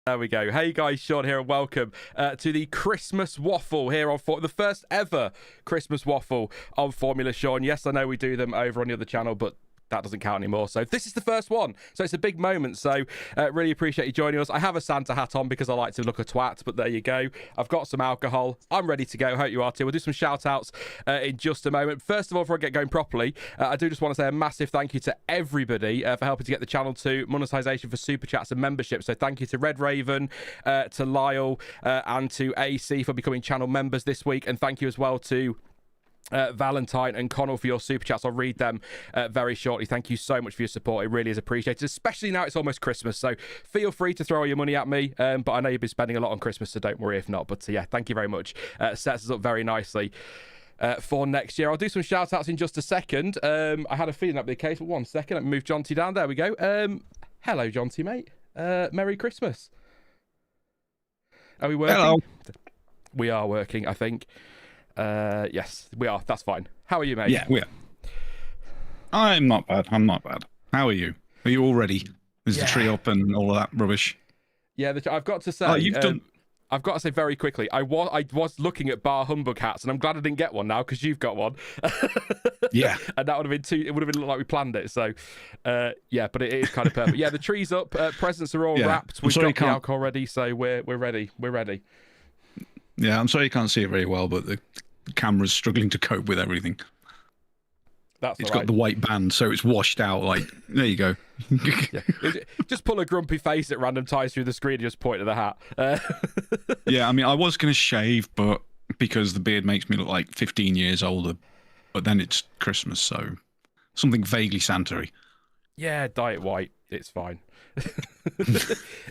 There we go. Hey guys, Sean here, and welcome to the Christmas Waffle here on the first ever Christmas Waffle on Formula Sean. Yes, I know we do them over on the other channel, but that doesn't count anymore. So this is the first one. So it's a big moment. So really appreciate you joining us. I have a Santa hat on because I like to look a twat, but there you go. I've got some alcohol. I'm ready to go. Hope you are too. We'll do some shout outs in just a moment. First of all, before I get going properly, I do just want to say a massive thank you to everybody for helping to get the channel to monetization for super chats and membership. So thank you to Red Raven, to Lyle, and to AC for becoming channel members this week. And thank you as well to Valentine and Connell for your super chats. I'll read them very shortly. Thank you so much for your support. It really is appreciated, especially now it's almost Christmas. So feel free to throw all your money at me, but I know you've been spending a lot on Christmas, so don't worry if not. But yeah, thank you very much. Sets us up very nicely for next year. I'll do some shout outs in just a second. I had a feeling that'd be the case, but 1 second. Let me move Jonty down. There we go. Hello, Jonty, mate. Merry Christmas. Are we working? Hello. We are working, I think. Yes, we are. That's fine. How are you, mate? Yeah, we are. I'm not bad. How are you? Are you all ready? Is the tree up and all of that rubbish? Yeah, I've got to say... Oh, you've done... I've got to say very quickly, I was looking at bar humbug hats, and I'm glad I didn't get one now because you've got one. Yeah. And that would have been it would have been like we planned it. So, yeah, but it is kind of perfect. Yeah, the tree's up. Presents are all wrapped. We've got the alcohol ready, so we're ready. We're ready. Yeah, I'm sorry you can't see it very well, but the camera's struggling to cope with everything. It's got the white band, so it's washed out. Like, there you go. Yeah. Just pull a grumpy face at random times through the screen and just point at the hat. Yeah, I mean, I was going to shave, but because the beard makes me look like 15 years older. But then it's Christmas, so something vaguely Santa-y. Yeah, dye it white. It's fine.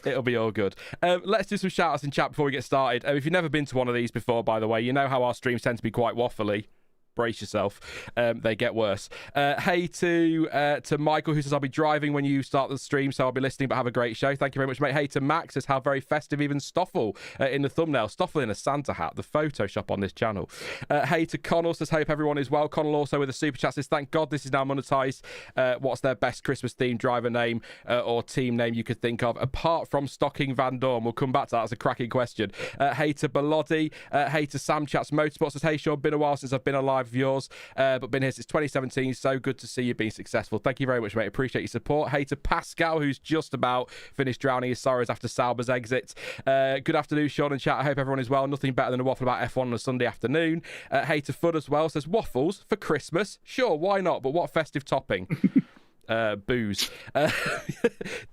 It'll be all good. Let's do some shout-outs in chat before we get started. If you've never been to one of these before, by the way, you know how our streams tend to be quite waffly. Brace yourself. They get worse. Hey to Michael, who says, I'll be driving when you start the stream, so I'll be listening, but have a great show. Thank you very much, mate. Hey to Max, says, how very festive, even Stoffel in the thumbnail. Stoffel in a Santa hat, the Photoshop on this channel. Hey to Connell, says, hope everyone is well. Connell also with a super chat says, thank God this is now monetized. What's their best Christmas themed driver name or team name you could think of, apart from stocking Van Dorn? We'll come back to that. That's a cracking question. Hey to Belodi. Hey to Sam Chats Motorsports, says, hey Sean, been a while since I've been a live of yours. But been here since 2017. So good to see you being successful. Thank you very much, mate. Appreciate your support. Hey to Pascal, who's just about finished drowning his sorrows after Sauber's exit. Good afternoon, Sean and chat. I hope everyone is well. Nothing better than a waffle about F1 on a Sunday afternoon. Hey to Fud as well. Says, waffles for Christmas? Sure, why not? But what festive topping? Booze.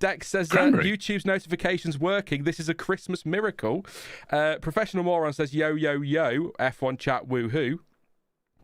Dex says, YouTube's notifications working. This is a Christmas miracle. Professional Moron says, yo, yo, yo. F1 chat, woohoo.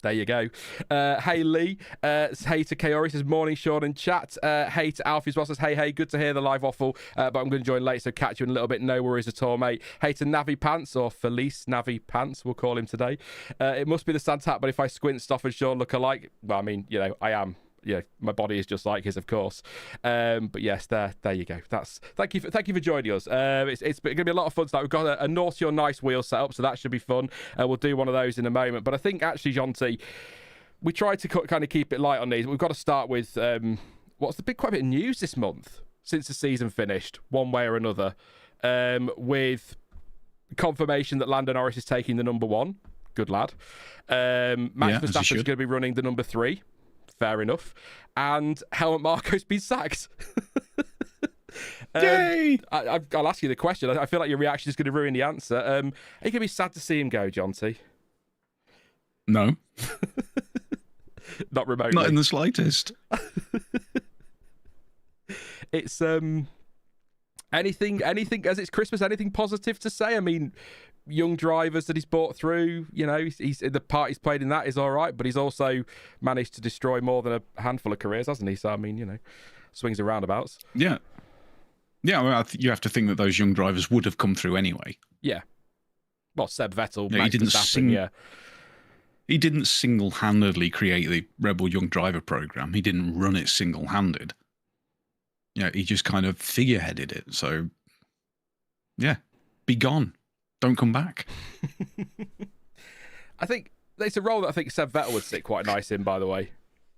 There you go. Hey, Lee. Hey to Kaori, says, morning, Sean and chat. Hey to Alfie as well, says, hey, good to hear the live waffle, but I'm going to join late, so catch you in a little bit. No worries at all, mate. Hey to Navi Pants, or Felice Navi Pants, we'll call him today. It must be the Santa hat, but if I squint, Stoff and Sean look alike. Well, I mean, you know, I am. Yeah, my body is just like his, of course. But yes, there you go. Thank you for joining us. It's going to be a lot of fun tonight. We've got a naughty or nice wheel set up, so that should be fun. We'll do one of those in a moment. But I think actually, Jonty, we tried to kind of keep it light on these. We've got to start with quite a bit of news this month since the season finished, one way or another, with confirmation that Lando Norris is taking the number 1. Good lad. Max Verstappen is going to be running the number 3. Fair enough. And Helmut Marko's been sacked. Yay! I'll ask you the question. I feel like your reaction is going to ruin the answer. Are you going to be sad to see him go, Jonty? No. Not remotely. Not in the slightest. It's anything as it's Christmas, anything positive to say? I mean, young drivers that he's brought through, you know, he's the part he's played in that is all right, but he's also managed to destroy more than a handful of careers, hasn't he? So I mean, you know, swings and roundabouts. Yeah, I mean, you have to think that those young drivers would have come through anyway. Yeah. Well, Seb Vettel, yeah, he didn't single-handedly create the Red Bull Young Driver program. He didn't run it single-handed. Yeah, he just kind of figureheaded it. So, yeah, be gone. Don't come back. I think it's a role that I think Seb Vettel would sit quite nice in, by the way,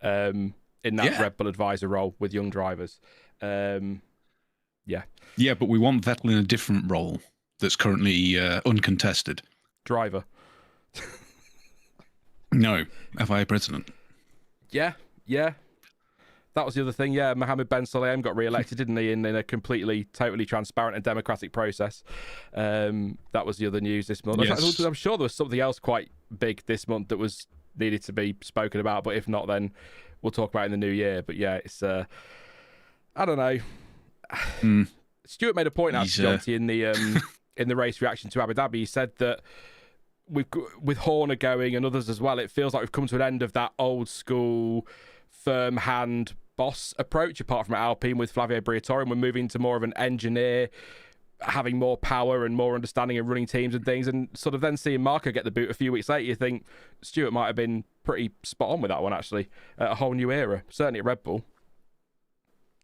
in that Red Bull advisor role with young drivers. Yeah, but we want Vettel in a different role that's currently uncontested. Driver. No, FIA president. Yeah. That was the other thing. Yeah, Mohammed Ben Sulayem got re-elected, didn't he, in a completely, totally transparent and democratic process. That was the other news this month. Yes. I'm sure there was something else quite big this month that was needed to be spoken about, but if not, then we'll talk about it in the new year. But yeah, it's I don't know. Stuart made a point out, Jonty, in the race reaction to Abu Dhabi. He said that with Horner going and others as well, it feels like we've come to an end of that old school firm hand boss approach, apart from Alpine with Flavio Briatore, and we're moving to more of an engineer, having more power and more understanding of running teams and things. And sort of then seeing Marco get the boot a few weeks later, you think Stuart might have been pretty spot on with that one, actually. A whole new era, certainly at Red Bull.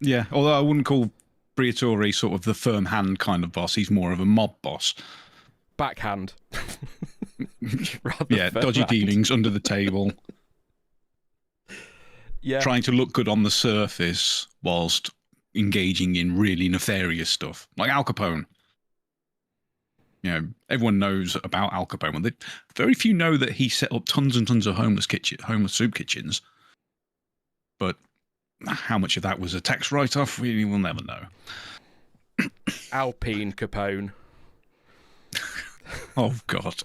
Yeah, although I wouldn't call Briatore sort of the firm hand kind of boss. He's more of a mob boss. Backhand. Yeah, dodgy dealings under the table. Yeah. Trying to look good on the surface whilst engaging in really nefarious stuff, like Al Capone. You know, everyone knows about Al Capone. But very few know that he set up tons and tons of homeless soup kitchens. But how much of that was a tax write-off, we will never know. Alpine Capone. Oh, God.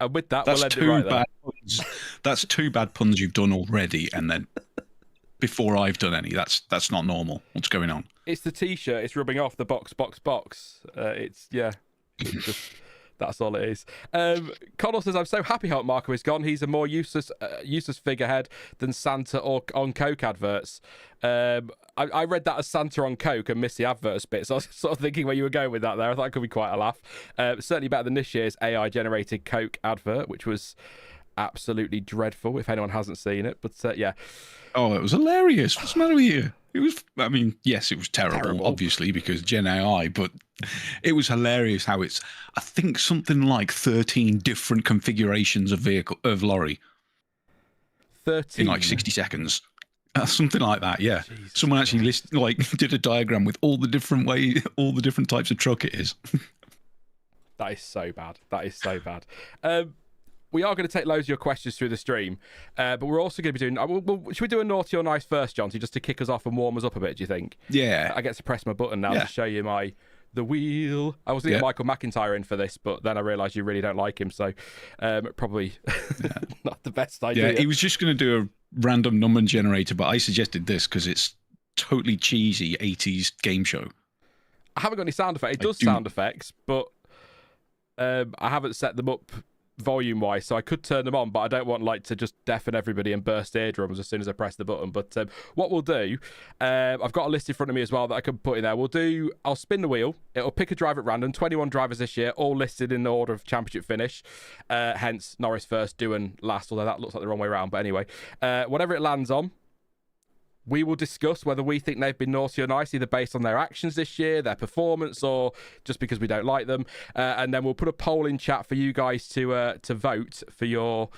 And with that, That's we'll end two it right bad there. puns. That's two bad puns you've done already, and then before I've done any. That's not normal. What's going on? It's the T-shirt. It's rubbing off the box. It's just, that's all it is. Connell says, I'm so happy how Marco is gone. He's a more useless figurehead than Santa or on Coke adverts. I read that as Santa on Coke and missed the adverts bit, so I was sort of thinking where you were going with that there. I thought it could be quite a laugh. Certainly better than this year's AI-generated Coke advert, which was absolutely dreadful, if anyone hasn't seen it. But yeah. Oh, it was hilarious. What's the matter with you? It was, I mean, yes, it was terrible, obviously, because Gen AI, but it was hilarious how it's, I think, something like 13 different configurations of lorry. 13? In like 60 seconds. Something like that, yeah. Jesus Someone actually did a diagram with all the different types of truck it is. That is so bad. We are going to take loads of your questions through the stream, but we're also going to be doing... should we do a naughty or nice first, Jonty, just to kick us off and warm us up a bit, do you think? Yeah. I get to press my button now to show you the wheel. I was going to get Michael McIntyre in for this, but then I realised you really don't like him, so probably not the best idea. Yeah, he was just going to do a random number generator, but I suggested this because it's totally cheesy 80s game show. I haven't got any sound effects. It does sound effects, but I haven't set them up volume wise, so I could turn them on, but I don't want to just deafen everybody and burst eardrums as soon as I press the button. But what we'll do, I've got a list in front of me as well that I can put in there. I'll spin the wheel, it'll pick a driver at random, 21 drivers this year, all listed in the order of championship finish, hence Norris first, Doohan last, although that looks like the wrong way around, but anyway, whatever it lands on, we will discuss whether we think they've been naughty or nice, either based on their actions this year, their performance, or just because we don't like them. And then we'll put a poll in chat for you guys to vote for your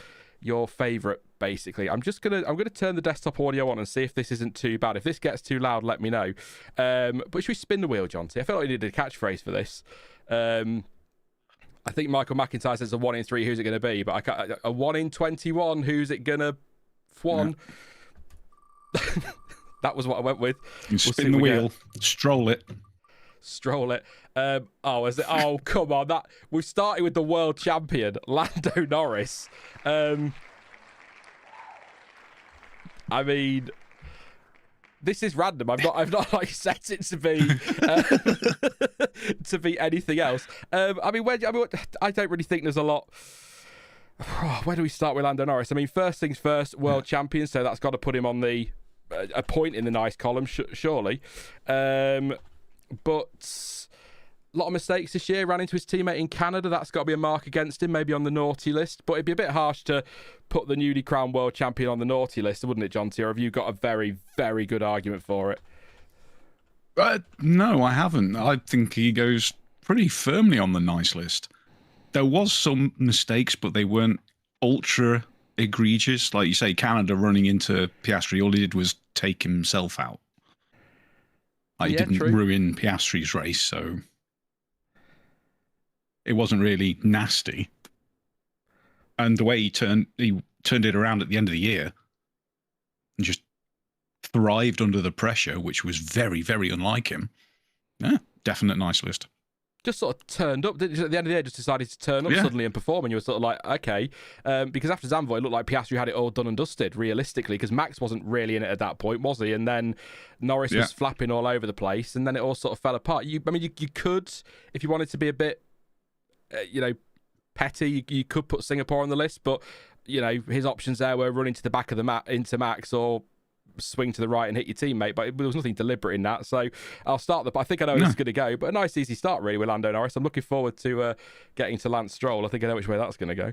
favourite, basically. I'm gonna turn the desktop audio on and see if this isn't too bad. If this gets too loud, let me know. But should we spin the wheel, Jonty? I feel like we needed a catchphrase for this. I think Michael McIntyre says a 1 in 3, who's it going to be? But a 1 in 21, who's it going to f1? Yeah. That was what I went with. You spin the wheel, Stroll it. Oh, come on! That we started with the world champion, Lando Norris. I mean, this is random. I've not set it to be anything else. I don't really think there's a lot. Where do we start with Lando Norris? I mean, first things first, world champion, so that's got to put him on a point in the nice column, surely. But a lot of mistakes this year. Ran into his teammate in Canada. That's got to be a mark against him, maybe on the naughty list. But it'd be a bit harsh to put the newly crowned world champion on the naughty list, wouldn't it, Jonty? Or have you got a very, very good argument for it? No, I haven't. I think he goes pretty firmly on the nice list. There was some mistakes, but they weren't ultra egregious. Like you say, Canada running into Piastri, all he did was take himself out. He didn't ruin Piastri's race, so it wasn't really nasty. And the way he turned it around at the end of the year and just thrived under the pressure, which was very, very unlike him. Yeah, definite nice list. Just sort of turned up, didn't you? At the end of the day, just decided to turn up suddenly and perform, and you were sort of like, okay. Because after Zandvoort, it looked like Piastri had it all done and dusted, realistically, because Max wasn't really in it at that point, was he? And then Norris was flapping all over the place, and then it all sort of fell apart. You could, if you wanted to be a bit, petty, you could put Singapore on the list, but, his options there were running to the back of the into Max or swing to the right and hit your teammate, but there was nothing deliberate in that. So I'll start I think I know where this is going to go, but a nice easy start really with Lando Norris. I'm looking forward to getting to Lance Stroll. I think I know which way that's going to go.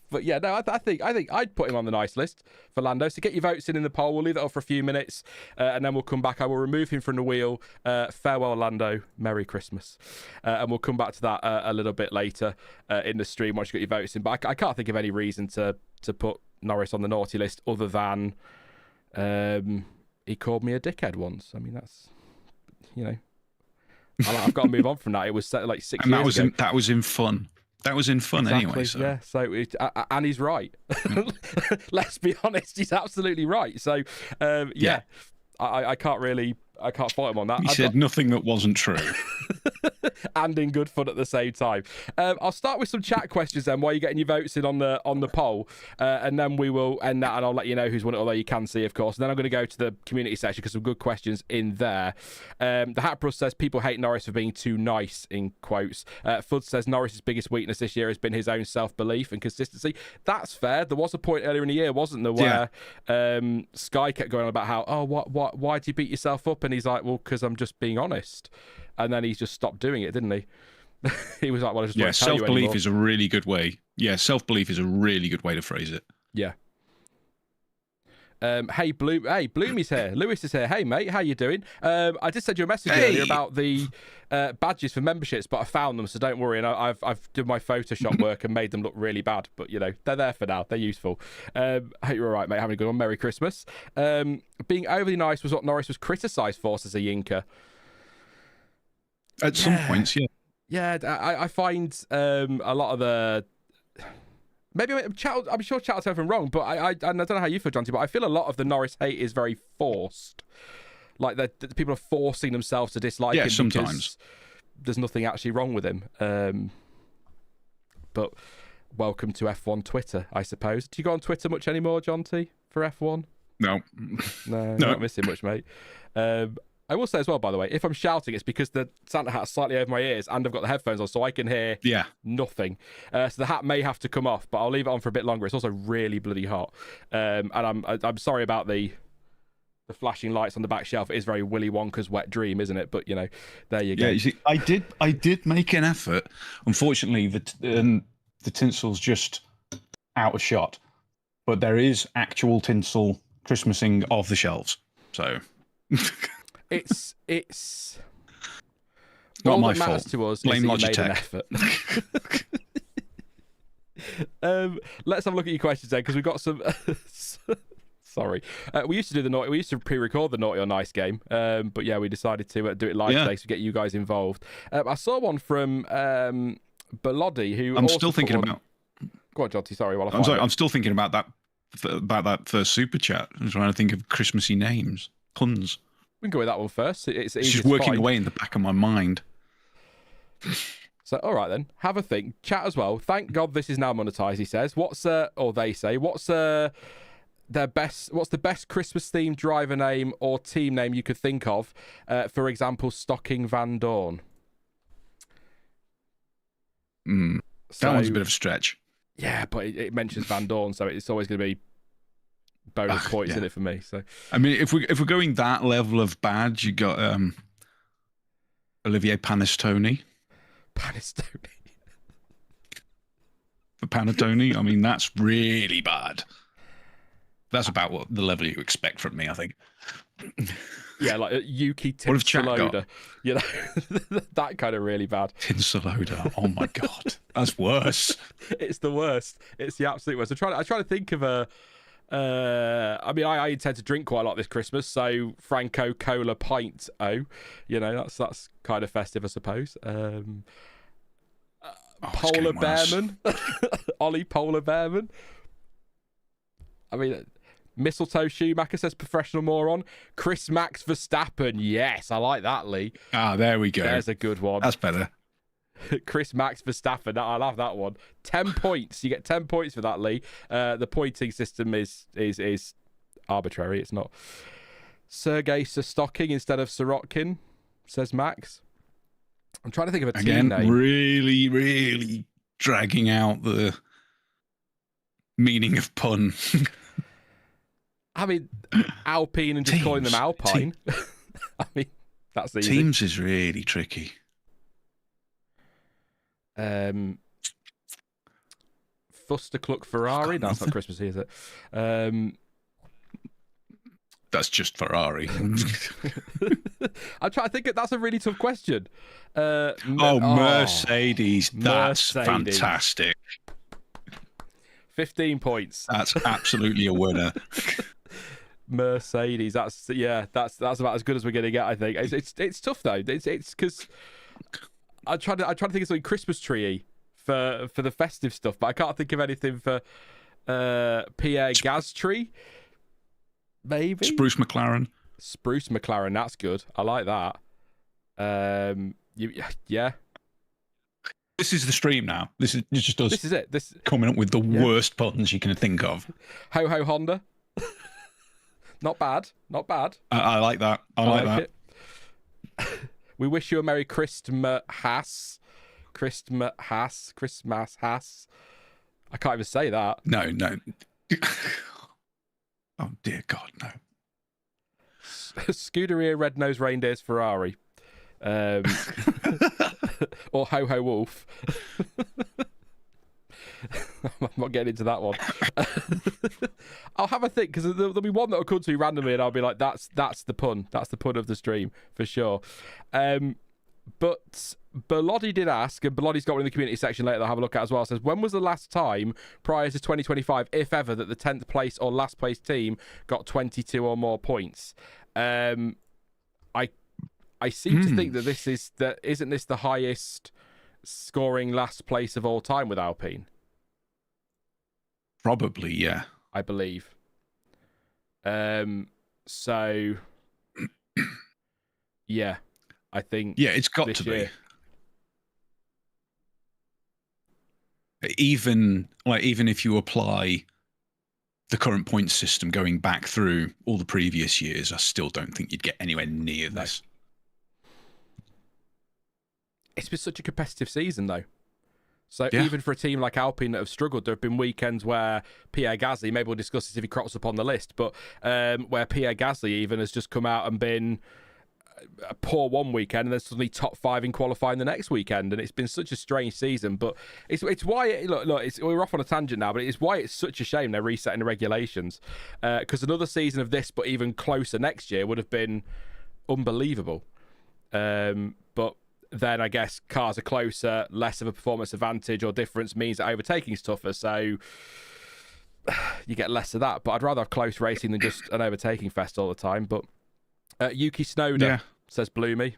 But yeah, no, I think I'd put him on the nice list for Lando. So get your votes in the poll. We'll leave that up for a few minutes, and then we'll come back. I will remove him from the wheel. Farewell, Lando. Merry Christmas. And we'll come back to that a little bit later in the stream once you got your votes in. But I can't think of any reason to put Norris on the naughty list other than he called me a dickhead once. I mean, that's, I've got to move on from that. It was set like 6 And years ago. that was in fun. That was in fun anyway. So. Yeah. So and he's right. Let's be honest. He's absolutely right. So yeah. I can't fight him on that. He said nothing that wasn't true. And in good fun at the same time. I'll start with some chat questions then while you're getting your votes in on the poll, and then we will end that, and I'll let you know who's won it, although you can see, of course. And then I'm going to go to the community section because some good questions in there. The Hatbrush says people hate Norris for being too nice, in quotes. Fudd says Norris's biggest weakness this year has been his own self-belief and consistency. That's fair. There was a point earlier in the year, wasn't there, where Sky kept going on about how, why do you beat yourself up? And he's like, well, because I'm just being honest. And then he's just stopped doing it, didn't he? He was like, well, I just won't tell you anymore. Self-belief is a really good way. Yeah, self-belief is a really good way to phrase it. Yeah. Hey, Bloomy's here. Lewis is here. Hey, mate, how you doing? I did send you a message earlier about the badges for memberships, but I found them, so don't worry. And I've done my Photoshop work and made them look really bad, but they're there for now. They're useful. I hope you're all right, mate. Having a good one. Merry Christmas. Being overly nice was what Norris was criticised for, says a Yinker. At some points, yeah. Yeah, I find a lot of the... Maybe I'm sure Chat's everything wrong, but I don't know how you feel, Jonty, but I feel a lot of the Norris hate is very forced. Like, the people are forcing themselves to dislike him sometimes. Because there's nothing actually wrong with him. But welcome to F1 Twitter, I suppose. Do you go on Twitter much anymore, Jonty, for F1? No. No, not missing much, mate. I will say as well, by the way, if I'm shouting, it's because the Santa hat's slightly over my ears and I've got the headphones on, so I can hear nothing. So the hat may have to come off, but I'll leave it on for a bit longer. It's also really bloody hot. And I'm sorry about the flashing lights on the back shelf. It is very Willy Wonka's wet dream, isn't it? But, there you go. Yeah, you see, I did make an effort. Unfortunately, the tinsel's just out of shot. But there is actual tinsel Christmasing of the shelves. So... It's not all my that matters fault. to us. Blame is that you made Logitech. An effort. Let's have a look at your questions then, because we've got some. Sorry, we used to do the naughty. We used to pre-record the naughty or nice game, but yeah, we decided to do it live today to get you guys involved. I saw one from Belodi, who I'm still thinking about. Go on, Jonty. Sorry, I'm still thinking about that first super chat. I'm trying to think of Christmassy names, puns. We can go with that one first. It's just working away in the back of my mind. So, all right then, have a think. Chat as well. Thank God this is now monetized. He says, they say, what's the best Christmas themed driver name or team name you could think of? For example, Stocking Van Dorn. That one's a bit of a stretch. Yeah, but it mentions Van Dorn, so it's always going to be bonus points in it for me. So I mean, if we're going that level of bad, you got Olivier Panistoni. For Panettone, I mean, that's really bad. That's about what the level you expect from me, I think. Yeah, like Yuki Tsunoda. That kind of really bad. Tsunoda, oh my God. That's worse. It's the worst. It's the absolute worst. I try to think of a... I mean, I intend to drink quite a lot this Christmas, so Franco Cola Pint that's kind of festive, I suppose. Polar Bearman, Ollie Polar Bearman. I mean, Mistletoe Schumacher says professional moron. Chris Max Verstappen, yes, I like that, Lee. There we go. There's a good one. That's better. Chris Max Verstappen, I love that one. 10 points. You get 10 points for that, Lee. The pointing system is arbitrary. It's not. Sergei Sostocking instead of Sirotkin, says Max. I'm trying to think of a team name. Really, really dragging out the meaning of pun. I mean, Alpine and just calling them Alpine. I mean, that's easy. Teams is really tricky. Fustercluck Ferrari. No, that's not Christmas, is it? That's just Ferrari. I'm trying to think. That's a really tough question. Mercedes. That's fantastic. 15 points. That's absolutely a winner. Mercedes. That's about as good as we're gonna get. I think it's tough though. It's because I try to think of something Christmas tree for the festive stuff, but I can't think of anything for Pierre Gasly. Maybe Spruce McLaren. That's good. I like that. Yeah. This is the stream now. This is just us. This is it. Coming up with the worst buttons you can think of. Ho ho Honda. Not bad. I like that. I like that. We wish you a Merry Christmas. Christmas. I can't even say that. No. Oh dear God, no. Scuderia Red-Nosed Reindeers Ferrari. Or Ho Ho Wolf. I'm not getting into that one. I'll have a think because there'll be one that'll come to me randomly and I'll be like, that's the pun. That's the pun of the stream for sure. But Bellotti did ask, and Bellotti's got one in the community section later that I'll have a look at as well. Says, when was the last time prior to 2025, if ever, that the 10th place or last place team got 22 or more points? I seem to think that isn't this the highest scoring last place of all time with Alpine? Probably, yeah. I believe. So yeah, I think it's got to year. Be. Even if you apply the current point system going back through all the previous years, I still don't think you'd get anywhere near this. It's been such a competitive season, though. So even for a team like Alpine that have struggled, there have been weekends where Pierre Gasly, maybe we'll discuss this if he crops up on the list, but where Pierre Gasly even has just come out and been a poor one weekend and then suddenly top 5 in qualifying the next weekend, and it's been such a strange season. But it's why we're off on a tangent now, but it's why it's such a shame they're resetting the regulations, because another season of this, but even closer next year, would have been unbelievable. But then I guess cars are closer, less of a performance advantage or difference means that overtaking is tougher, so you get less of that. But I'd rather have close racing than just an overtaking fest all the time. But Yuki Tsunoda says Bloomy.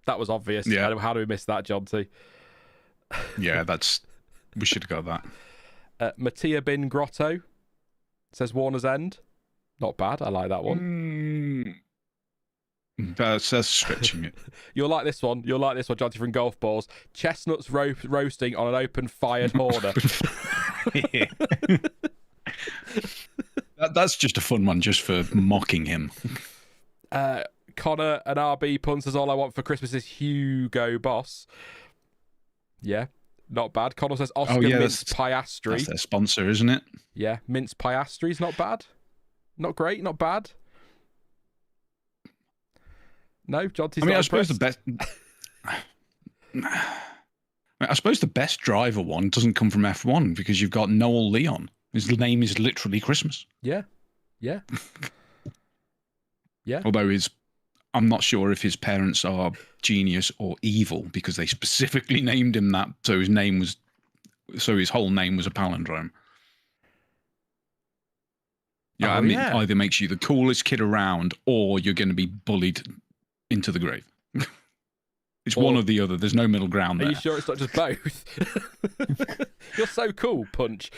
That was obvious. Yeah. How do we miss that, Jonty? Yeah, we should have got that. Mattia Bin Grotto says Warner's End. Not bad. I like that one. That's stretching it. You'll like this one, Jonty, from Golf Balls. Chestnuts roasting on an open-fired Horner. That's just a fun one, just for mocking him. Connor and RB Pun says, all I want for Christmas is Hugo Boss. Yeah, not bad. Connor says Oscar Mince Piastri. That's their sponsor, isn't it? Yeah, Mince Piastri's not bad. Not great, not bad. No, Jonty's not impressed. I suppose the best driver one doesn't come from F1 because you've got Noel Leon. His name is literally Christmas. Yeah. Although I'm not sure if his parents are genius or evil because they specifically named him that, so his whole name was a palindrome. Yeah, either makes you the coolest kid around or you're going to be bullied into the grave. It's one or the other. There's no middle ground there. Are you sure it's not just both? You're so cool, Punch.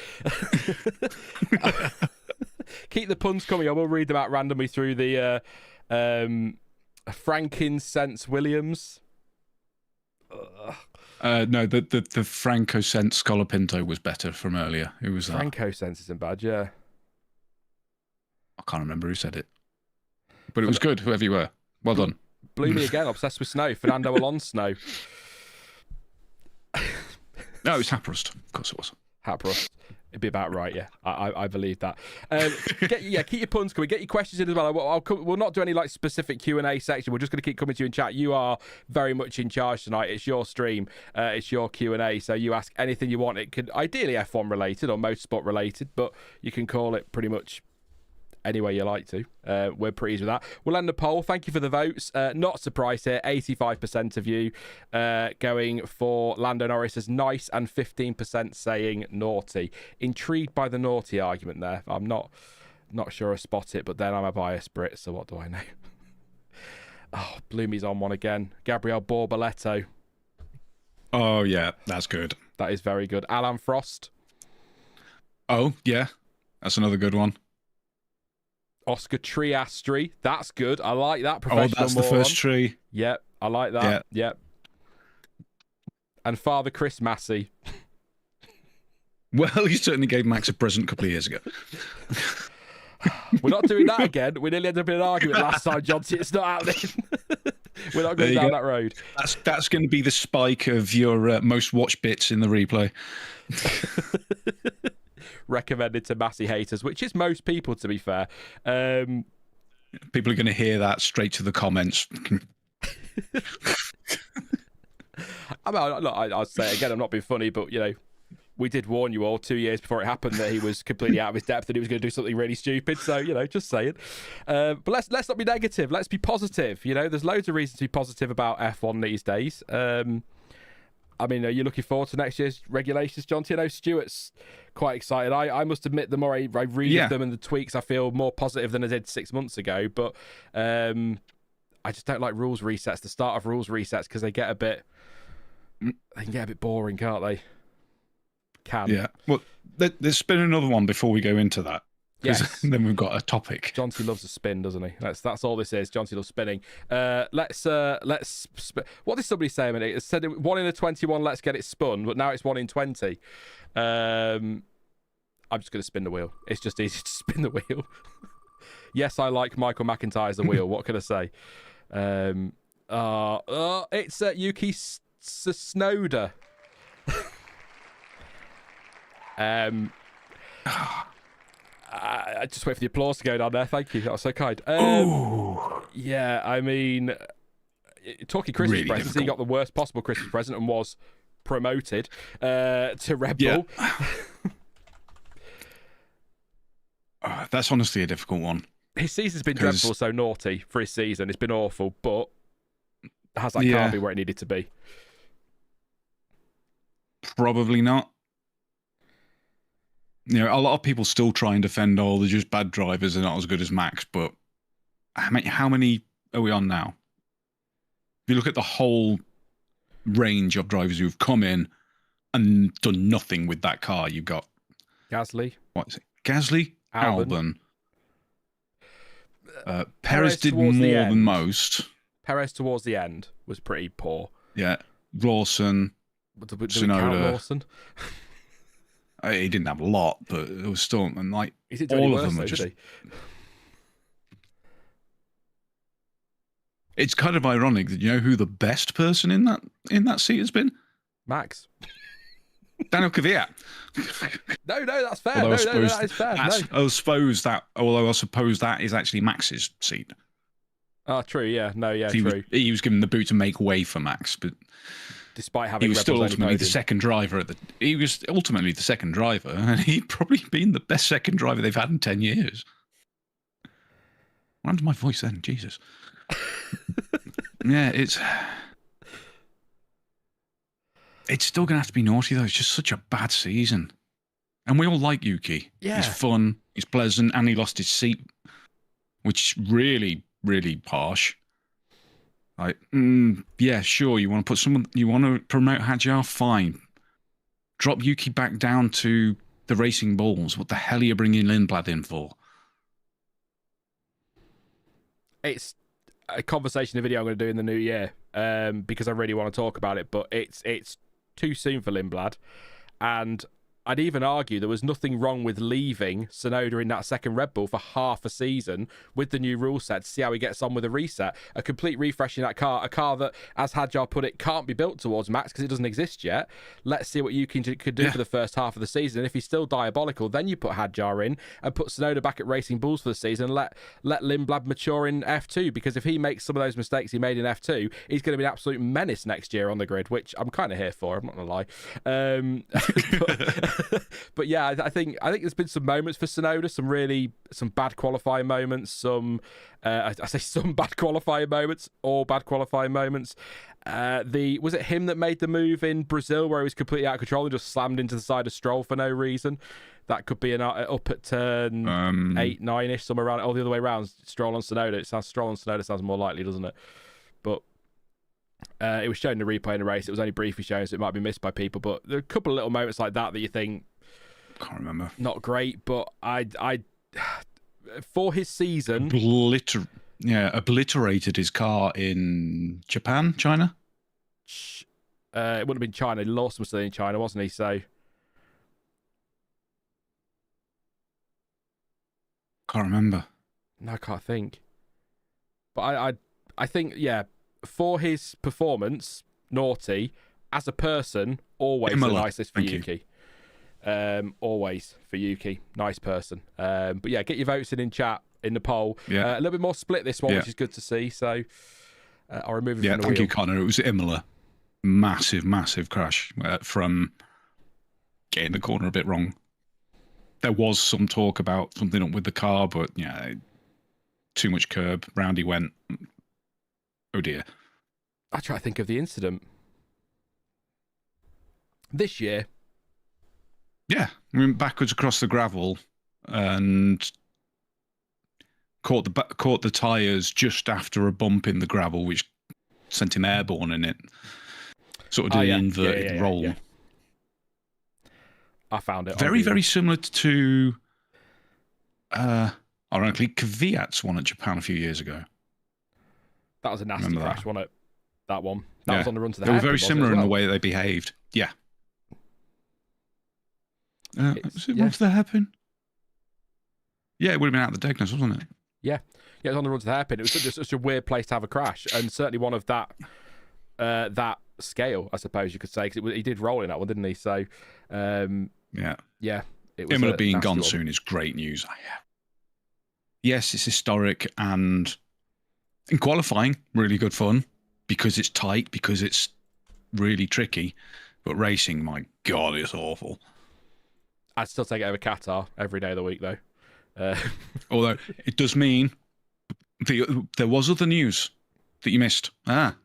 Keep the puns coming. I will read them out randomly through the Frankincense Williams. No, the Franco Sense Colapinto was better from earlier. Who was that? Franco Sense isn't bad, yeah. I can't remember who said it. But it was good, whoever you were. Well done. Blew me again, obsessed with snow. Fernando Alonso. No, it was Haprust. Of course it was. Haprust. It'd be about right, yeah. I believe that. Keep your puns coming. Get your questions in as well. We'll not do any specific Q&A section. We're just going to keep coming to you in chat. You are very much in charge tonight. It's your stream. It's your Q&A. So you ask anything you want. It could ideally F1 related or motorsport related, but you can call it pretty much any way you like to. We're pleased with that. We'll end the poll. Thank you for the votes. Not surprised here. 85% of you going for Lando Norris as nice and 15% saying naughty. Intrigued by the naughty argument there. I'm not Not sure I spot it, but then I'm a biased Brit, so what do I know? Oh, Bloomy's on one again. Gabriel Borboletto. Oh, yeah, that's good. That is very good. Alan Frost. Oh, yeah, that's another good one. Oscar Piastri. That's good. I like that. Professional that's the first tree. Yep, I like that. Yep. And Father Chris Massey. Well, you certainly gave Max a present a couple of years ago. We're not doing that again. We nearly ended up in an argument last time, Jonty. It's not happening. We're not going down that road. That's going to be the spike of your most watched bits in the replay. Recommended to Massey haters, which is most people, to be fair. People are going to hear that straight to the comments. I mean, look, I'll say it again, I'm not being funny, but, you know, we did warn you all 2 years before it happened that he was completely out of his depth and he was going to do something really stupid. So, you know, just saying. But let's not be negative. Let's be positive. You know, there's loads of reasons to be positive about F1 these days. I mean, are you looking forward to next year's regulations, Jonty? I know Stuart's quite excited. I must admit, the more I read of them and the tweaks, I feel more positive than I did 6 months ago. But I just don't like rules resets, the start of rules resets, because they can get a bit boring, can't they? Yeah. Well, there's been another one before we go into that. Yes. Then we've got a topic. Jonty loves a spin, doesn't he? That's all this is. Jonty loves spinning. What did somebody say a minute? It said 1 in 21, let's get it spun, but now it's 1 in 20. I'm just going to spin the wheel. It's just easy to spin the wheel. Yes, I like Michael McIntyre's the wheel. What can I say? It's Yuki Tsunoda. I just wait for the applause to go down there. Thank you. That was so kind. Yeah, I mean, talking Christmas really presents, he got the worst possible Christmas present and was promoted to Red Bull. That's honestly a difficult one. His season's been dreadful, so naughty for his season. It's been awful, but has that car be where it needed to be? Probably not. You know, a lot of people still try and defend, they're just bad drivers, they're not as good as Max, but how many are we on now? If you look at the whole range of drivers who've come in and done nothing with that car, you've got Gasly. What is it? Gasly, Albon. Perez did more than most. Perez towards the end was pretty poor. Yeah. Lawson, Tsunoda. Lawson? He didn't have a lot, but it was still, and like all of them are just. It's kind of ironic that you know who the best person in that seat has been? Max. Daniel Kvyat. No, that's fair. No, that is fair. I suppose that is actually Max's seat. Oh, true. Yeah. No. Yeah. True. He was given the boot to make way for Max, but despite having, he was still ultimately the second driver and he'd probably been the best second driver they've had in 10 years. What happened to my voice then? Jesus. Yeah, it's still going to have to be naughty, though. It's just such a bad season. And we all like Yuki. Yeah. He's fun, he's pleasant, and he lost his seat, which is really, really harsh. Like, yeah, sure, you want to promote Hadjar? Fine. Drop Yuki back down to the racing balls. What the hell are you bringing Lindblad in for? It's a conversation, a video I'm going to do in the new year, because I really want to talk about it, but it's too soon for Lindblad, and I'd even argue there was nothing wrong with leaving Tsunoda in that second Red Bull for half a season with the new rule set to see how he gets on with a reset. A complete refresh in that car, a car that, as Hadjar put it, can't be built towards Max because it doesn't exist yet. Let's see what Yuki could do for the first half of the season. And if he's still diabolical, then you put Hadjar in and put Tsunoda back at Racing Bulls for the season and let Lindblad mature in F2, because if he makes some of those mistakes he made in F2, he's going to be an absolute menace next year on the grid, which I'm kind of here for, I'm not going to lie. But yeah, I think there's been some moments for Tsunoda, some bad qualifying moments, I say some bad qualifying moments, all bad qualifying moments. Was it him that made the move in Brazil where he was completely out of control and just slammed into the side of Stroll for no reason? That could be an up at turn 8, 9-ish, somewhere around. The other way around. Stroll and Tsunoda. Stroll and Tsunoda sounds more likely, doesn't it? But it was shown in the replay in the race. It was only briefly shown, so it might be missed by people. But there are a couple of little moments like that you think, can't remember. Not great, but I for his season, obliterated his car in China. It would have been China. Lawson was still in China, wasn't he? So. Can't remember. No, I can't think. But I think, yeah, for his performance, naughty. As a person, always the nicest for Yuki. Always for Yuki. Nice person. But yeah, get your votes in chat, in the poll. Yeah. A little bit more split this one, which is good to see. So I'll remove it from the thank wheel. you, Connor. It was Imola. Massive crash from getting the corner a bit wrong. There was some talk about something up with the car, but yeah, too much curb. Round he went. Oh dear. I try to think of the incident. This year. Yeah, we went backwards across the gravel and caught the tyres just after a bump in the gravel, which sent him airborne in it. Sort of doing an inverted roll. Yeah. I found it. Very similar to, ironically, Kvyat's one at Japan a few years ago. That was a nasty crash, wasn't it? That one. That was on the run to the hairpin. They were very similar in the way they behaved. Yeah. Was it run to the hairpin? Yeah, it would have been out of the Degners, wasn't it? Yeah. Yeah, it was on the run to the hairpin. It was just such a weird place to have a crash, and certainly one of that scale, I suppose you could say, because he did roll in that one, didn't he? So, yeah. It was Imola being gone soon is great news. Yes, it's historic, and in qualifying, really good fun because it's tight, because it's really tricky. But racing, my God, it's awful. I'd still take it over Qatar every day of the week, though. Although it does mean there was other news that you missed.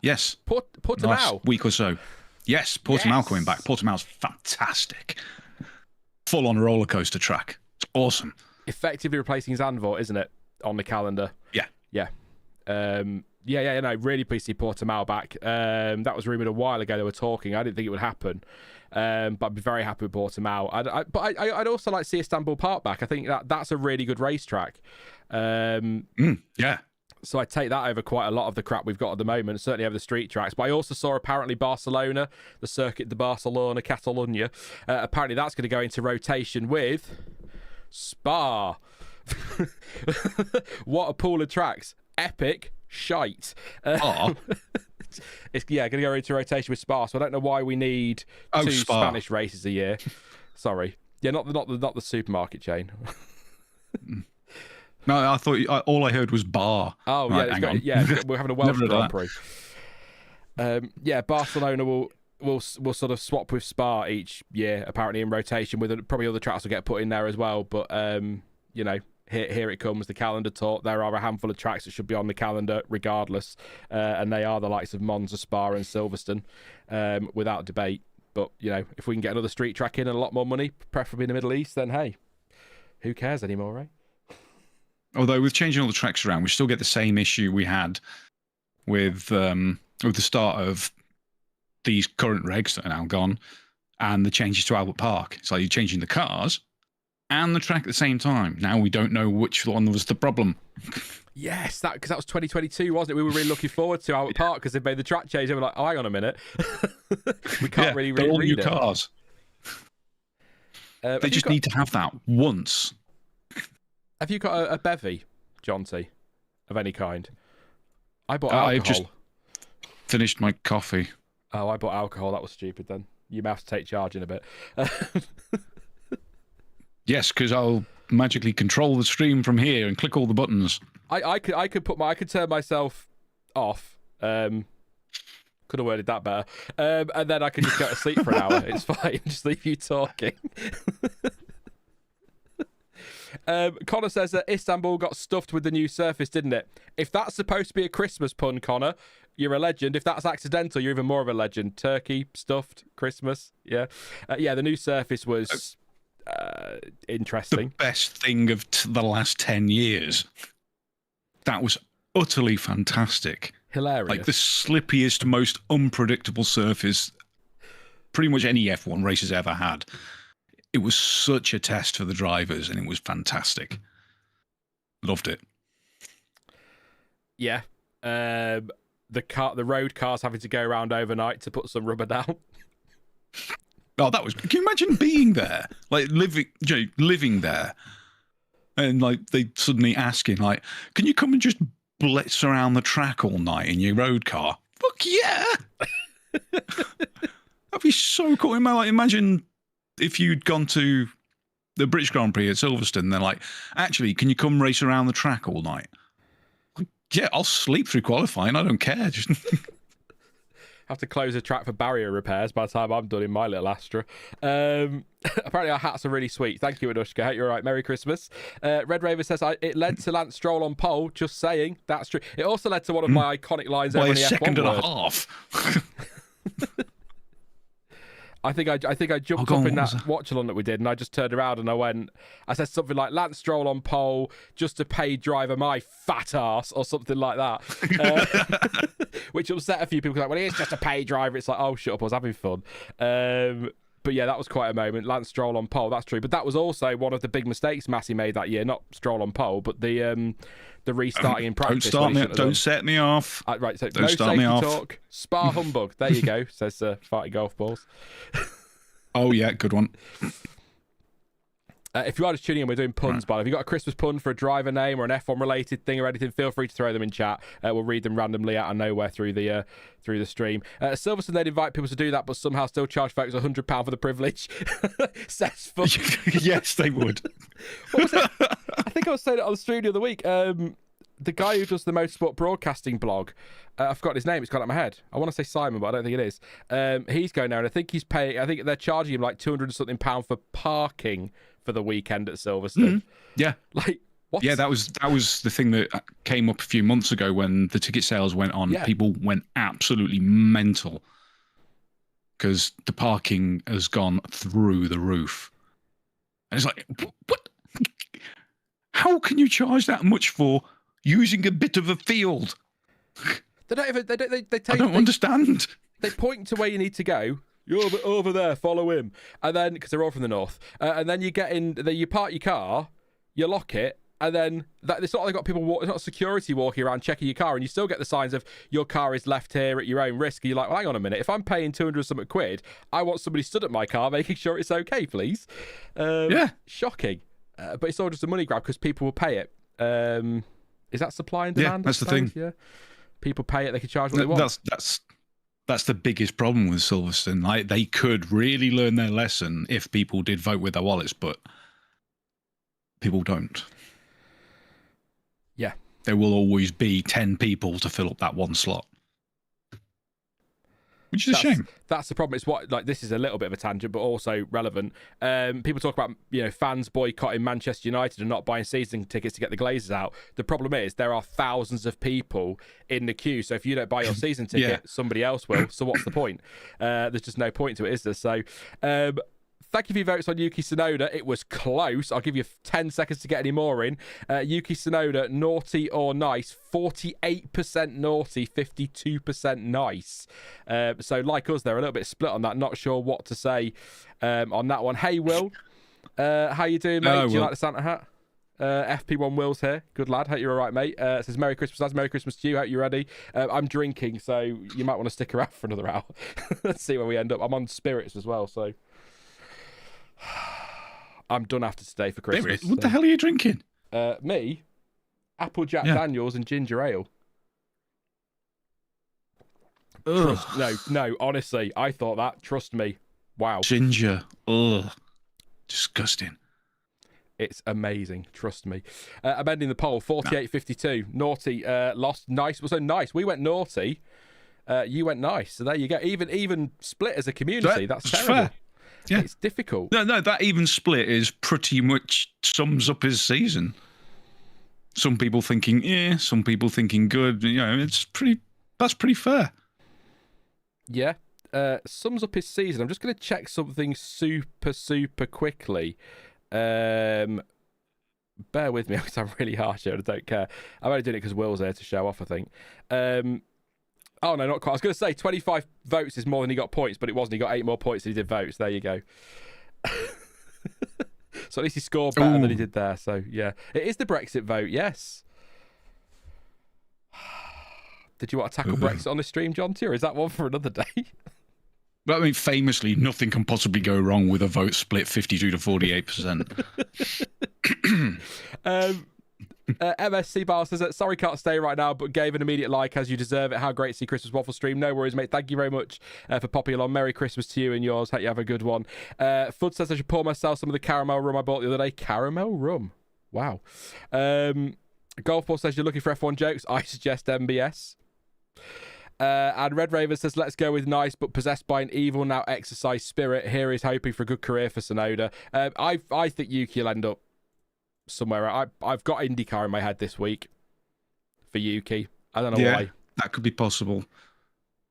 Yes. Portimao. Last week or so. Yes, Portimao coming back. Portimao's fantastic. Full on roller coaster track. It's awesome. Effectively replacing Zandvoort, isn't it, on the calendar? Yeah. No, really pleased to see Portimao back. That was rumoured a while ago. They were talking. I didn't think it would happen. But I'd be very happy with Portimao. I'd also like to see Istanbul Park back. I think that's a really good racetrack. Yeah. So I take that over quite a lot of the crap we've got at the moment, certainly over the street tracks. But I also saw apparently Barcelona, the Circuit de Barcelona, Catalunya, apparently that's going to go into rotation with Spa. What a pool of tracks. Epic shite. It's going to go into rotation with Spa. So I don't know why we need two Spanish races a year. Sorry. Yeah, not the supermarket chain. No, I thought all I heard was bar. Oh, right, we're having a Welsh Grand Prix. Barcelona will sort of swap with Spa each year, apparently in rotation. With probably other tracks will get put in there as well. But here it comes, the calendar talk. There are a handful of tracks that should be on the calendar regardless, and they are the likes of Monza, Spa, and Silverstone, without debate. But if we can get another street track in and a lot more money, preferably in the Middle East, then hey, who cares anymore, right? Although with changing all the tracks around, we still get the same issue we had with the start of these current regs that are now gone and the changes to Albert Park. It's like you're changing the cars and the track at the same time. Now we don't know which one was the problem. Yes, because that was 2022, wasn't it? We were really looking forward to Albert Park because they made the track change. They were like, oh, hang on a minute. We can't really read all new it. Cars. They just need to have that once. Have you got a bevy, Jonty, of any kind? I bought alcohol. I've just finished my coffee. Oh, I bought alcohol. That was stupid then. You may have to take charge in a bit. Yes, because I'll magically control the stream from here and click all the buttons. I could turn myself off. Could have worded that better. And then I could just go to sleep for an hour. It's fine. Just leave you talking. Connor says that Istanbul got stuffed with the new surface, didn't it? If that's supposed to be a Christmas pun, Connor, you're a legend. If that's accidental, you're even more of a legend. Turkey, stuffed, Christmas. Yeah. The new surface was interesting. The best thing of the last 10 years. That was utterly fantastic. Hilarious. Like the slippiest, most unpredictable surface pretty much any F1 race has ever had. It was such a test for the drivers, and it was fantastic. Loved it. Yeah. The road cars having to go around overnight to put some rubber down. Oh, that was. Can you imagine being there, like living there, and like they suddenly asking, like, "Can you come and just blitz around the track all night in your road car?" Fuck yeah! That'd be so cool. Imagine if you'd gone to the British Grand Prix at Silverstone. They're like, "Actually, can you come race around the track all night?" Like, yeah, I'll sleep through qualifying. I don't care. Just have to close the track for barrier repairs by the time I'm done in my little Astra. Apparently our hats are really sweet. Thank you, Anushka. Hope you're all right. Merry Christmas. Red Raver says it led to Lance Stroll on pole. Just saying. That's true. It also led to one of my iconic lines by over a in the second F1 and a word. half. I think I jumped up in that watch-along that we did, and I just turned around and I said something like Lance Stroll on pole, just a paid driver, my fat ass, or something like that, which upset a few people. Like, well, he's just a paid driver. It's like, oh, shut up, I was having fun. But yeah, that was quite a moment. Lance Stroll on pole, that's true. But that was also one of the big mistakes Massey made that year. Not Stroll on pole, but the restarting in practice. Don't set me off. Right, so don't no start safety me off. talk. Spa humbug. There you go, says Farty Golf Balls. Oh yeah, good one. If you are just tuning in, we're doing puns, but if you've got a Christmas pun for a driver name or an F1 related thing or anything, feel free to throw them in chat. We'll read them randomly out of nowhere through the stream. Silverstone, they'd invite people to do that, but somehow still charge folks £100 for the privilege. Says fun. Yes, they would. What was it? I think I was saying it on the stream the other week. The guy who does the motorsport broadcasting blog, I've forgotten his name, it's gone out of my head. I want to say Simon, but I don't think it is. He's going there, and I think he's paying, I think they're charging him like £200 and something for parking for the weekend at Silverstone. Yeah. Like, what? Yeah, that was the thing that came up a few months ago when the ticket sales went on. Yeah. People went absolutely mental because the parking has gone through the roof. And it's like, what? How can you charge that much for using a bit of a field? They don't even. I don't understand. They point to where you need to go. You're over there. Follow him. And then, because they're all from the north, and then you get in. Then you park your car, you lock it, and then it's not like they've got people. It's not security walking around checking your car, and you still get the signs of your car is left here at your own risk. And you're like, well, hang on a minute. If I'm paying 200 something quid, I want somebody stood at my car making sure it's okay, please. Yeah, shocking. But it's all just a money grab because people will pay it. Is that supply and demand? Yeah, that's the thing. Yeah, people pay it; they can charge what they want. That's the biggest problem with Silverstone. Like, they could really learn their lesson if people did vote with their wallets, but people don't. Yeah, there will always be 10 people to fill up that one slot, which is a shame. That's the problem. It's what, like, this is a little bit of a tangent, but also relevant. People talk about, fans boycotting Manchester United and not buying season tickets to get the Glazers out. The problem is there are thousands of people in the queue. So if you don't buy your season ticket, somebody else will. So what's the point? There's just no point to it, is there? So, thank you for your votes on Yuki Tsunoda. It was close. I'll give you 10 seconds to get any more in. Yuki Tsunoda, naughty or nice? 48% naughty, 52% nice. So like us, they're a little bit split on that. Not sure what to say on that one. Hey, Will. How you doing, mate? Do you like the Santa hat? FP1 Will's here. Good lad. Hope you're all right, mate. It says Merry Christmas, lads. Merry Christmas to you. Hope you're ready. I'm drinking, so you might want to stick around for another hour. Let's see where we end up. I'm on spirits as well, so... I'm done after today for Christmas. What the hell are you drinking? Me? Apple Jack Daniels and ginger ale. No, honestly, I thought that. Trust me. Wow. Ginger. Ugh. Disgusting. It's amazing. Trust me. I'm ending the poll. 48-52. Naughty. Lost. Nice. So nice. We went naughty. You went nice. So there you go. Even split as a community. That's terrible. Yeah. It's difficult. No, that even split is pretty much sums up his season. Some people thinking, some people thinking good. That's pretty fair. Yeah. Sums up his season. I'm just going to check something super quickly. Bear with me because I'm really harsh here and I don't care. I'm only doing it because Will's there to show off, I think. Oh, no, not quite. I was going to say 25 votes is more than he got points, but it wasn't. He got 8 more points than he did votes. There you go. So at least he scored better than he did there. So, yeah. It is the Brexit vote, yes. Did you want to tackle Brexit on this stream, Jonty, or is that one for another day? Well, I mean, famously, nothing can possibly go wrong with a vote split 52 to 48%. MSC Bar says, sorry, can't stay right now, but gave an immediate like as you deserve it. How great to see Christmas Waffle stream. No worries, mate. Thank you very much for popping along. Merry Christmas to you and yours. Hope you have a good one. Fud says I should pour myself some of the caramel rum I bought the other day. Caramel rum? Wow. Golf Ball says you're looking for F1 jokes. I suggest MBS. And Red Raven says, let's go with nice but possessed by an evil now exercise spirit. Here is hoping for a good career for Tsunoda. I think Yuki will end up somewhere. I've got IndyCar in my head this week for Yuki. I don't know why. That could be possible.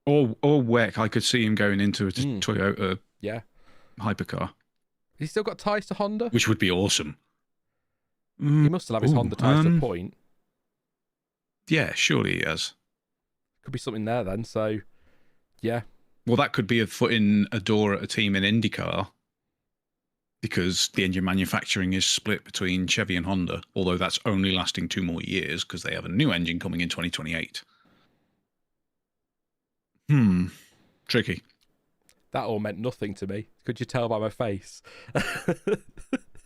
Or WEC. I could see him going into a Toyota hypercar. He's still got ties to Honda? Which would be awesome. He must still have his Honda ties to a point. Yeah, surely he has. Could be something there then, so yeah. Well, that could be a foot in a door at a team in IndyCar because the engine manufacturing is split between Chevy and Honda, although that's only lasting 2 more years because they have a new engine coming in 2028. Tricky. That all meant nothing to me. Could you tell by my face?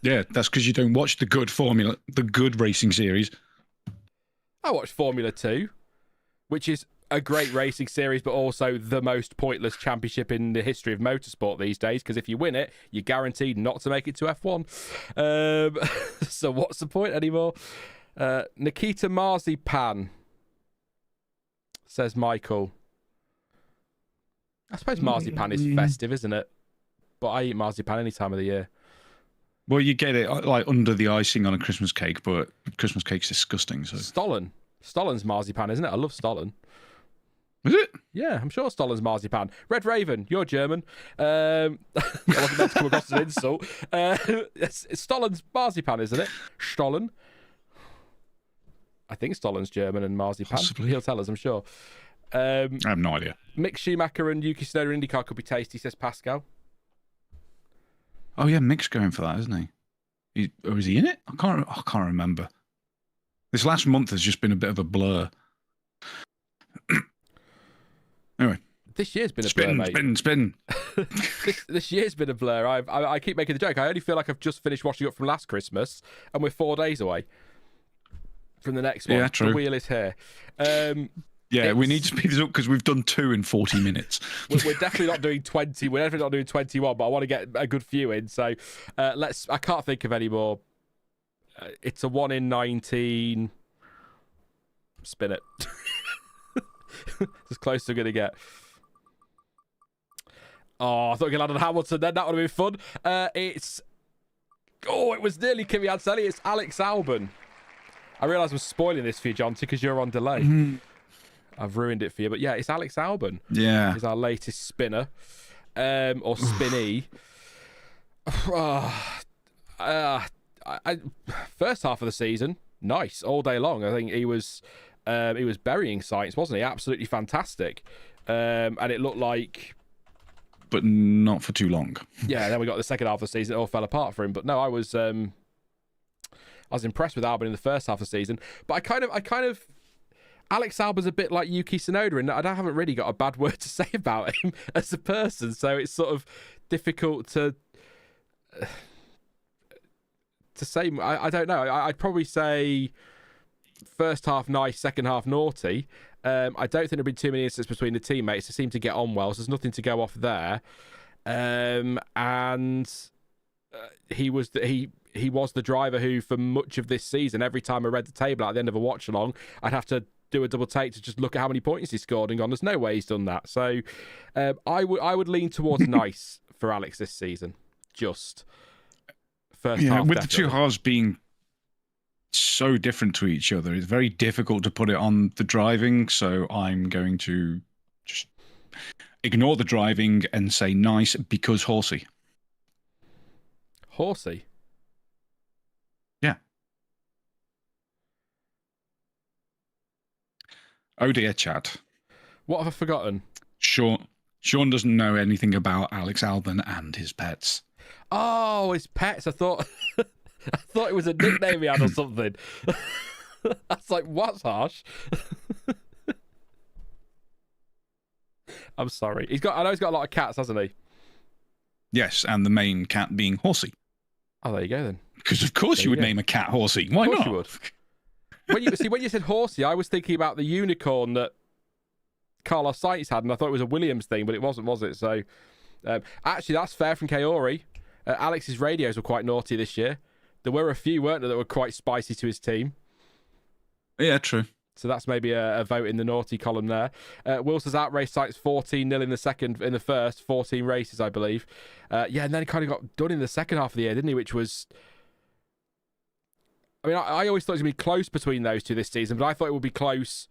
Yeah, that's because you don't watch the good racing series. I watched Formula 2, which is a great racing series, but also the most pointless championship in the history of motorsport these days, because if you win it, you're guaranteed not to make it to F1. So what's the point anymore? Nikita Marzipan, says Michael. I suppose marzipan is festive, isn't it? But I eat marzipan any time of the year. Well, you get it like under the icing on a Christmas cake, but Christmas cake's disgusting. So Stollen's marzipan, isn't it? I love Stollen. Is it? Yeah, I'm sure Stollen's marzipan. Red Raven, you're German. I wasn't meant to come across as an insult. It's Stollen's marzipan, isn't it? Stollen. I think Stollen's German and marzipan. Possibly. He'll tell us, I'm sure. I have no idea. Mick Schumacher and Yuki Tsunoda IndyCar could be tasty, says Pascal. Oh yeah, Mick's going for that, isn't he? Or is he in it? I can't remember. This last month has just been a bit of a blur. Anyway, this year's been a blur, mate. Spin. this year's been a blur. I keep making the joke. I only feel like I've just finished washing up from last Christmas, and we're 4 days away from the next one. Yeah, true. The wheel is here. We need to speed this up because we've done 2 in 40 minutes. We're definitely not doing 20. We're definitely not doing 21, but I want to get a good few in. So I can't think of any more. It's a 1 in 19. Spin it. As close as I'm going to get. Oh, I thought we could land on Hamilton then. That would have been fun. It was nearly Kimi Antonelli. It's Alex Albon. I realise I'm spoiling this for you, Jonty, because you're on delay. Mm-hmm. I've ruined it for you. But yeah, it's Alex Albon. Yeah. He's our latest spinner. Or spinney. First half of the season, nice. All day long. I think he was burying Sainz, wasn't he? Absolutely fantastic. And it looked like... But not for too long. Yeah, then we got the second half of the season. It all fell apart for him. But no, I was impressed with Albon in the first half of the season. But I kind of... Alex Albon's a bit like Yuki Tsunoda in that I haven't really got a bad word to say about him as a person. So it's sort of difficult to say. I don't know. I'd probably say first half nice, second half naughty. I don't think there'd be too many incidents between the teammates. They seem to get on well, so there's nothing to go off there. He was the driver who, for much of this season, every time I read the table at the end of a watch along, I'd have to do a double take to just look at how many points he scored and gone, there's no way he's done that. So I would lean towards nice for Alex this season. Just first Yeah, half. with Definitely. the two halves being so different to each other, it's very difficult to put it on the driving. So I'm going to just ignore the driving and say nice because horsey. Horsey. Yeah. Oh dear, chat. What have I forgotten? Sean doesn't know anything about Alex Albon and his pets. Oh, his pets. I thought it was a nickname he had or something. That's like, what's harsh? I'm sorry. I know he's got a lot of cats, hasn't he? Yes, and the main cat being Horsey. Oh, there you go then. Because of course you would name a cat Horsey. Why not? You would. When you said Horsey, I was thinking about the unicorn that Carlos Sainz had, and I thought it was a Williams thing, but it wasn't, was it? So, actually, that's fair from Kaori. Alex's radios were quite naughty this year. There were a few, weren't there, that were quite spicy to his team. Yeah, true. So that's maybe a vote in the naughty column there. Will says outraced Sainz 14-0 in the first 14 races, I believe. Yeah, and then he kind of got done in the second half of the year, didn't he? Which was, I mean, I always thought it was going to be close between those two this season, but I thought it would be close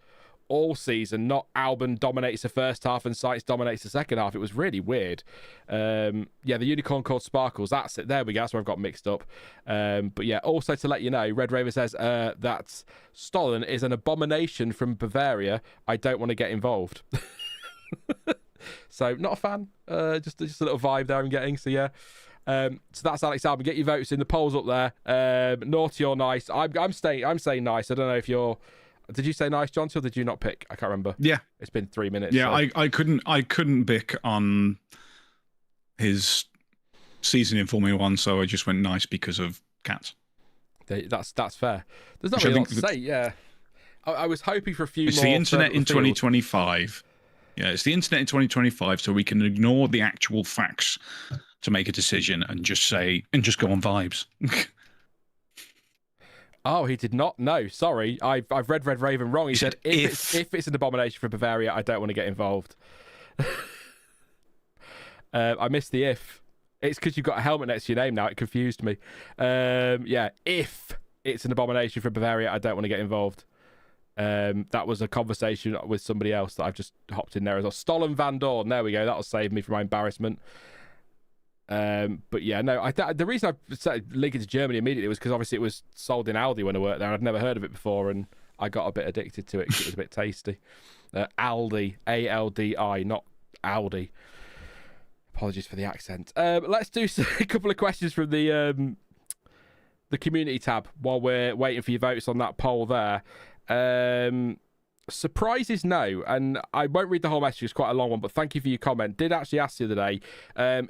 all season, not Albon dominates the first half and Sainz dominates the second half. It was really weird. Yeah, the unicorn called Sparkles. That's it. There we go. That's where I've got mixed up. But yeah, also to let you know, Red Raver says that Stollen is an abomination from Bavaria. I don't want to get involved. So not a fan. Just a little vibe there I'm getting. So yeah. So that's Alex Albon. Get your votes in. The polls up there. Naughty or nice? I'm saying nice. I don't know if you're. Did you say nice, Jonty, or did you not pick? I can't remember. Yeah, it's been 3 minutes. Yeah, so. I couldn't pick on his season in Formula One, so I just went nice because of cats. That's fair. There's not really a lot to say. Yeah, I was hoping for a few. It's more the internet in 2025. Yeah, it's the internet in 2025, so we can ignore the actual facts to make a decision and just go on vibes. Oh, he did not. No, sorry. I've read Red Raven wrong. He said if it's an abomination for Bavaria, I don't want to get involved. I missed the if. It's because you've got a helmet next to your name now. It confused me. Yeah, if it's an abomination for Bavaria, I don't want to get involved. That was a conversation with somebody else that I've just hopped in there as well. Stollen Van Dorn. There we go. That'll save me from my embarrassment. But yeah, no. The reason I started linking to Germany immediately was because obviously it was sold in Aldi when I worked there, and I'd never heard of it before, and I got a bit addicted to it because it was a bit tasty. Aldi, ALDI, not Aldi. Apologies for the accent. Let's do a couple of questions from the community tab while we're waiting for your votes on that poll there. Surprises no, and I won't read the whole message, it's quite a long one, but thank you for your comment. Did actually ask the other day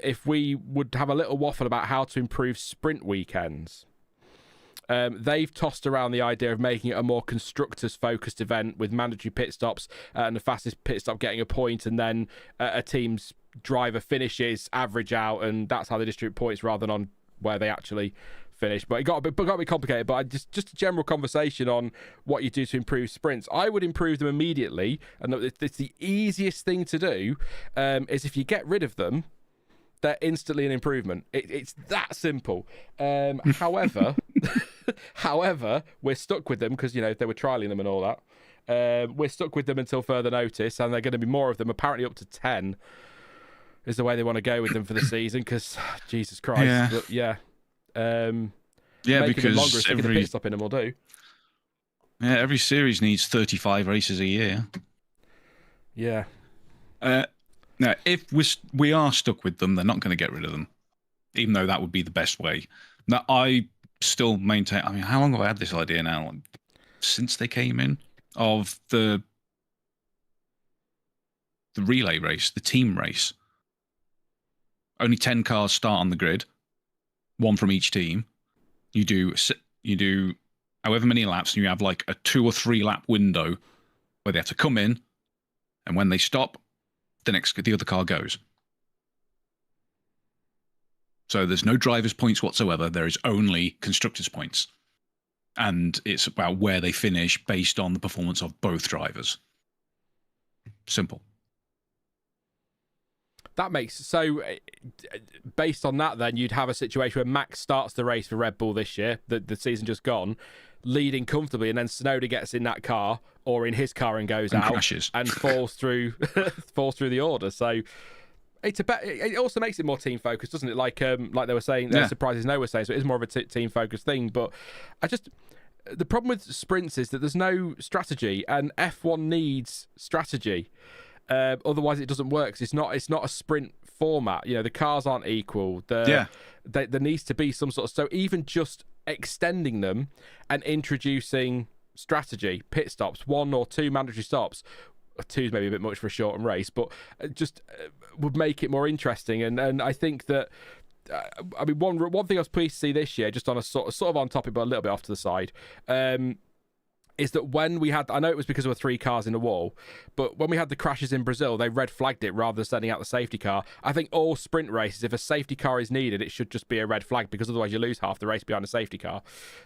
if we would have a little waffle about how to improve sprint weekends. They've tossed around the idea of making it a more constructors focused event with mandatory pit stops and the fastest pit stop getting a point, and then a team's driver finishes average out, and that's how they distribute points rather than on where they actually finish. But it got a bit complicated. But just a general conversation on what you do to improve sprints. I would improve them immediately, and it's the easiest thing to do. Is if you get rid of them, they're instantly an improvement. It's that simple. However, we're stuck with them because they were trialing them and all that. We're stuck with them until further notice, and they're going to be more of them. Apparently, up to 10 is the way they want to go with them for the season. Because Jesus Christ, yeah. But yeah. Because longer, every pit stop in them will do. Yeah, every series needs 35 races a year. Yeah. Now, if we are stuck with them, they're not going to get rid of them, even though that would be the best way. Now, I still maintain. I mean, how long have I had this idea now? Since they came in, of the relay race, the team race. Only 10 cars start on the grid. One from each team. You do however many laps, and you have like a 2 or 3 lap window where they have to come in, and when they stop, the other car goes. So there's no drivers' points whatsoever. There is only constructors' points, and it's about where they finish based on the performance of both drivers. Simple. That makes so. Based on that, then you'd have a situation where Max starts the race for Red Bull this year, the season just gone, leading comfortably, and then Tsunoda gets in that car or in his car and goes out crashes and falls through the order. So it also makes it more team focused, doesn't it? Like they were saying, surprises no were saying. So it is more of a team focused thing. But the problem with sprints is that there's no strategy, and F1 needs strategy. Otherwise, it doesn't work. 'Cause it's not a sprint format. The cars aren't equal. There needs to be some sort of. So even just extending them and introducing strategy, pit stops, 1 or 2 mandatory stops. 2's maybe a bit much for a shortened race, but just would make it more interesting. And I think that. One thing I was pleased to see this year, just on a sort of on topic, but a little bit off to the side. Is that when we had, I know it was because there were 3 cars in the wall, but when we had the crashes in Brazil, they red flagged it rather than sending out the safety car. I think all sprint races, if a safety car is needed, it should just be a red flag, because otherwise you lose half the race behind a safety car.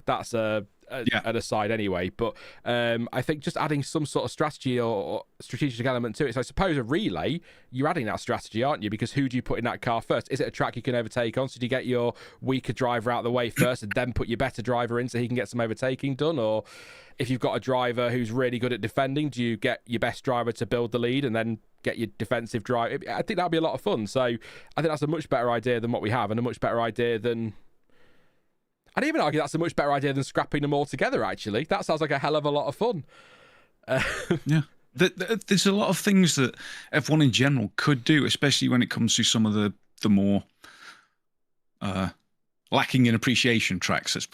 That's an aside anyway. But I think just adding some sort of strategy or strategic element to it. So I suppose a relay, you're adding that strategy, aren't you? Because who do you put in that car first? Is it a track you can overtake on? So do you get your weaker driver out of the way first and then put your better driver in so he can get some overtaking done? Or if you've got a driver who's really good at defending, do you get your best driver to build the lead and then get your defensive driver? I think that'd be a lot of fun. So I think that's a much better idea than what we have, and a much better idea than... I'd even argue that's a much better idea than scrapping them all together, actually. That sounds like a hell of a lot of fun. Yeah. There's a lot of things that F1 in general could do, especially when it comes to some of the more lacking in appreciation tracks. Let's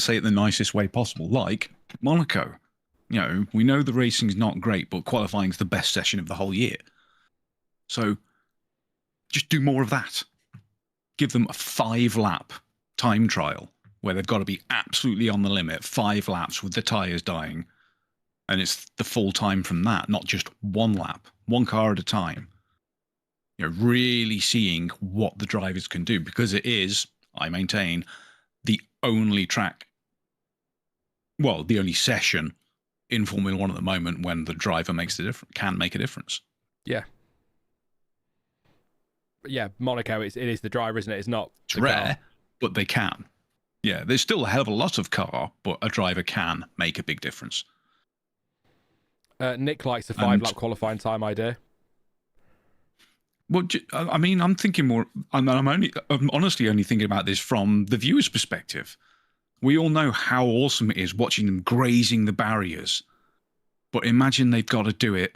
say it the nicest way possible, like Monaco. We know the racing's not great, but qualifying's the best session of the whole year. So just do more of that. Give them a 5-lap time trial where they've got to be absolutely on the limit, 5 laps with the tyres dying. And it's the full time from that, not just 1 lap, 1 car at a time. Really seeing what the drivers can do, because it is, I maintain, the only track, well, the only session in Formula One at the moment when the driver can make a difference. Yeah. Yeah, Monaco, it is the driver, isn't it? It's not. It's rare, but they can. Yeah, there's still a hell of a lot of car, but a driver can make a big difference. Nick likes the 5-lap qualifying time idea. Well, I mean, I'm thinking more. I'm honestly only thinking about this from the viewer's perspective. We all know how awesome it is watching them grazing the barriers, but imagine they've got to do it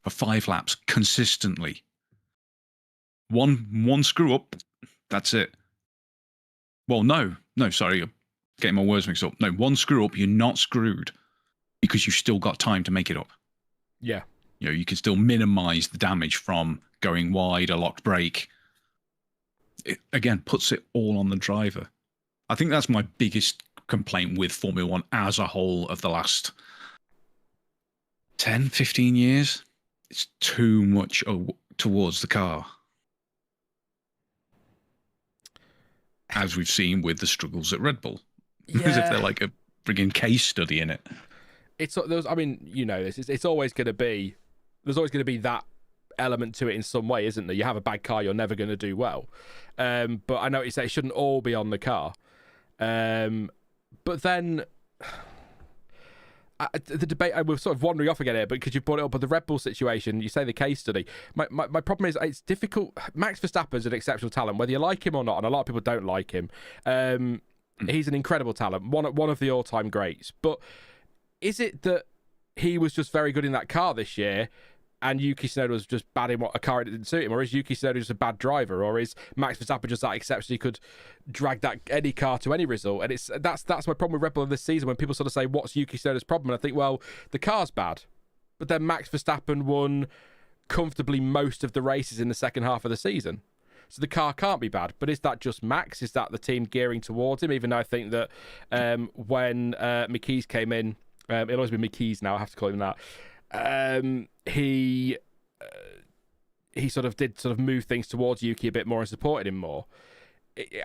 for 5 laps consistently. One screw up, that's it. Well, no, sorry, I'm getting my words mixed up. No, 1 screw up, you're not screwed, because you've still got time to make it up. Yeah. You can still minimize the damage from going wide, a locked brake. It, again, puts it all on the driver. I think that's my biggest complaint with Formula One as a whole of the last 10, 15 years. It's too much towards the car. As we've seen with the struggles at Red Bull. Yeah. As if they're like a frigging case study in it. It's always going to be, there's always going to be that element to it in some way, isn't there? You have a bad car, you're never going to do well. But I know you say it shouldn't all be on the car. But then the debate, we're sort of wandering off again here, but because you brought it up, but the Red Bull situation, you say the case study. My problem is it's difficult. Max Verstappen's an exceptional talent, whether you like him or not, and a lot of people don't like him. He's an incredible talent, one of the all-time greats. But is it that he was just very good in that car this year, and Yuki Tsunoda was just bad in a car that didn't suit him? Or is Yuki Tsunoda just a bad driver? Or is Max Verstappen just that exceptional he could drag that any car to any result? And that's my problem with Red Bull this season, when people sort of say, what's Yuki Tsunoda's problem? And I think, well, the car's bad. But then Max Verstappen won comfortably most of the races in the second half of the season. So the car can't be bad. But is that just Max? Is that the team gearing towards him? Even though I think that when McKees came in, it'll always be McKees now, I have to call him that. He sort of did move things towards Yuki a bit more and supported him more.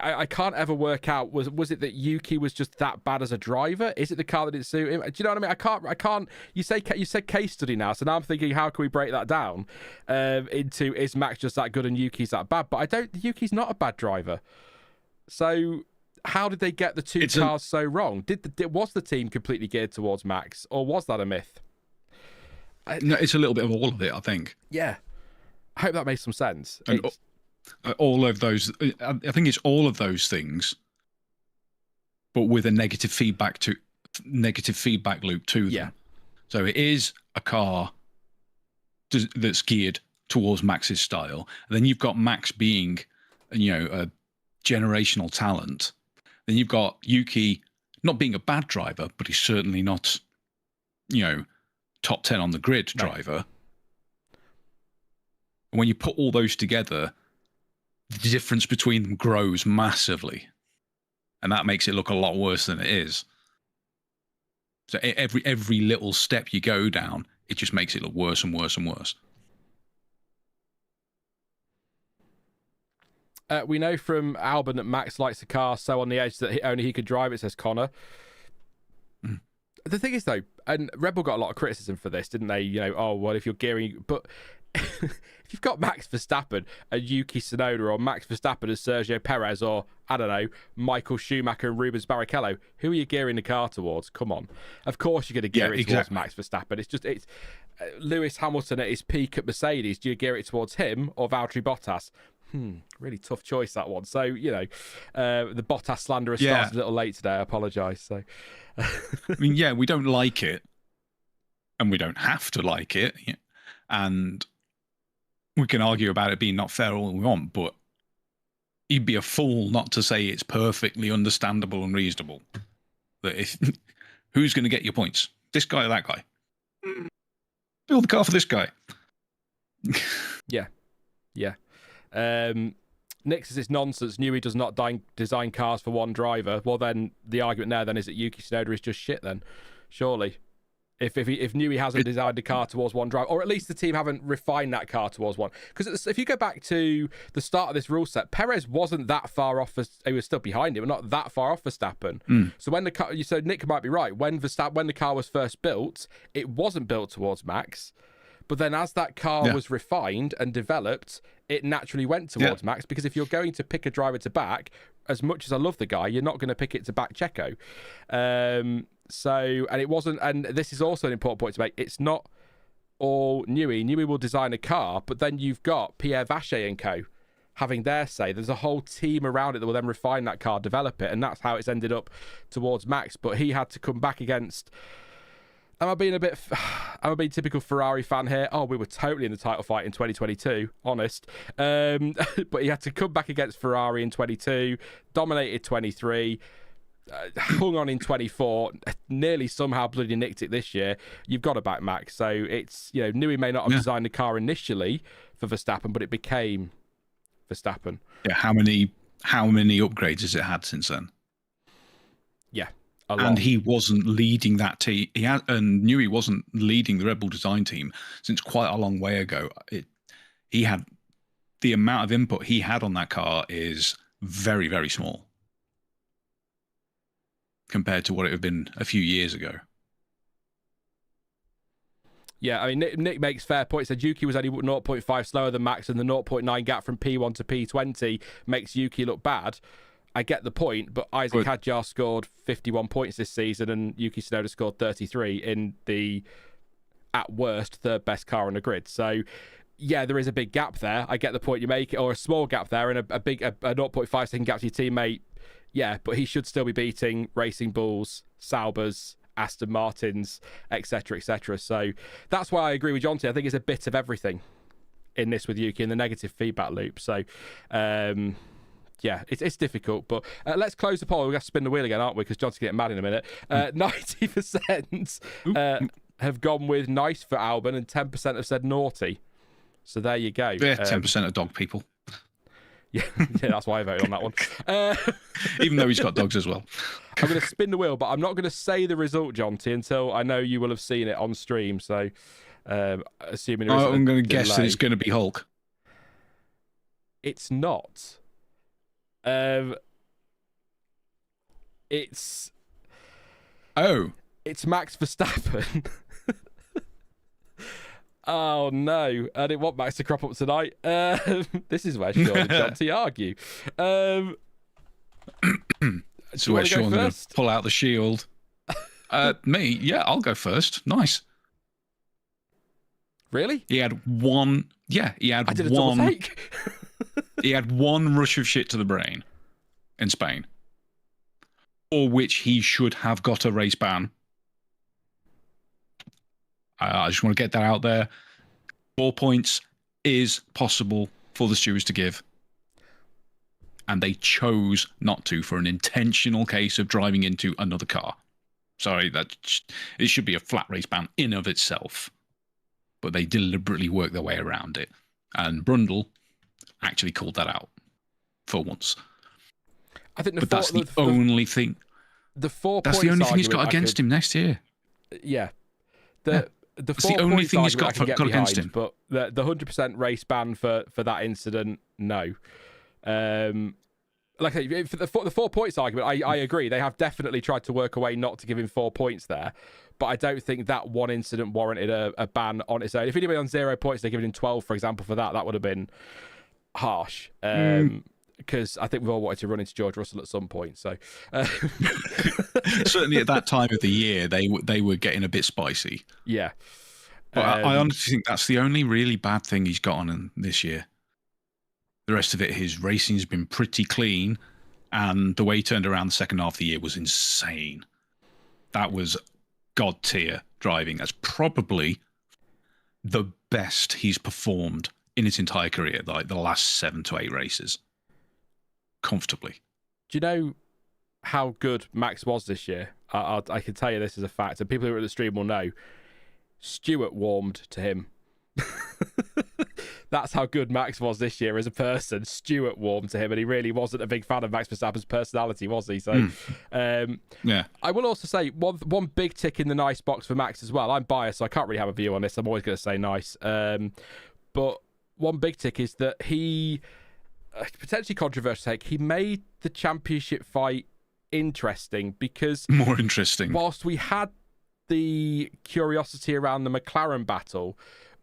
I can't ever work out, was it that Yuki was just that bad as a driver? Is it the car that didn't suit him? Do you know what I mean? I can't. You said case study now, so now I'm thinking, how can we break that down into, is Max just that good and Yuki's that bad? But Yuki's not a bad driver. So how did they get the two cars so wrong? Was the team completely geared towards Max, or was that a myth? No, it's a little bit of all of it, I think. Yeah, I hope that makes some sense. All of those, I think it's all of those things, but with a negative feedback loop to them. Yeah. So it is a car that's geared towards Max's style, and then you've got Max being, a generational talent. Then you've got Yuki not being a bad driver, but he's certainly not, top 10 on the grid driver. And when you put all those together, the difference between them grows massively, and that makes it look a lot worse than it is. So every little step you go down, it just makes it look worse and worse and worse. We know from Albon that Max likes the car so on the edge that only he could drive it, says Connor. Mm. The thing is, though, and Red Bull got a lot of criticism for this, didn't they? If you're gearing... But if you've got Max Verstappen and Yuki Tsunoda, or Max Verstappen and Sergio Perez, or, I don't know, Michael Schumacher and Rubens Barrichello, who are you gearing the car towards? Come on. Of course you're going to gear it towards Max Verstappen. It's Lewis Hamilton at his peak at Mercedes. Do you gear it towards him or Valtteri Bottas? Really tough choice, that one. So, the Bottas slander has started a little late today. I apologise. So, we don't like it, and we don't have to like it, and we can argue about it being not fair all we want, but you'd be a fool not to say it's perfectly understandable and reasonable. That if who's going to get your points? This guy or that guy? Build the car for this guy. Yeah. Nick says it's nonsense. Newey does not design cars for one driver. Well, then the argument there then is that Yuki Tsunoda is just shit. Then, surely, if Newey hasn't designed a car towards one driver, or at least the team haven't refined that car towards one. Because if you go back to the start of this rule set, Perez wasn't that far off. He was still behind him, but not that far off Verstappen. So when the car, so Nick might be right. When the car was first built, it wasn't built towards Max. But then as that car was refined and developed, it naturally went towards Max, because if you're going to pick a driver to back, as much as I love the guy, you're not going to pick it to back Checo. And it wasn't, and this is also an important point to make, it's not all Newey. Newey will design a car, but then you've got Pierre Vacher and co. having their say. There's a whole team around it that will then refine that car, develop it, and that's how it's ended up towards Max. But he had to come back against... I'm a being typical Ferrari fan here. Oh, we were totally in the title fight in 2022, honest. But he had to come back against Ferrari in 22, dominated 23, hung on in 24, nearly somehow bloody nicked it this year. You've got to back Max. So it's, Newey may not have designed the car initially for Verstappen, but it became Verstappen. Yeah, how many upgrades has it had since then? Yeah. And he wasn't leading that team. And Newey wasn't leading the Red Bull design team since quite a long way ago. He had the amount of input he had on that car is very, very small compared to what it had been a few years ago. Yeah, I mean, Nick makes fair points. Said Yuki was only 0.5 slower than Max, and the 0.9 gap from P1 to P20 makes Yuki look bad. I get the point, but Isaac Hadjar scored 51 points this season and Yuki Tsunoda scored 33 in the, at worst, third best car on the grid. So, yeah, there is a big gap there. I get the point you make, or a small gap there, and a 0.5 second gap to your teammate. Yeah, but he should still be beating Racing Bulls, Saubers, Aston Martins, etc., etc. So that's why I agree with Jonty. I think it's a bit of everything in this with Yuki in the negative feedback loop. So, yeah, it's difficult, but let's close the poll. We're going to spin the wheel again, aren't we? Because John's getting mad in a minute. 90% have gone with nice for Albon, and 10% have said naughty. So there you go. Yeah, 10% of dog people. Yeah, that's why I voted on that one. Even though he's got dogs as well. I'm going to spin the wheel, but I'm not going to say the result, Jonty, until I know you will have seen it on stream. So, assuming there I'm going to guess that it's going to be Hulk. It's not. It's Max Verstappen. Oh no, I didn't want Max to crop up tonight. This is where Sean and Jonty argue. So where Sean's going to pull out the shield. Me, yeah, I'll go first. Nice. Really? He had one. Yeah, he had I did one. A double take. He had one rush of shit to the brain in Spain, for which he should have got a race ban. I just want to get that out there. 4 points is possible for the stewards to give. And they chose not to for an intentional case of driving into another car. Sorry, it should be a flat race ban in of itself. But they deliberately worked their way around it. And Brundle actually called that out for once. I think that's the only thing. The 4 points. That's the only thing he's got against him next year. Yeah. It's the only thing he's got against him. But the 100% race ban for that incident, no. Like I say, for the 4 points argument, I agree. They have definitely tried to work a way not to give him 4 points there. But I don't think that one incident warranted a ban on its own. If he'd been on 0 points, they're giving him 12, for example, for that would have been harsh. Because I think we've all wanted to run into George Russell at some point. So certainly at that time of the year, they were getting a bit spicy. Yeah. But I honestly think that's the only really bad thing he's got on this year. The rest of it, his racing's been pretty clean, and the way he turned around the second half of the year was insane. That was god tier driving. That's probably the best he's performed in his entire career, like the last 7 to 8 races. Comfortably. Do you know how good Max was this year? I can tell you this as a fact, and people who are at the stream will know. Stewart warmed to him. That's how good Max was this year as a person. Stewart warmed to him, and he really wasn't a big fan of Max Verstappen's personality, was he? So, yeah. I will also say one big tick in the nice box for Max as well. I'm biased, so I can't really have a view on this. I'm always going to say nice. But one big tick is that he, potentially controversial take, he made the championship fight interesting because... More interesting. Whilst we had the curiosity around the McLaren battle,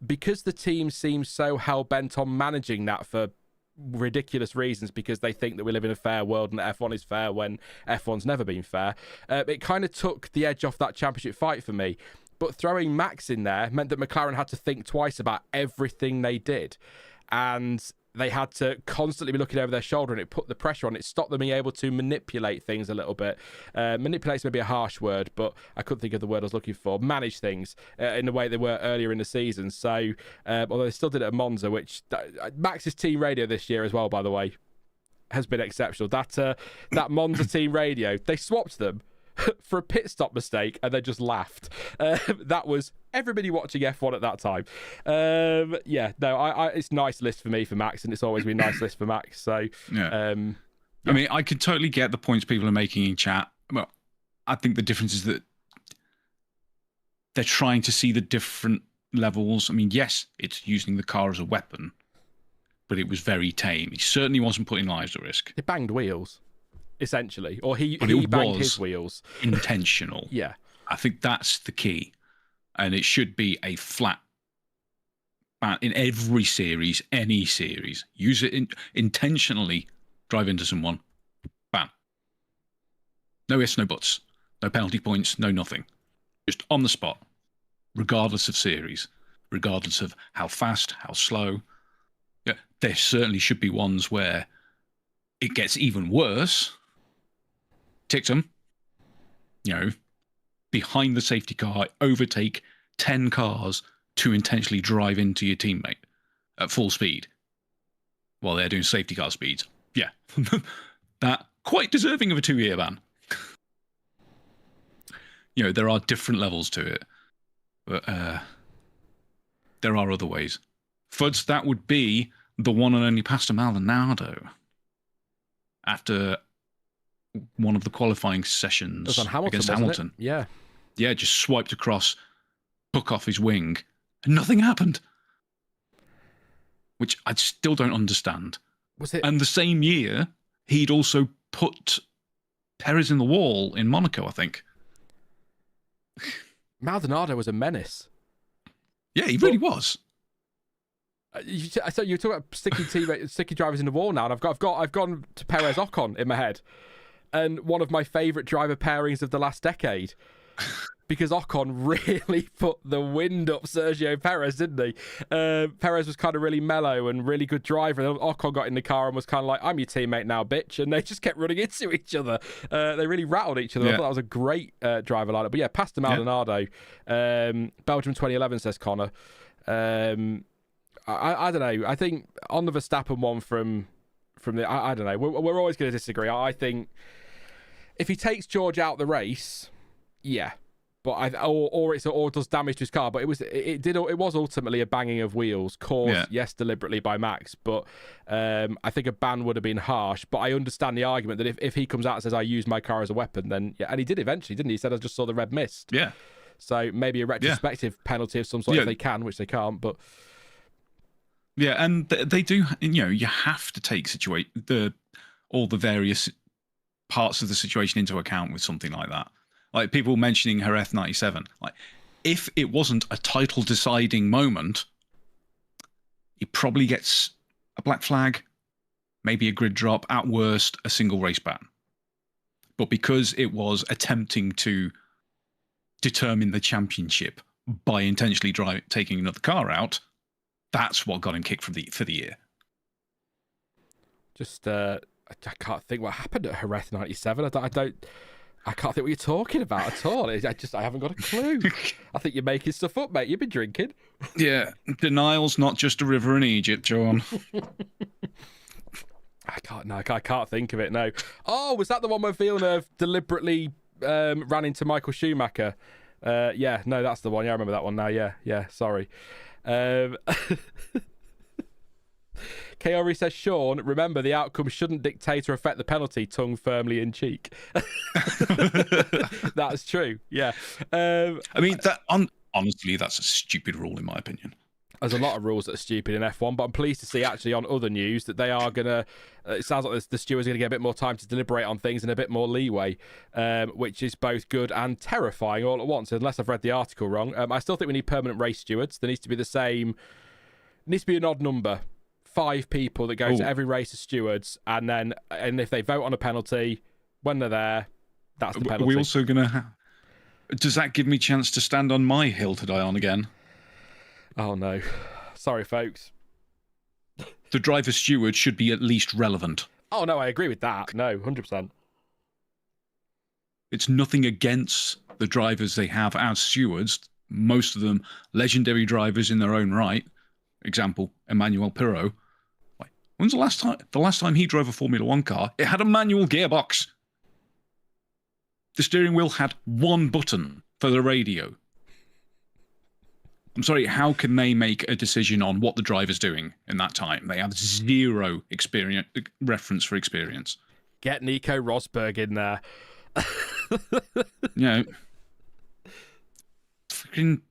because the team seems so hell-bent on managing that for ridiculous reasons, because they think that we live in a fair world and F1 is fair when F1's never been fair, it kind of took the edge off that championship fight for me. But throwing Max in there meant that McLaren had to think twice about everything they did. And they had to constantly be looking over their shoulder, and it put the pressure on. It stopped them being able to manipulate things a little bit. Manipulate's maybe a harsh word, but I couldn't think of the word I was looking for. Manage things in the way they were earlier in the season. So, although they still did it at Monza, which Max's team radio this year as well, by the way, has been exceptional. That Monza team radio, they swapped them for a pit stop mistake, and they just laughed. That was everybody watching F1 at that time. It's a nice list for me for Max, and it's always been a nice list for Max. So, I mean, I can totally get the points people are making in chat. Well, I think the difference is that they're trying to see the different levels. I mean, yes, it's using the car as a weapon, but it was very tame. He certainly wasn't putting lives at risk. It banged wheels, essentially, or he banged his wheels. Intentional. Yeah, I think that's the key, and it should be a flat ban in every series, any series. Use it intentionally. Drive into someone, ban. No ifs, no buts, no penalty points, no nothing. Just on the spot, regardless of series, regardless of how fast, how slow. Yeah, there certainly should be ones where it gets even worse. Ticked them, behind the safety car, overtake 10 cars to intentionally drive into your teammate at full speed while they're doing safety car speeds. Yeah, that quite deserving of a 2-year ban. There are different levels to it, but there are other ways. Fuds, that would be the one and only Pastor Maldonado after one of the qualifying sessions against Hamilton. Yeah, just swiped across, took off his wing, and nothing happened. Which I still don't understand. Was it? And the same year, he'd also put Perez in the wall in Monaco, I think. Maldonado was a menace. Yeah, he really was. So you're talking about sticky drivers in the wall now, and I've gone to Perez Ocon in my head, and one of my favourite driver pairings of the last decade, because Ocon really put the wind up Sergio Perez, didn't he? Perez was kind of really mellow and really good driver, and then Ocon got in the car and was kind of like, "I'm your teammate now, bitch," and they just kept running into each other. They really rattled each other. I thought that was a great driver lineup. But yeah, past Maldonado, Belgium 2011 says Connor. I don't know. I think on the Verstappen one from the I don't know. We're always going to disagree. I think if he takes George out the race, yeah, but or does damage to his car. But it was ultimately a banging of wheels caused, yes, deliberately by Max. But I think a ban would have been harsh. But I understand the argument that if he comes out and says I use my car as a weapon, then yeah, and he did eventually, didn't he? He said I just saw the red mist. Yeah. So maybe a retrospective penalty of some sort if they can, which they can't. But yeah, and they do. You have to take all the various parts of the situation into account with something like that. Like people mentioning her F97. Like, if it wasn't a title deciding moment, he probably gets a black flag, maybe a grid drop, at worst a single race ban. But because it was attempting to determine the championship by intentionally taking another car out, that's what got him kicked for the year. Just I can't think what happened at Jerez 97. I can't think what you're talking about at all. I haven't got a clue. I think you're making stuff up, mate. You've been drinking. Yeah, denial's not just a river in Egypt, John. I can't think of it. No. Oh, was that the one where Villeneuve deliberately ran into Michael Schumacher? Yeah, no, that's the one. Yeah, I remember that one now. Yeah. Sorry. Kaori says, Sean, remember the outcome shouldn't dictate or affect the penalty, tongue firmly in cheek. That's true, yeah. I mean, honestly, that's a stupid rule in my opinion. There's a lot of rules that are stupid in F1, but I'm pleased to see actually on other news that they are going to, it sounds like the stewards are going to get a bit more time to deliberate on things and a bit more leeway, which is both good and terrifying all at once, unless I've read the article wrong. I still think we need permanent race stewards. There needs to be an odd number. 5 people that go to every race as stewards, and if they vote on a penalty, when they're there, that's the penalty. Are we also going to... Does that give me a chance to stand on my hill to die on again? Oh, no. Sorry, folks. The driver steward should be at least relevant. Oh, no, I agree with that. No, 100%. It's nothing against the drivers they have as stewards. Most of them legendary drivers in their own right. Example, Emmanuel Pirot. When's the last time he drove a Formula One car? It had a manual gearbox. The steering wheel had one button for the radio. I'm sorry, how can they make a decision on what the driver's doing in that time? They have zero reference for experience. Get Nico Rosberg in there. Fucking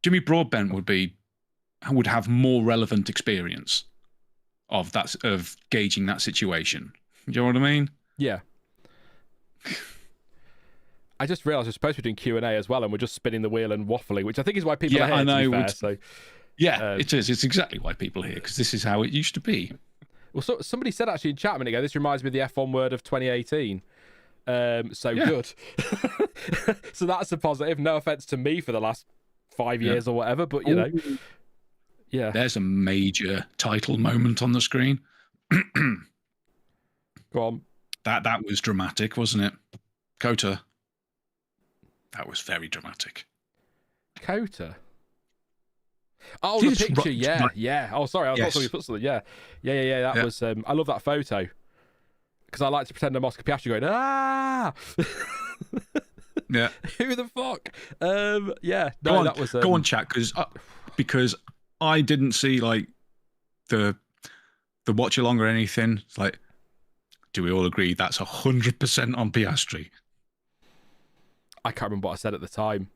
Jimmy Broadbent would have more relevant experience of gauging that situation. Do you know what I mean? Yeah. I just realised we're supposed to be doing Q&A as well, and we're just spinning the wheel and waffling, which I think is why people are here, to be fair. So, it is. It's exactly why people are here, because this is how it used to be. Well, somebody said actually in chat a minute ago, this reminds me of the F1 word of 2018. Good. So that's a positive. No offence to me for the last 5 years or whatever, but, you know. Yeah. There's a major title moment on the screen. Go on. That was dramatic, wasn't it? Kota. That was very dramatic. Kota? Oh, the picture, yeah. Oh, sorry, I thought somebody put something. Yeah. That was. I love that photo because I like to pretend I'm Oscar Piastri going, ah. Yeah. Who the fuck? Yeah. No, that was. Go on, chat, because I didn't see like the watch along or anything. It's like, do we all agree that's 100% on Piastri? I can't remember what I said at the time.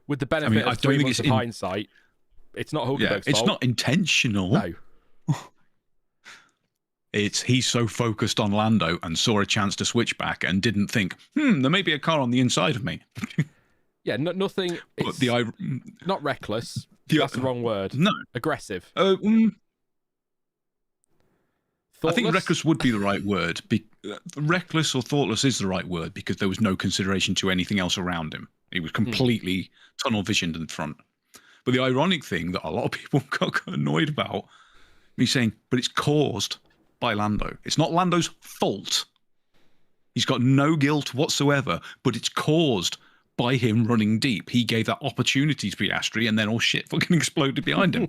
With the benefit of 3 months of hindsight, it's not Hulkenberg's fault. It's not intentional. No. It's he's so focused on Lando and saw a chance to switch back and didn't think, there may be a car on the inside of me. Yeah, nothing. But not reckless. That's the wrong word. No. Aggressive. I think reckless would be the right word. Reckless or thoughtless is the right word because there was no consideration to anything else around him. He was completely tunnel visioned in front. But the ironic thing that a lot of people got annoyed about, me saying, but it's caused by Lando. It's not Lando's fault. He's got no guilt whatsoever, but it's caused by him running deep. He gave that opportunity to Piastri, and then all shit fucking exploded behind him.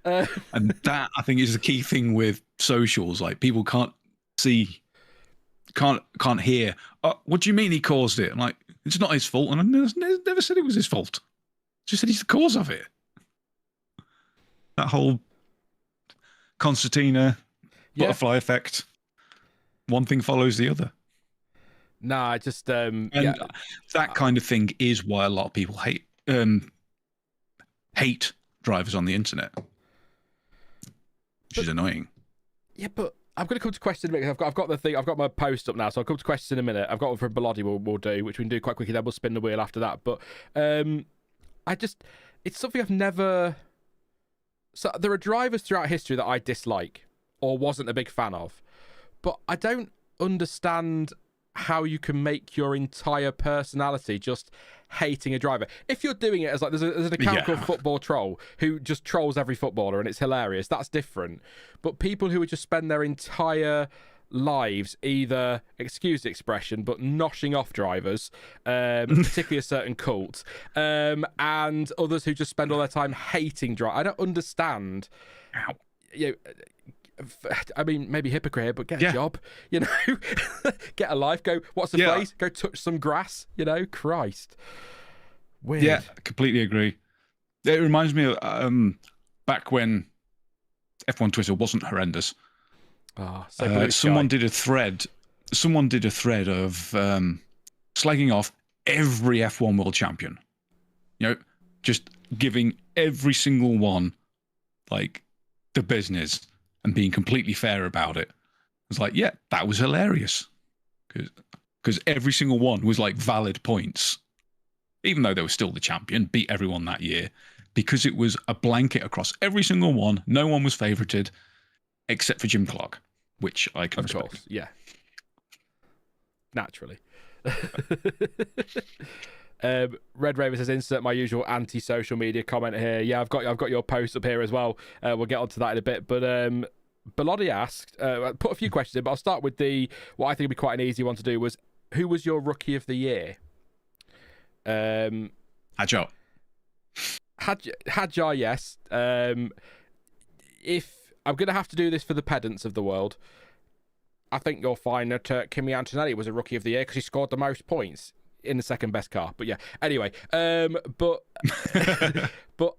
And that, I think, is the key thing with socials. Like, people can't see, can't hear, what do you mean he caused it? I'm like, it's not his fault, and I never said it was his fault. Just said he's the cause of it. That whole concertina butterfly effect. One thing follows the other. Nah, just that kind of thing is why a lot of people hate drivers on the internet, which is annoying. Yeah, but I'm going to come to question in a minute. I've got my post up now, so I'll come to question in a minute. I've got one from Bellotti we'll do, which we can do quite quickly. Then we'll spin the wheel after that. But it's something I've never. So there are drivers throughout history that I dislike or wasn't a big fan of, but I don't understand how you can make your entire personality just hating a driver. If you're doing it as like there's an account called Football Troll who just trolls every footballer and it's hilarious, that's different. But people who would just spend their entire lives either, excuse the expression, but noshing off drivers, particularly a certain cult, and others who just spend all their time hating drivers. I don't understand. You know, I mean, maybe hypocrite, but get a job, you know, get a life. Go, what's the phrase? Go touch some grass, you know. Christ, weird. Yeah, I completely agree. It reminds me of back when F1 Twitter wasn't horrendous. Someone did a thread. Someone did a thread of slagging off every F1 world champion. You know, just giving every single one like the business and being completely fair about it. It's like, yeah, that was hilarious because every single one was like valid points, even though they were still the champion, beat everyone that year, because it was a blanket across every single one. No one was favorited except for Jim Clark, which I can respect. Course, yeah. Naturally. Red Raven says, insert my usual anti-social media comment here. Yeah, I've got your post up here as well. We'll get onto that in a bit. But Bellotti asked, put a few questions in, but I'll start with what I think would be quite an easy one to do was, who was your rookie of the year? Hadjar, yes. If I'm going to have to do this for the pedants of the world, I think you'll find that Kimi Antonelli was a rookie of the year because he scored the most points in the second best car. But yeah, anyway, but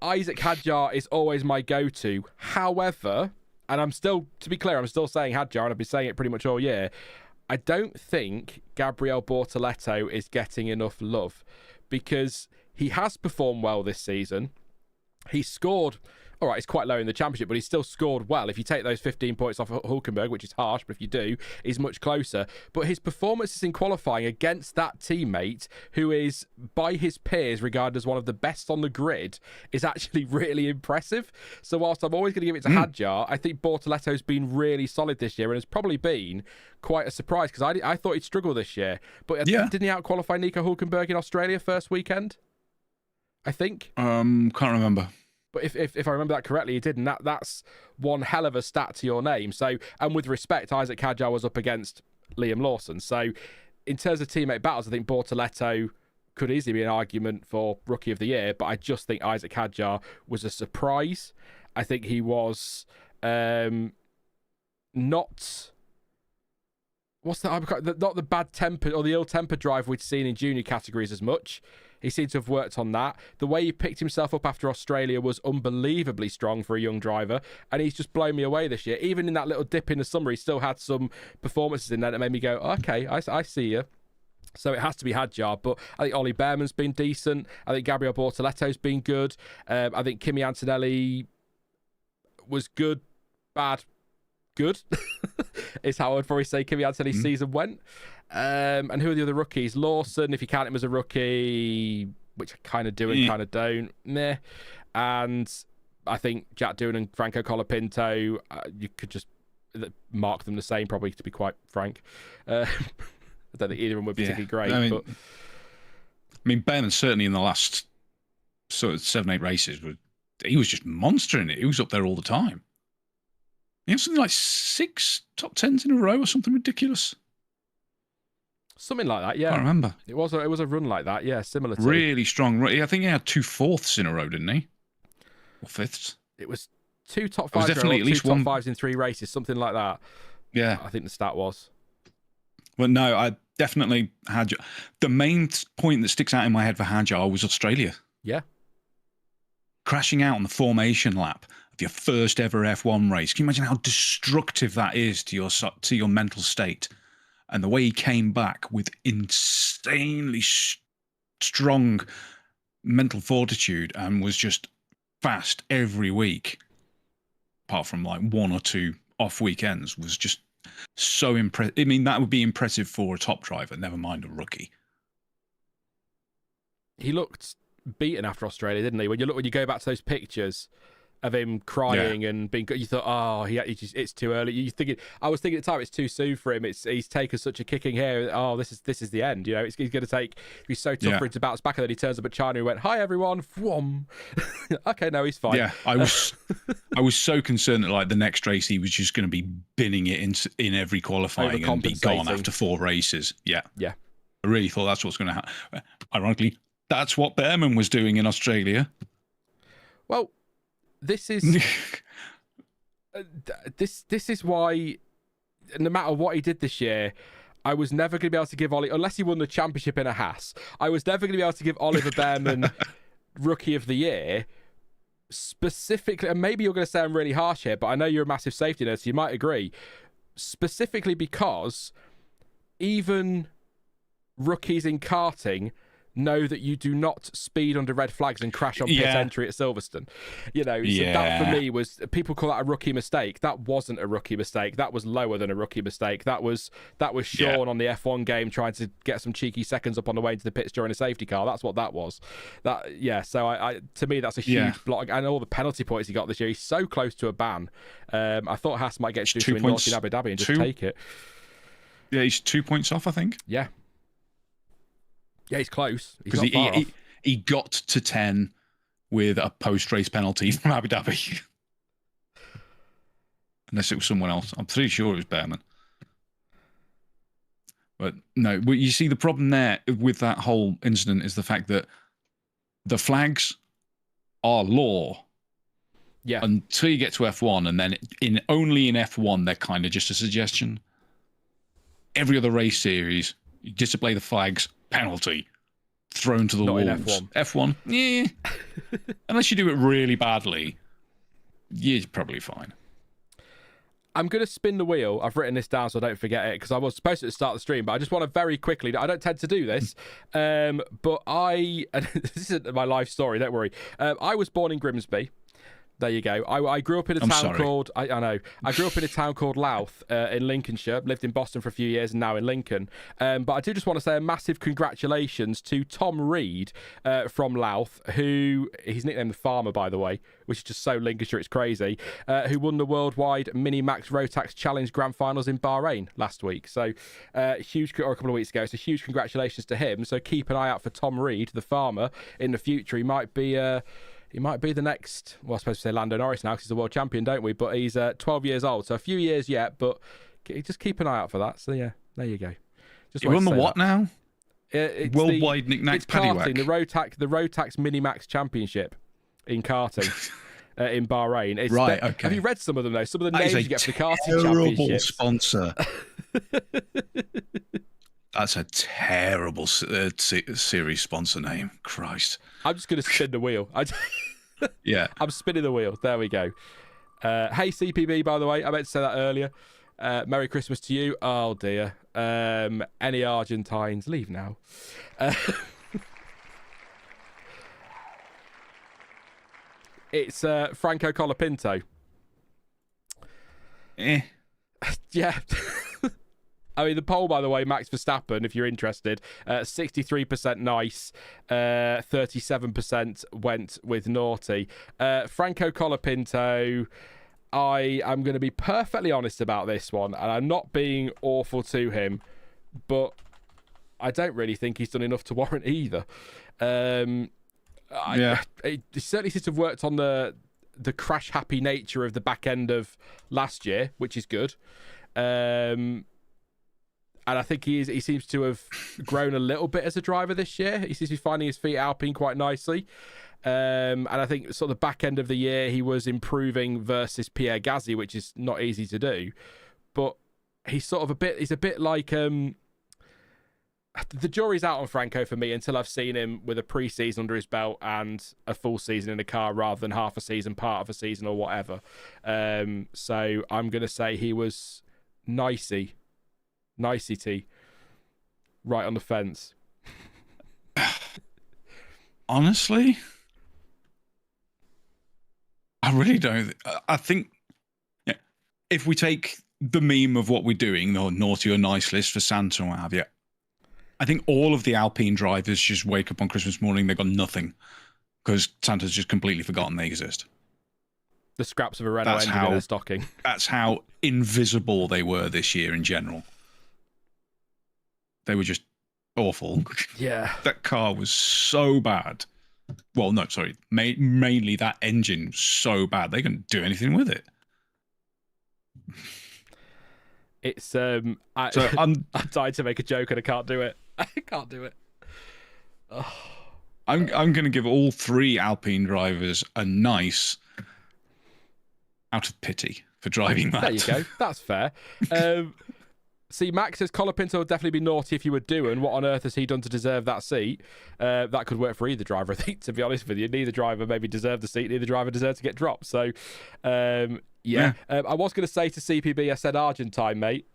Isaac Hadjar is always my go-to. However, and to be clear, I'm still saying Hadjar, and I've been saying it pretty much all year, I don't think Gabriel Bortoleto is getting enough love because he has performed well this season. He scored, all right, it's quite low in the championship, but he still scored well. If you take those 15 points off Hulkenberg, which is harsh, but if you do, he's much closer. But his performances in qualifying against that teammate, who is by his peers regarded as one of the best on the grid, is actually really impressive. So whilst I'm always going to give it to Hadjar, I think Bortoleto's been really solid this year and has probably been quite a surprise because I thought he'd struggle this year. But didn't he out-qualify Nico Hulkenberg in Australia first weekend? I think. Can't remember. But if I remember that correctly, he did, and that's one hell of a stat to your name. So, and with respect, Isaac Hadjar was up against Liam Lawson. So, in terms of teammate battles, I think Bortoleto could easily be an argument for Rookie of the Year, but I just think Isaac Hadjar was a surprise. I think he was not the bad temper or the ill temper drive we'd seen in junior categories as much. He seemed to have worked on that. The way he picked himself up after Australia was unbelievably strong for a young driver, and he's just blown me away this year. Even in that little dip in the summer, he still had some performances in there that made me go, okay, I see you. So it has to be Hadjar, but I think Ollie Bearman's been decent. I think Gabriel Bortoleto's been good. I think Kimi Antonelli was good bad, good is how I'd probably say Kimi Antonelli's season went. And who are the other rookies? Lawson, if you count him as a rookie, which I kind of do and kind of don't, meh. And I think Jack Doohan and Franco Colapinto, you could just mark them the same, probably, to be quite frank. I don't think either of them were particularly great. I mean, Bearman certainly in the last sort of 7-8 races, he was just monstering it. He was up there all the time. He had something like 6 top 10s in a row or something ridiculous. Something like that, yeah. I can't remember. It was a run like that, yeah, similar to... Really strong. I think he had 2 4ths in a row, didn't he? Or 5ths? It was 2 top 5s, definitely at least 2 top 5s in 3 races, something like that. Yeah. I think the stat was. Well, no, I definitely had... The main point that sticks out in my head for Hajar was Australia. Yeah. Crashing out on the formation lap of your first ever F1 race. Can you imagine how destructive that is to your mental state? And the way he came back with insanely strong mental fortitude and was just fast every week, apart from like 1 or 2 off weekends, was just so impressive. I mean, that would be impressive for a top driver, never mind a rookie. He looked beaten after Australia, didn't he? When you go back to those pictures of him crying and being, you thought, oh, it's too early. I was thinking at the time, it's too soon for him. He's taken such a kicking here. Oh, this is the end. You know, he's going to be so tough for him to bounce back. And then he turns up at China and went, hi everyone, Whom. Okay, no, he's fine. Yeah, I was so concerned that like the next race he was just going to be binning it in every qualifying and be gone after 4 races. Yeah. I really thought that's what's going to happen. Ironically, that's what Bearman was doing in Australia. Well, this is this is why, no matter what he did this year, I was never going to be able to give Ollie, unless he won the championship in a Haas, I was never going to be able to give Oliver Bearman Rookie of the Year, specifically, and maybe you're going to say I'm really harsh here, but I know you're a massive safety nerd, so you might agree, specifically because even rookies in karting know that you do not speed under red flags and crash on pit entry at Silverstone. You know, so that for me was, people call that a rookie mistake. That wasn't a rookie mistake. That was lower than a rookie mistake. That was Sean on the F1 game trying to get some cheeky seconds up on the way into the pits during a safety car. That's what that was. So I to me, that's a huge block. And all the penalty points he got this year, he's so close to a ban. I thought Haas might get to North in Abu Dhabi and just take it. Yeah, he's 2 points off, I think. Yeah. Yeah, he's close. Because he got to 10 with a post-race penalty from Abu Dhabi. Unless it was someone else. I'm pretty sure it was Bearman. But no, you see the problem there with that whole incident is the fact that the flags are law. Yeah. Until you get to F1, and then only in F1 they're kind of just a suggestion. Every other race series, you display the flags, penalty, thrown to the wolves. In F1, yeah. Unless you do it really badly, you're probably fine. I'm going to spin the wheel. I've written this down so I don't forget it, because I was supposed to start the stream, but I just want to very quickly, I don't tend to do this, but this isn't my life story, don't worry. I was born in Grimsby. There you go. I grew up in a town called... I know. I grew up in a town called Louth in Lincolnshire. Lived in Boston for a few years and now in Lincoln. But I do just want to say a massive congratulations to Tom Reed from Louth, who... He's nicknamed the Farmer, by the way, which is just so Lincolnshire, it's crazy, who won the Worldwide Mini-Max Rotax Challenge Grand Finals in Bahrain last week. So, or a couple of weeks ago. So, huge congratulations to him. So, keep an eye out for Tom Reed, the Farmer, in the future. He might be the next, well, I suppose we say Lando Norris now because he's a world champion, don't we? But he's 12 years old, so a few years yet, but just keep an eye out for that. So, yeah, there you go. Just won the what now? Worldwide Knick-Knack Paddywhack. The Rotax Minimax Championship in karting in Bahrain. Okay. Have you read some of them, though? Some of the names you get for the karting terrible championships. Sponsor. That's a terrible series sponsor name. Christ. I'm just going to spin the wheel. Yeah. I'm spinning the wheel. There we go. Hey, CPB, by the way. I meant to say that earlier. Merry Christmas to you. Oh, dear. Any Argentines, leave now. It's Franco Colapinto. Yeah. I mean, the poll, by the way, Max Verstappen, if you're interested, 63% nice, 37% went with naughty. Franco Colapinto, I am going to be perfectly honest about this one, and I'm not being awful to him, but I don't really think he's done enough to warrant either. He certainly seems to have worked on the crash-happy nature of the back end of last year, which is good. And I think he seems to have grown a little bit as a driver this year. He seems to be finding his feet at Alpine quite nicely. And I think sort of the back end of the year, he was improving versus Pierre Gasly, which is not easy to do. But he's a bit like... the jury's out on Franco for me until I've seen him with a pre-season under his belt and a full season in a car rather than half a season, part of a season or whatever. So I'm going to say he was nicety, right on the fence. Honestly, I really don't. I think if we take the meme of what we're doing, the naughty or nice list for Santa and what have you, I think all of the Alpine drivers just wake up on Christmas morning, they've got nothing because Santa's just completely forgotten they exist. The scraps of a Renault engine in their stocking. That's how invisible they were this year in general. They were just awful. Yeah. That car was so bad. Well, no, sorry. Mainly that engine was so bad. They couldn't do anything with it. It's I tried to make a joke and I can't do it. I can't do it. Oh. I'm going to give all three Alpine drivers a nice out of pity for driving that. There you go. That's fair. See, Max says Colapinto would definitely be naughty if you were doing. What on earth has he done to deserve that seat? That could work for either driver, I think, to be honest with you. Neither driver maybe deserved the seat. Neither driver deserved to get dropped. So, I was going to say to CPB, I said Argentine, mate.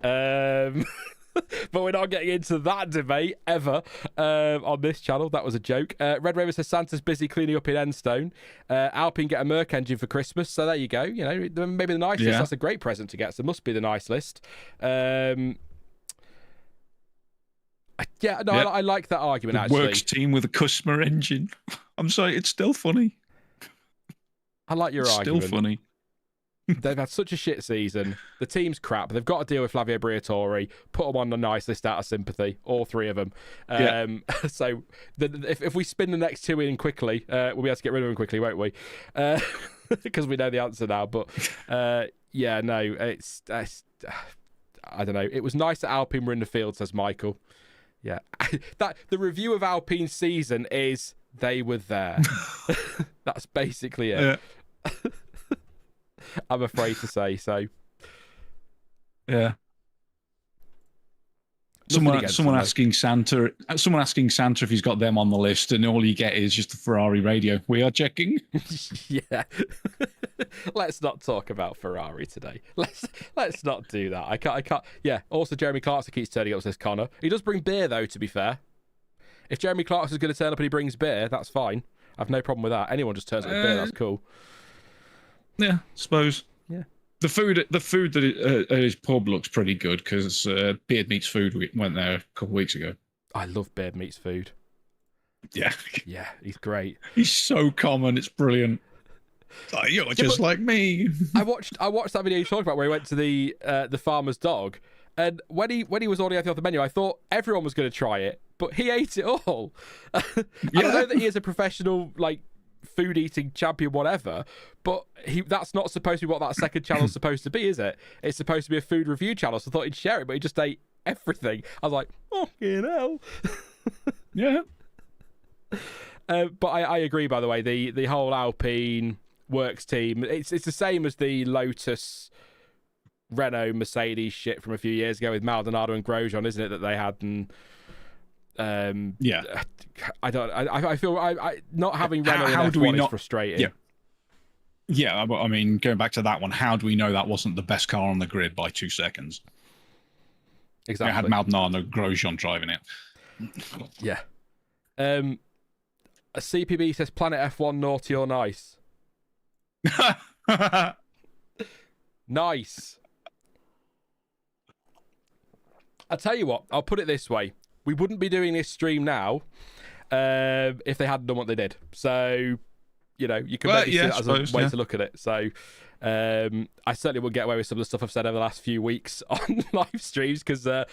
But we're not getting into that debate ever on this channel. That was a joke. Red Raven says Santa's busy cleaning up in Enstone. Alpine get a Merc engine for Christmas. So there you go. You know, maybe the nice list. That's a great present to get. So it must be the nice list. I like that argument, actually. Works team with a customer engine. I'm sorry, it's still funny. I like your argument. Still funny. They've had such a shit season. The team's crap. They've got to deal with Flavio Briatore. Put them on the nice list out of sympathy. All three of them. So if we spin the next two in quickly, we'll be able to get rid of them quickly, won't we? Because we know the answer now. But it's I don't know. It was nice that Alpine were in the field, says Michael. Yeah, the review of Alpine's season is they were there. That's basically it. Yeah. I'm afraid to say so. Yeah. Someone asking Santa if he's got them on the list, and all you get is just the Ferrari radio. We are checking. Yeah. Let's not talk about Ferrari today. Let's not do that. I can't. Yeah. Also, Jeremy Clarkson keeps turning up, says Connor. He does bring beer though. To be fair, if Jeremy Clarkson's going to turn up and he brings beer, that's fine. I've no problem with that. Anyone just turns up with beer, that's cool. Yeah, I suppose. Yeah. The food that at his pub looks pretty good because Beard Meats Food went there a couple of weeks ago. I love Beard Meats Food. Yeah. Yeah, he's great. He's so common, it's brilliant. Like, you're just like me. I watched that video you talked about where he went to the farmer's dog, and when he was ordering off the menu, I thought everyone was going to try it, but he ate it all. I know that he is a professional food eating champion, whatever, but that's not supposed to be what that second channel's supposed to be, is it? It's supposed to be a food review channel, so I thought he'd share it, but he just ate everything. I was like, oh, you know. Yeah. But I agree, by the way, the whole Alpine works team, it's the same as the Lotus Renault Mercedes shit from a few years ago with Maldonado and Grosjean, isn't it, that they had? And I feel not having Renault in F1 is frustrating. Yeah, I mean, going back to that one, how do we know that wasn't the best car on the grid by 2 seconds? Exactly. It had Maldonado and Grosjean driving it. Yeah. A CPB says Planet F1 naughty or nice? Nice. I'll tell you what, I'll put it this way. We wouldn't be doing this stream now if they hadn't done what they did. So, you know, you can maybe see that as a way to look at it. So, I certainly would get away with some of the stuff I've said over the last few weeks on live streams because the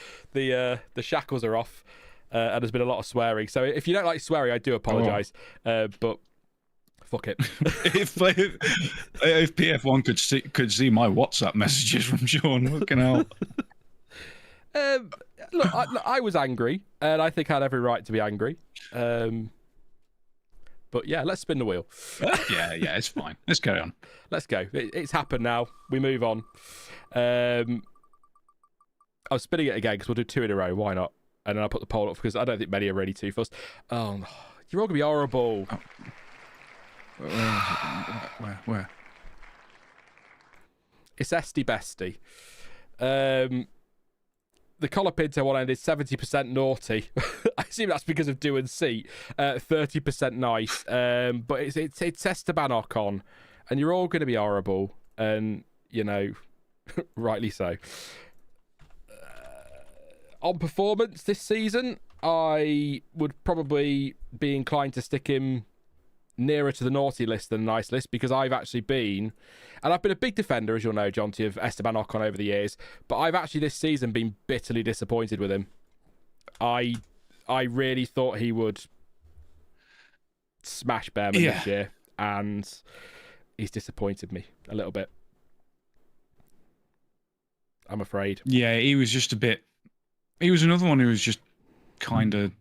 shackles are off and there's been a lot of swearing. So if you don't like swearing, I do apologise. But fuck it. if PF1 could see my WhatsApp messages from Sean, fucking hell. Look, I was angry, and I think I had every right to be angry. But yeah, let's spin the wheel. yeah, it's fine. Let's carry on. Let's go. It's happened now. We move on. I'm spinning it again because we'll do 2 in a row. Why not? And then I'll put the poll up because I don't think many are really too fussed. Oh, you're all going to be horrible. Oh. Where? It's Esty Bestie. The Colapinto one ended 70% naughty. I assume that's because of do and seat. 30% nice. But it's Esteban Ocon. And you're all going to be horrible. And, you know, rightly so. On performance this season, I would probably be inclined to stick him nearer to the naughty list than the nice list because I've actually been, and I've been a big defender, as you'll know, Jonty, of Esteban Ocon over the years, but I've actually this season been bitterly disappointed with him. I really thought he would smash Bearman this year, and he's disappointed me a little bit. I'm afraid. Yeah, he was just a bit... He was another one who was just kind of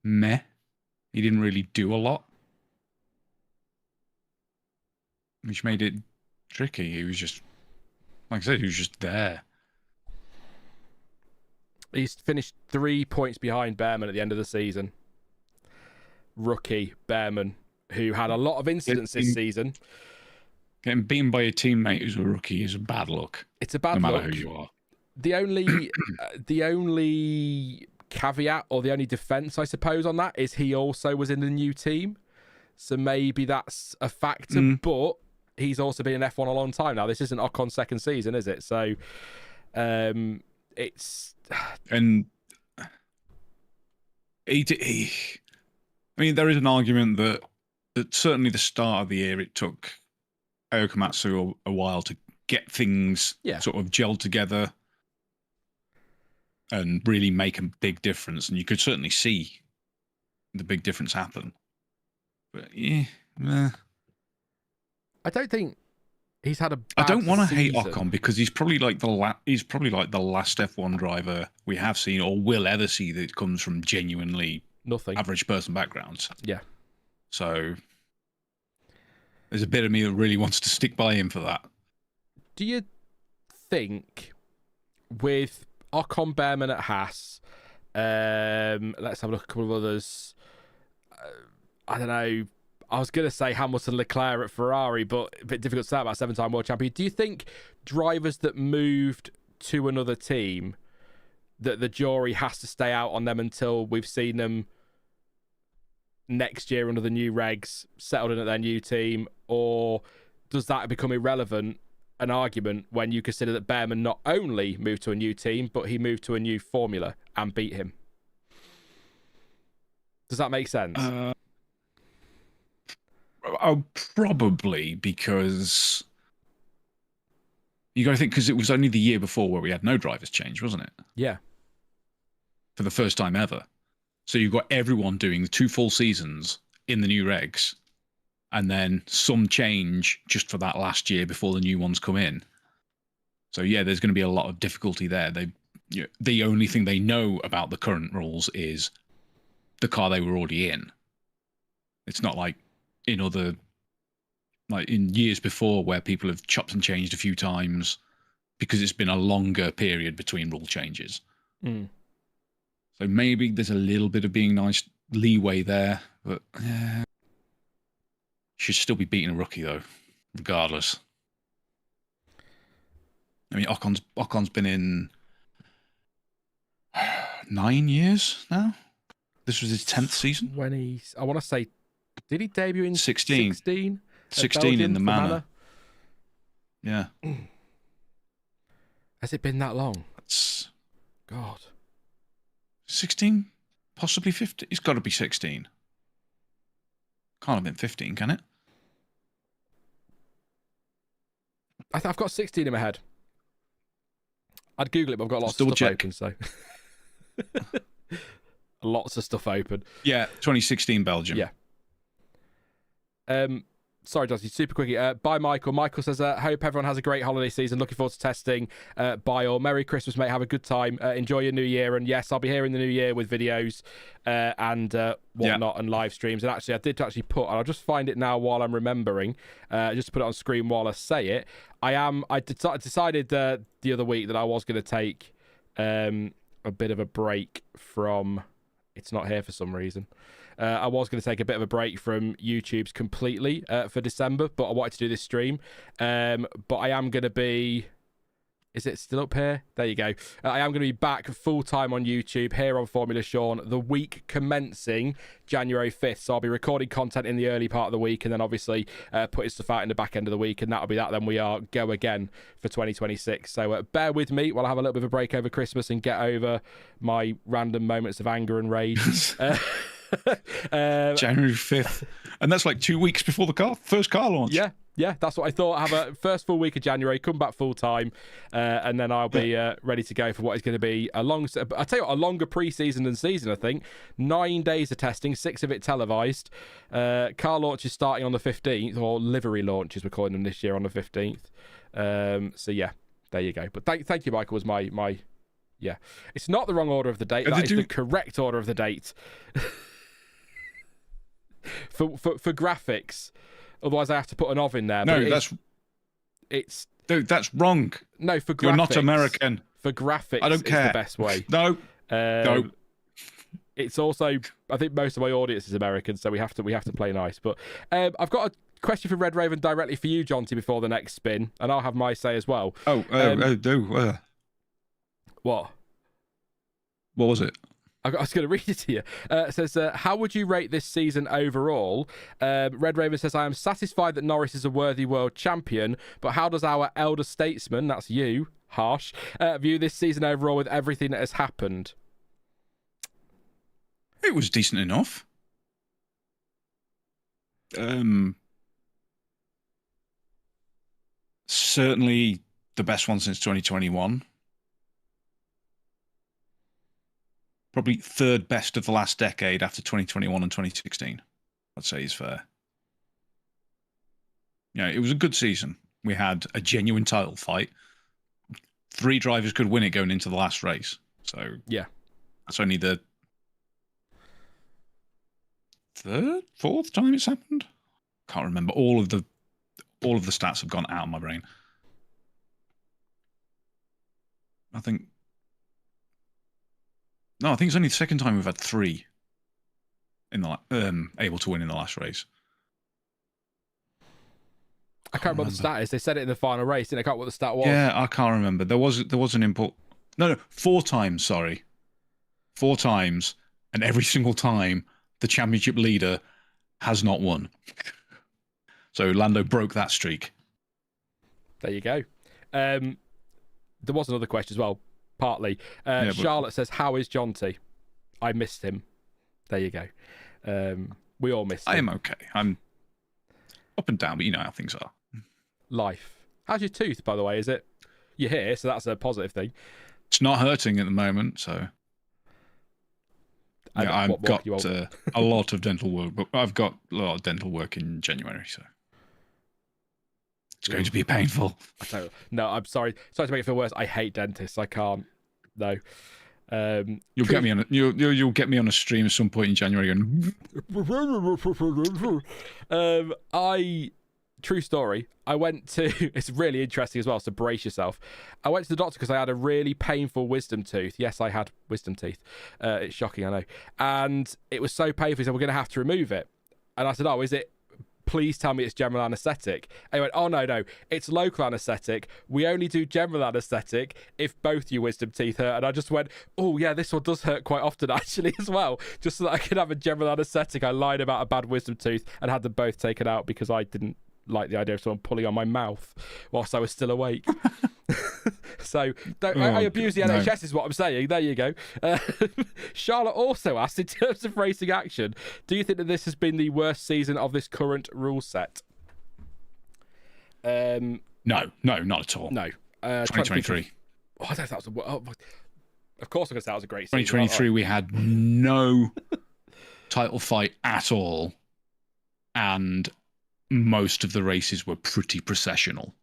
meh. He didn't really do a lot, which made it tricky. He was just, like I said, he was just there. He's finished 3 points behind Bearman at the end of the season. Rookie Bearman, who had a lot of incidents this season. Getting beaten by a teammate who's a rookie is a bad look. It's a bad look. No matter who you are. The only caveat or the only defence, I suppose, on that is he also was in the new team. So maybe that's a factor, but he's also been in F1 a long time now. This isn't Ocon's second season, is it? So it's... And he I mean, there is an argument that certainly the start of the year, it took Aokamatsu a while to get things sort of gelled together and really make a big difference. And you could certainly see the big difference happen. But I don't think he's had a bad I don't want to hate season. Ocon because he's probably like the last F1 driver we have seen or will ever see that comes from genuinely average person backgrounds. Yeah. So there's a bit of me that really wants to stick by him for that. Do you think with Ocon, Bearman at Haas, let's have a look at a couple of others. I don't know. I was going to say Hamilton, Leclerc at Ferrari, but a bit difficult to say about 7-time world champion. Do you think drivers that moved to another team, that the jury has to stay out on them until we've seen them next year under the new regs, settled in at their new team, or does that become irrelevant, an argument, when you consider that Bearman not only moved to a new team, but he moved to a new formula and beat him? Does that make sense? Probably, because you got to think, because it was only the year before where we had no drivers change, wasn't it? Yeah. For the first time ever. So you've got everyone doing 2 full seasons in the new regs, and then some change just for that last year before the new ones come in. So yeah, there's going to be a lot of difficulty there. The only thing they know about the current rules is the car they were already in. It's not like in other, like in years before where people have chopped and changed a few times because it's been a longer period between rule changes. So maybe there's a little bit of being nice leeway there, but should still be beating a rookie though, regardless. I mean, Ocon's been in 9 years now. This was his 10th season. I want to say, did he debut in 16? 16 in the Manor. Yeah. Has it been that long? God. 16? Possibly 15? It's got to be 16. Can't have been 15, can it? I've got 16 in my head. I'd Google it, but I've got lots Double of stuff check. open, so... Lots of stuff open. Yeah, 2016 Belgium. Yeah. Sorry, Jonty, super quickie. Bye, Michael. Michael says, hope everyone has a great holiday season. Looking forward to testing. Bye all. Merry Christmas, mate. Have a good time. Enjoy your new year. And yes, I'll be here in the new year with videos and whatnot and live streams. And actually, I did put, and I'll just find it now while I'm remembering, just to put it on screen while I say it. I decided the other week that I was going to take a bit of a break from... It's not here for some reason. I was going to take a bit of a break from YouTube's completely for December, but I wanted to do this stream. But I am going to be... Is it still up here? There you go. I am going to be back full-time on YouTube here on Formula Sean the week commencing January 5th. So I'll be recording content in the early part of the week and then obviously putting stuff out in the back end of the week. And that'll be that. Then we are go again for 2026. So bear with me while I have a little bit of a break over Christmas and get over my random moments of anger and rage. January 5th. And that's like 2 weeks before the first car launch. Yeah, that's what I thought. Have a first full week of January, come back full time, and then I'll be ready to go for what is going to be a longer pre-season than season, I think. 9 days of testing, 6 of it televised. Car launches starting on the 15th, or livery launches, we're calling them this year, on the 15th. So yeah, there you go. But thank you, Michael, was my yeah. It's not the wrong order of the date. That is the correct order of the date. for graphics. Otherwise, I have to put an "of" in there. No, dude, that's wrong. No, for graphics. You're not American. For graphics, I don't care. Is the best way. No. No. It's also, I think most of my audience is American, so we have to play nice. But I've got a question for Red Raven directly for you, Jonty, before the next spin, and I'll have my say as well. What? What was it? I was going to read it to you. It says, how would you rate this season overall? Red Raven says, I am satisfied that Norris is a worthy world champion, but how does our elder statesman, that's you, Harsh, view this season overall with everything that has happened? It was decent enough. Certainly the best one since 2021. Probably third best of the last decade after 2021 and 2016. I'd say is fair. Yeah, it was a good season. We had a genuine title fight. 3 drivers could win it going into the last race. So yeah, that's only the fourth time it's happened. Can't remember. All of the stats have gone out of my brain. I think it's only the second time we've had 3 in the able to win in the last race. I can't remember what the stat is. They said it in the final race, didn't I? Can't remember what the stat was. Yeah, I can't remember. There was an import. No, 4 times. Sorry, 4 times, and every single time the championship leader has not won. So Lando broke that streak. There you go. There was another question as well. Partly. Charlotte says, how is Jonty? I missed him. There you go. We all missed him. I am okay. I'm up and down, but you know how things are. Life. How's your tooth, by the way? Is it? You're here, so that's a positive thing. It's not hurting at the moment, so... Yeah, I've got a lot of dental work, but I've got a lot of dental work in January, so... It's going to be painful. No, I'm sorry. Sorry to make it feel worse. I hate dentists. I can't. No. You'll get me on. You'll get me on a stream at some point in January. True story. I went to. It's really interesting as well. So brace yourself. I went to the doctor because I had a really painful wisdom tooth. Yes, I had wisdom teeth. It's shocking, I know. And it was so painful. He said, we're going to have to remove it. And I said, oh, is it? Please tell me it's general anaesthetic. And he went, oh, no, it's local anaesthetic. We only do general anaesthetic if both your wisdom teeth hurt. And I just went, oh, yeah, this one does hurt quite often, actually, as well. Just so that I could have a general anaesthetic. I lied about a bad wisdom tooth and had them both taken out because I didn't like the idea of someone pulling on my mouth whilst I was still awake. So I abuse the NHS is what I'm saying. There you go. Charlotte also asked, in terms of racing action, do you think that this has been the worst season of this current rule set? No, not at all. No. 2023. Oh, I don't know if that was of course I'm going to say that was a great season. 2023, we had no title fight at all, and most of the races were pretty processional.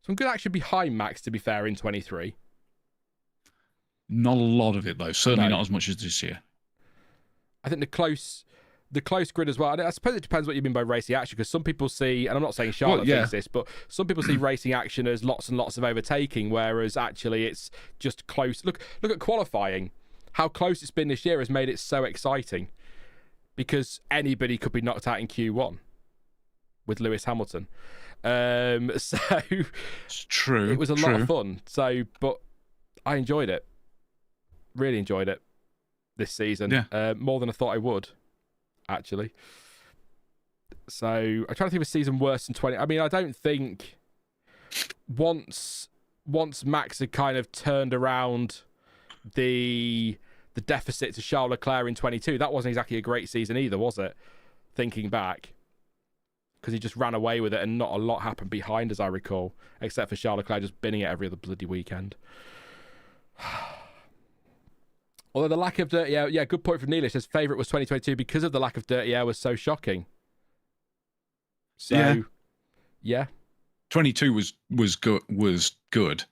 Some good action behind Max, to be fair, in 23. Not a lot of it, though. Certainly not as much as this year. I think the close grid as well. I suppose it depends what you mean by racing action, because some people see, and I'm not saying Charlotte thinks this, but some people see racing action as lots and lots of overtaking, whereas actually it's just close. Look at qualifying. How close it's been this year has made it so exciting, because anybody could be knocked out in Q1 with Lewis Hamilton. So it's true. It was a lot of fun. So, but I enjoyed it. Really enjoyed it this season. Yeah. More than I thought I would, actually. So I'm trying to think of a season worse than 20. I mean, I don't think once Max had kind of turned around the deficit to Charles Leclerc in 22, that wasn't exactly a great season either, was it? Thinking back. Because he just ran away with it and not a lot happened behind, as I recall, except for Charles Leclerc just binning it every other bloody weekend. Although the lack of dirty air, yeah, good point from Neelish. His favourite was 2022 because of the lack of dirty air was so shocking. So, yeah. 22 was good.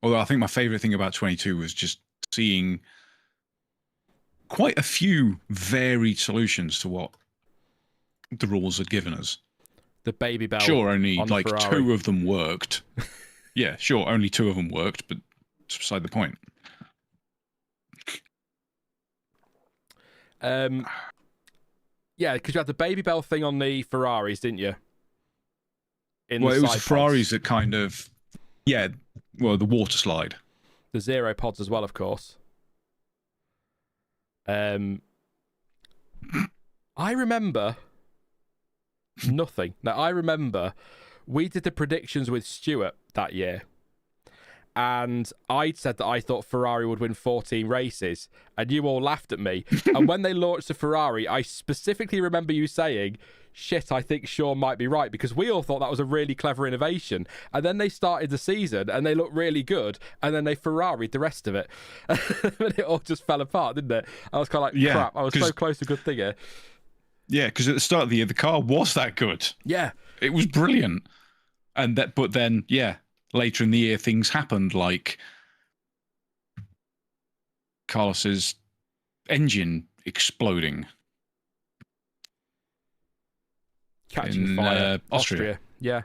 Although I think my favourite thing about 22 was just seeing quite a few varied solutions to what the rules had given us. The baby bell. Sure, only like Ferrari. 2 of them worked. Yeah, sure, only 2 of them worked, but it's beside the point. Yeah, because you had the baby bell thing on the Ferraris, didn't you? It was the Ferraris that kind of, the water slide. The zero pods as well, of course. I remember nothing. Now, I remember we did the predictions with Stuart that year, and I'd said that I thought Ferrari would win 14 races, and you all laughed at me. And when they launched the Ferrari, I specifically remember you saying, shit, I think Sean might be right, because we all thought that was a really clever innovation. And then they started the season and they looked really good, and then they Ferrari'd the rest of it. And it all just fell apart, didn't it? I was kind of like, crap, I was so close to a good thing here. Yeah, because at the start of the year, the car was that good. Yeah. It was brilliant. But then, later in the year, things happened, like Carlos's engine exploding. Catching fire. Austria. Yeah.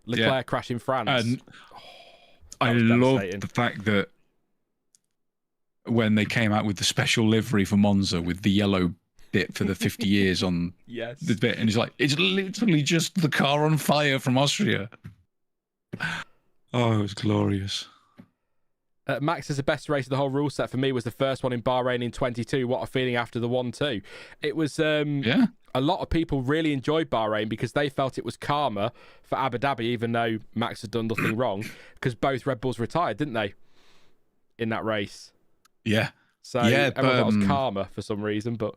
Leclerc crash in France. And I love the fact that when they came out with the special livery for Monza with the yellow bit for the 50 years on the bit, and he's like, it's literally just the car on fire from Austria. Oh, it was glorious. Max is the best race of the whole rule set for me was the first one in Bahrain in 22. What a feeling after the 1-2. It was a lot of people really enjoyed Bahrain because they felt it was karma for Abu Dhabi, even though Max had done nothing wrong, because both Red Bulls retired, didn't they, in that race? Yeah. So everyone thought it was karma for some reason, but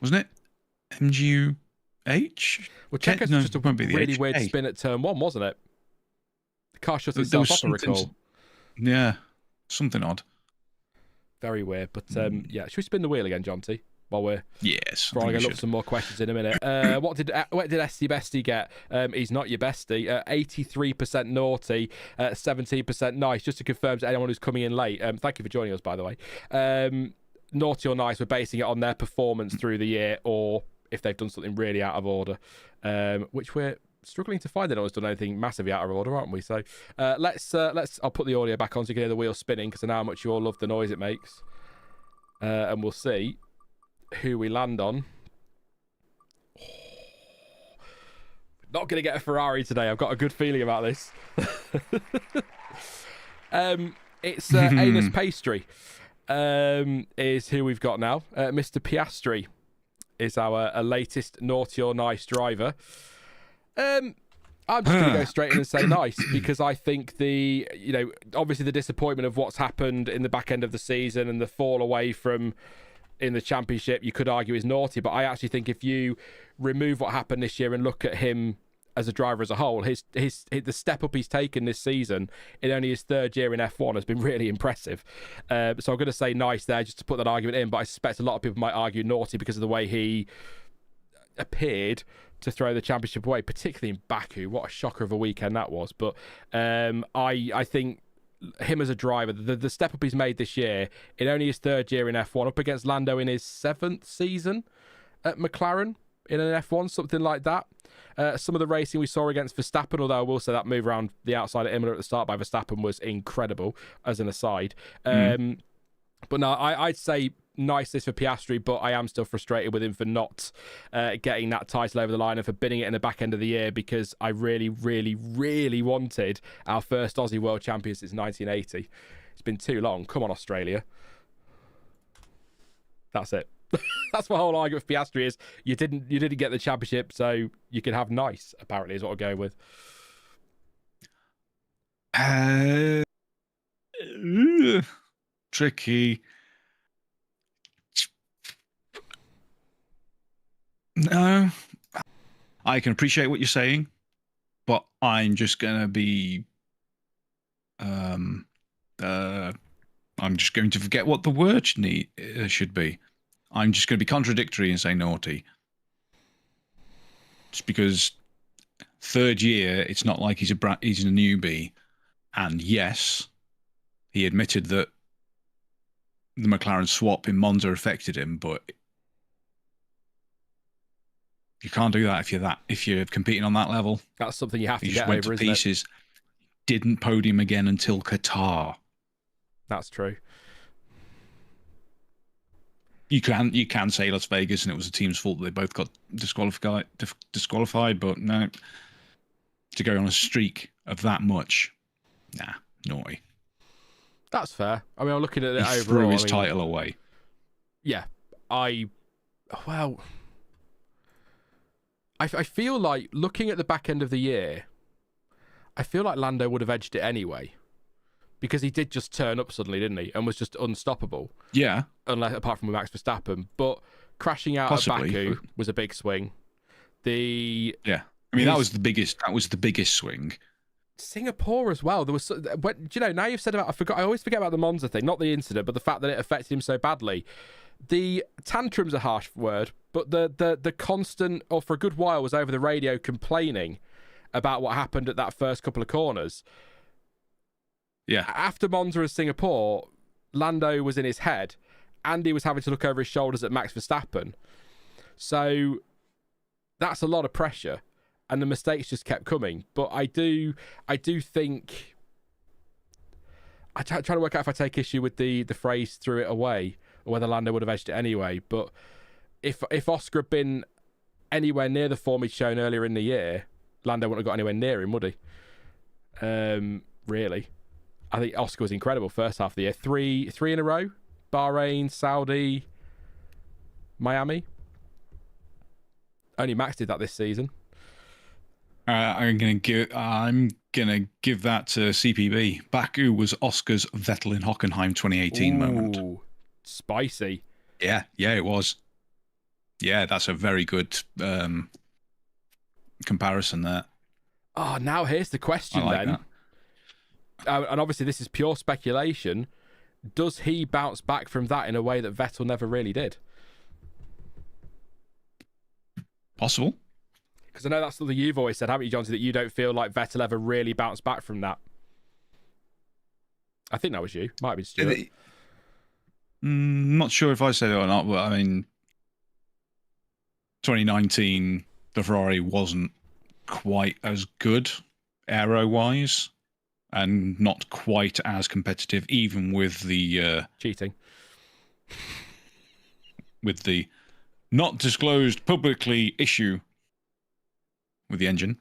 wasn't it MGUH? Well, Checo's just a really weird spin at turn 1, wasn't it? The car shut itself up, I recall. Yeah, something odd. Very weird, but should we spin the wheel again, Jonty? While we're before I look some more questions in a minute. What did SC Bestie get? He's not your bestie. 83% naughty, 17% nice. Just to confirm to anyone who's coming in late. Thank you for joining us, by the way. Naughty or nice, we're basing it on their performance through the year, or if they've done something really out of order, which we're struggling to find. They don't done anything massively out of order, aren't we? So let's. I'll put the audio back on so you can hear the wheel spinning, because I know how much you all love the noise it makes, and we'll see who we land on. Not going to get a Ferrari today. I've got a good feeling about this. It's Anus Pastry is who we've got now. Mr. Piastri is our latest naughty or nice driver. I'm just going to go straight in and say nice, because I think obviously the disappointment of what's happened in the back end of the season and the fall away from in the championship, you could argue is naughty. But I actually think if you remove what happened this year and look at him as a driver as a whole, the step up he's taken this season in only his third year in F1 has been really impressive. So I'm going to say nice there just to put that argument in, but I suspect a lot of people might argue naughty because of the way he appeared to throw the championship away, particularly in Baku. What a shocker of a weekend that was. But I think him as a driver, the step up he's made this year in only his third year in F1, up against Lando in his 7th season at McLaren in an F1, something like that. Some of the racing we saw against Verstappen, although I will say that move around the outside of Imola at the start by Verstappen was incredible, as an aside. But no, I'd say nice this for Piastri, but I am still frustrated with him for not getting that title over the line and for bidding it in the back end of the year, because I really, really, really wanted our first Aussie world champion since 1980. It's been too long. Come on, Australia. That's it. That's my whole argument for Piastri is you didn't get the championship, so you can have nice, apparently, is what I'm going with. Tricky. No, I can appreciate what you're saying, but I'm just gonna be I'm just going to forget what the word should be. I'm just going to be contradictory and say naughty. Just because third year, it's not like he's a newbie. And yes, he admitted that the McLaren swap in Monza affected him, but you can't do that if you're competing on that level. That's something you have to he get just went over, to isn't pieces. it? Didn't podium again until Qatar. That's true. You can say Las Vegas and it was the team's fault that they both got disqualified, but no, to go on a streak of that much, nah, naughty. That's fair. I mean, I'm looking at it he overall. Threw his title away. Yeah, I feel like looking at the back end of the year, I feel like Lando would have edged it anyway. Because he did just turn up suddenly, didn't he? And was just unstoppable. Yeah. Apart from with Max Verstappen. But crashing out Possibly, at Baku was a big swing. Yeah. I mean, that was the biggest swing. Singapore as well. There was, now you've said about, I always forget about the Monza thing, not the incident, but the fact that it affected him so badly. The tantrum's a harsh word, but the constant, or for a good while, was over the radio complaining about what happened at that first couple of corners. Yeah. After Monza and Singapore, Lando was in his head and he was having to look over his shoulders at Max Verstappen. So that's a lot of pressure and the mistakes just kept coming. But I do think... I try to work out if I take issue with the phrase threw it away or whether Lando would have edged it anyway. But if Oscar had been anywhere near the form he'd shown earlier in the year, Lando wouldn't have got anywhere near him, would he? Really. I think Oscar was incredible first half of the year. Three in a row. Bahrain, Saudi, Miami. Only Max did that this season. I'm gonna give that to CPB. Baku was Oscar's Vettel in Hockenheim 2018 moment. Spicy. Yeah, it was. Yeah, that's a very good comparison there. Oh, now here's the question then. That. And obviously this is pure speculation. Does he bounce back from that in a way that Vettel never really did? Possible. Because I know that's something you've always said, haven't you, Jonty, that you don't feel like Vettel ever really bounced back from that. I think that was you. Might have been Stuart. Not sure if I said it or not, but I mean, 2019, the Ferrari wasn't quite as good aero-wise. And not quite as competitive, even with the cheating, with the not disclosed publicly issue with the engine.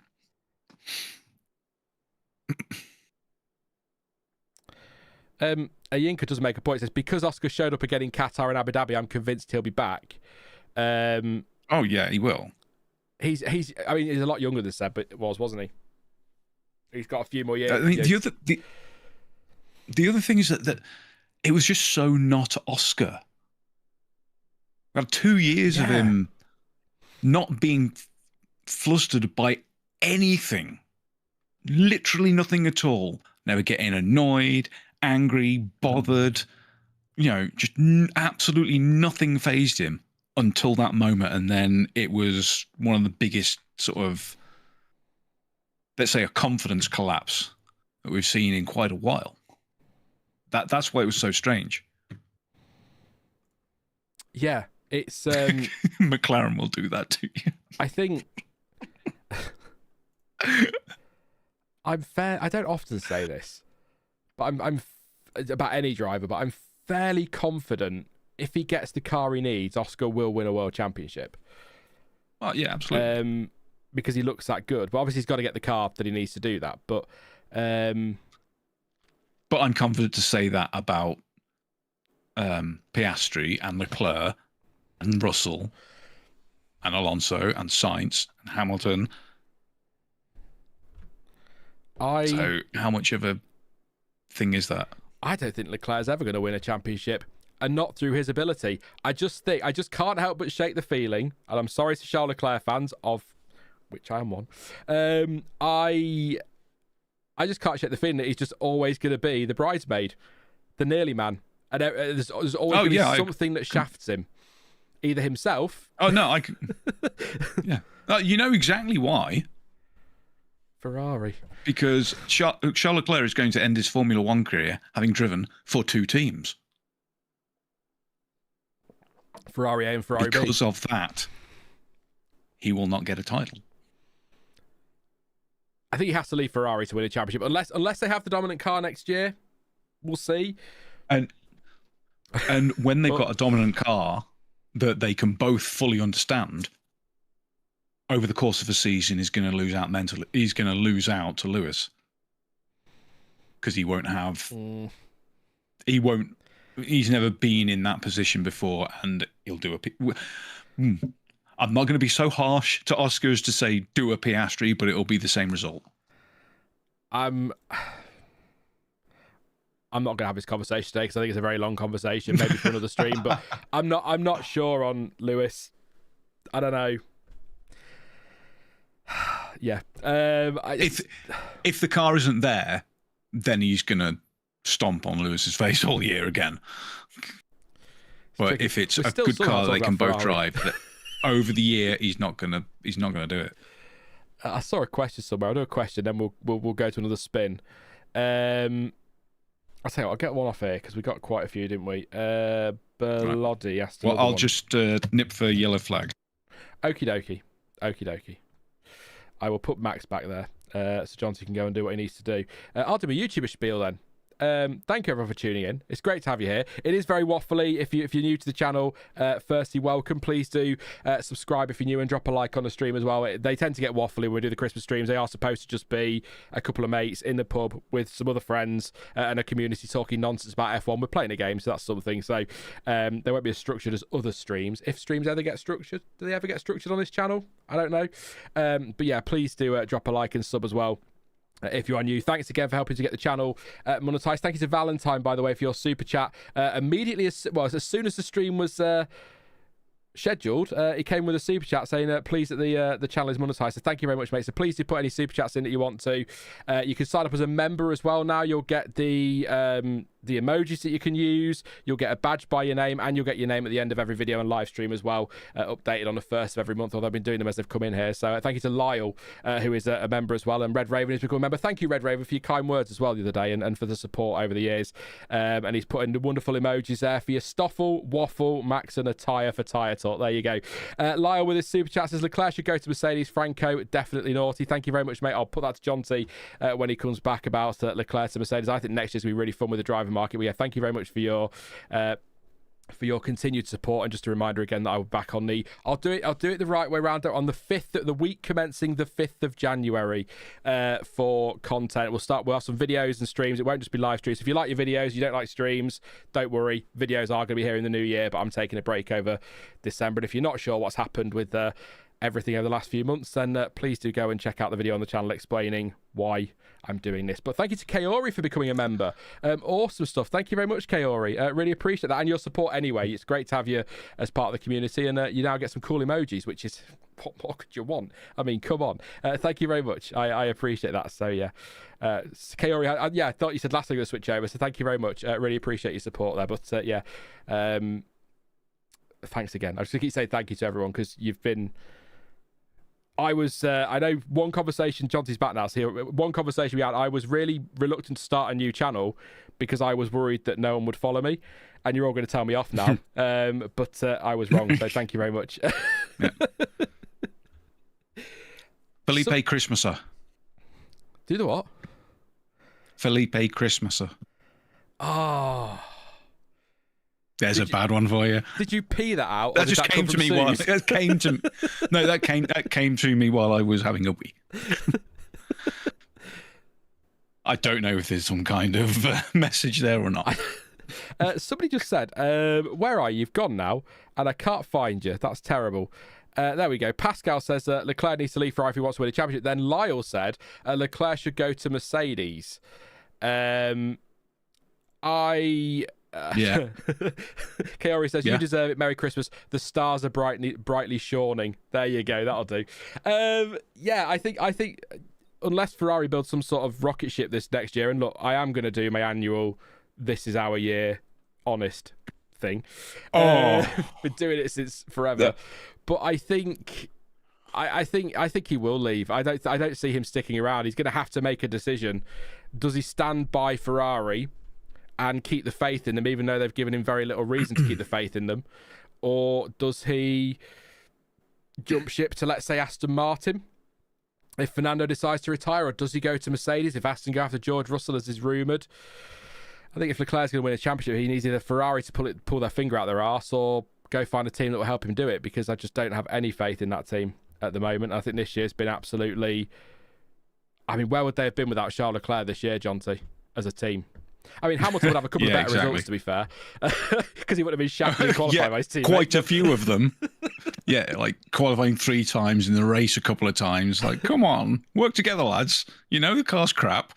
Ayinka does make a point. It says, because Oscar showed up again in Qatar and Abu Dhabi, I'm convinced he'll be back. Oh yeah, he will. He's I mean, he's a lot younger than Seb, but wasn't he? He's got a few more years. I mean, the other thing is that it was just so not Oscar. We had 2 years of him not being flustered by anything, literally nothing at all. Never getting annoyed, angry, bothered. Just absolutely nothing fazed him until that moment, and then it was one of the biggest sort of, let's say, a confidence collapse that we've seen in quite a while. That's why it was so strange. Yeah, it's McLaren will do that to you. I think I'm fair. I don't often say this, but I'm about any driver, but I'm fairly confident if he gets the car he needs, Oscar will win a world championship. Oh yeah, absolutely. Because he looks that good. But obviously he's got to get the car that he needs to do that. But I'm confident to say that about Piastri and Leclerc and Russell and Alonso and Sainz and Hamilton. So how much of a thing is that? I don't think Leclerc's ever going to win a championship, and not through his ability. I just can't help but shake the feeling, and I'm sorry to Charles Leclerc fans, of which I am one. I just can't shake the feeling that he's just always going to be the bridesmaid, the nearly man, and there's always going to be something that shafts him, either himself. Oh no, yeah, you know exactly why. Ferrari. Because Charles Leclerc is going to end his Formula One career having driven for 2 teams. Ferrari A and Ferrari B. Because of that, he will not get a title. I think he has to leave Ferrari to win a championship, unless they have the dominant car next year. We'll see. And when they've got a dominant car that they can both fully understand, over the course of a season, he's going to lose out mentally. He's going to lose out to Lewis because he won't have. He won't. He's never been in that position before, and he'll do I'm not going to be so harsh to Oscar as to say do a Piastri, but it'll be the same result. I'm not going to have this conversation today because I think it's a very long conversation, maybe for another stream. But I'm not sure on Lewis. I don't know. Yeah. If the car isn't there, then he's going to stomp on Lewis's face all year again. But if it's a good car they can both drive, over the year he's not gonna do it. I saw a question somewhere. I'll do a question, then we'll go to another spin. I'll tell you what, I'll get one off here because we got quite a few, didn't we? Bellotti asked. Well, I'll just nip for yellow flag. Okie dokie. I will put Max back there, so Jonty can go and do what he needs to do. I'll do my YouTuber spiel then. Thank you everyone for tuning in. It's great to have you here. It is very waffly. If you're new to the channel, firstly, welcome. Please do subscribe if you're new and drop a like on the stream as well. They tend to get waffly when we do the Christmas streams. They are supposed to just be a couple of mates in the pub with some other friends and a community talking nonsense about F1. We're playing a game, so that's something. So they won't be as structured as other streams. If streams ever get structured, do they ever get structured on this channel? I don't know. But yeah, please do drop a like and sub as well. If you are new, thanks again for helping to get the channel monetized. Thank you to Valentine, by the way, for your super chat. Immediately, as soon as the stream was scheduled, he came with a super chat saying, please, that the channel is monetized. So thank you very much, mate. So please do put any super chats in that you want to. You can sign up as a member as well now. You'll get the emojis that you can use. You'll get a badge by your name, and you'll get your name at the end of every video and live stream as well, updated on the 1st of every month, although I've been doing them as they've come in here. So thank you to Lyle, who is a member as well, and Red Raven has become a member. Thank you, Red Raven, for your kind words as well the other day, and for the support over the years. And he's put in the wonderful emojis there for your Stoffel, Waffle, Max, and a tyre for Tyre Talk. There you go. Lyle with his super chat says, Leclerc should go to Mercedes. Franco, definitely naughty. Thank you very much, mate. I'll put that to Jonty when he comes back about Leclerc to Mercedes. I think next year's going to be really fun with the driver market. But yeah, thank you very much for your for your continued support, and just a reminder again that I will be back on the I'll do it the right way around on the week commencing the 5th of January for content. We'll have some videos and streams. It won't just be live streams. If you like your videos, you don't like streams, don't worry, videos are going to be here in the new year, but I'm taking a break over December. And if you're not sure what's happened with everything over the last few months, then please do go and check out the video on the channel explaining why I'm doing this. But thank you to Kaori for becoming a member. Awesome stuff. Thank you very much, Kaori. Really appreciate that, and your support anyway. It's great to have you as part of the community, and you now get some cool emojis, which is what more could you want? I mean, come on. Thank you very much. I appreciate that. So yeah, Kaori, I thought you said last time you were switch over, so thank you very much. Really appreciate your support there. But yeah, thanks again. I just keep saying thank you to everyone, because you've been. I know one conversation, Jonty's back now, so here, one conversation we had, I was really reluctant to start a new channel because I was worried that no one would follow me, and you're all going to tell me off now. But I was wrong, so thank you very much. Felipe Christmaser. Do the what? Felipe Christmaser. Oh. There's a bad one for you. Did you pee that out? That just came to me while it came to. No, that came to me while I was having a wee. I don't know if there's some kind of message there or not. Somebody just said, "Where are you? You've gone now, and I can't find you. That's terrible." There we go. Pascal says Leclerc needs to leave Ferrari if he wants to win a championship. Then Lyle said Leclerc should go to Mercedes. Yeah. Kaori says, you deserve it. Merry Christmas. The stars are brightly shining. There you go. That'll do. I think unless Ferrari builds some sort of rocket ship this next year, and look, I am going to do my annual "This is our year" honest thing. Been doing it since forever. Yeah. But I think he will leave. I don't see him sticking around. He's going to have to make a decision. Does he stand by Ferrari and keep the faith in them, even though they've given him very little reason to keep the faith in them? Or does he jump ship to, let's say, Aston Martin if Fernando decides to retire? Or does he go to Mercedes if Aston go after George Russell, as is rumoured? I think if Leclerc's going to win a championship, he needs either Ferrari to pull their finger out their arse, or go find a team that will help him do it, because I just don't have any faith in that team at the moment. I think this year's been absolutely... I mean, where would they have been without Charles Leclerc this year, Jonty, as a team? I mean, Hamilton would have a couple of better results, to be fair, because he would have been shagged in qualifying by his team. Quite a few of them. Like qualifying 3 times in the race a couple of times. Like, come on, work together, lads. You know the car's crap.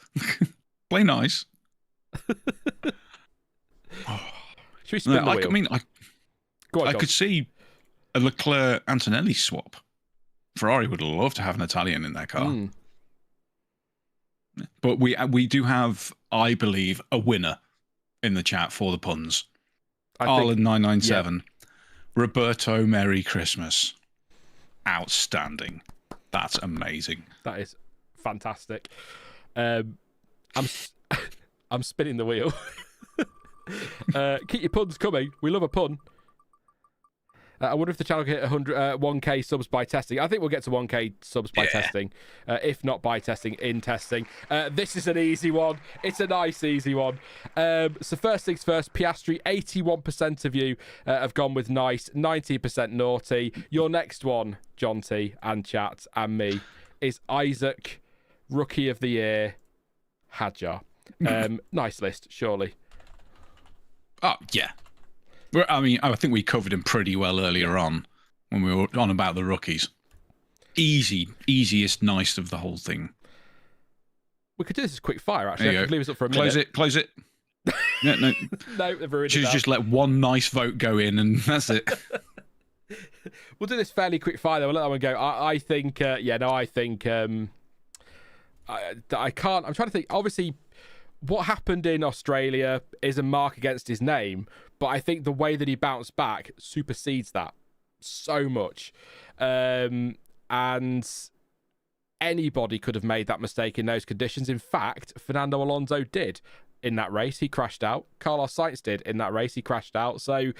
Play nice. Should we spin the wheel? I mean, I could see a Leclerc Antonelli swap. Ferrari would love to have an Italian in their car. But we do have, I believe, a winner in the chat for the puns. Arlen997. Roberto, Merry Christmas. Outstanding. That's amazing. That is fantastic. I'm spinning the wheel. Keep your puns coming. We love a pun. I wonder if the channel can hit 1K subs by testing. I think we'll get to 1K subs by testing. If not by testing, in testing. This is an easy one. It's a nice, easy one. So first things first, Piastri, 81% of you have gone with nice, 90% naughty. Your next one, Jonty and chat and me, is Isaac, Rookie of the Year, Hadjar. Nice list, surely. Oh, yeah. I mean, I think we covered him pretty well earlier on when we were on about the rookies. Easiest, nice of the whole thing. We could do this as quick fire, actually. I could leave us up for a minute. Close it. Yeah, no. No, they've ruined it. Just let one nice vote go in, and that's it. We'll do this fairly quick fire, though. We'll let that one go. I think, I can't. I'm trying to think. Obviously, what happened in Australia is a mark against his name, but I think the way that he bounced back supersedes that so much. And anybody could have made that mistake in those conditions. In fact, Fernando Alonso did in that race. He crashed out. Carlos Sainz did in that race. He crashed out. So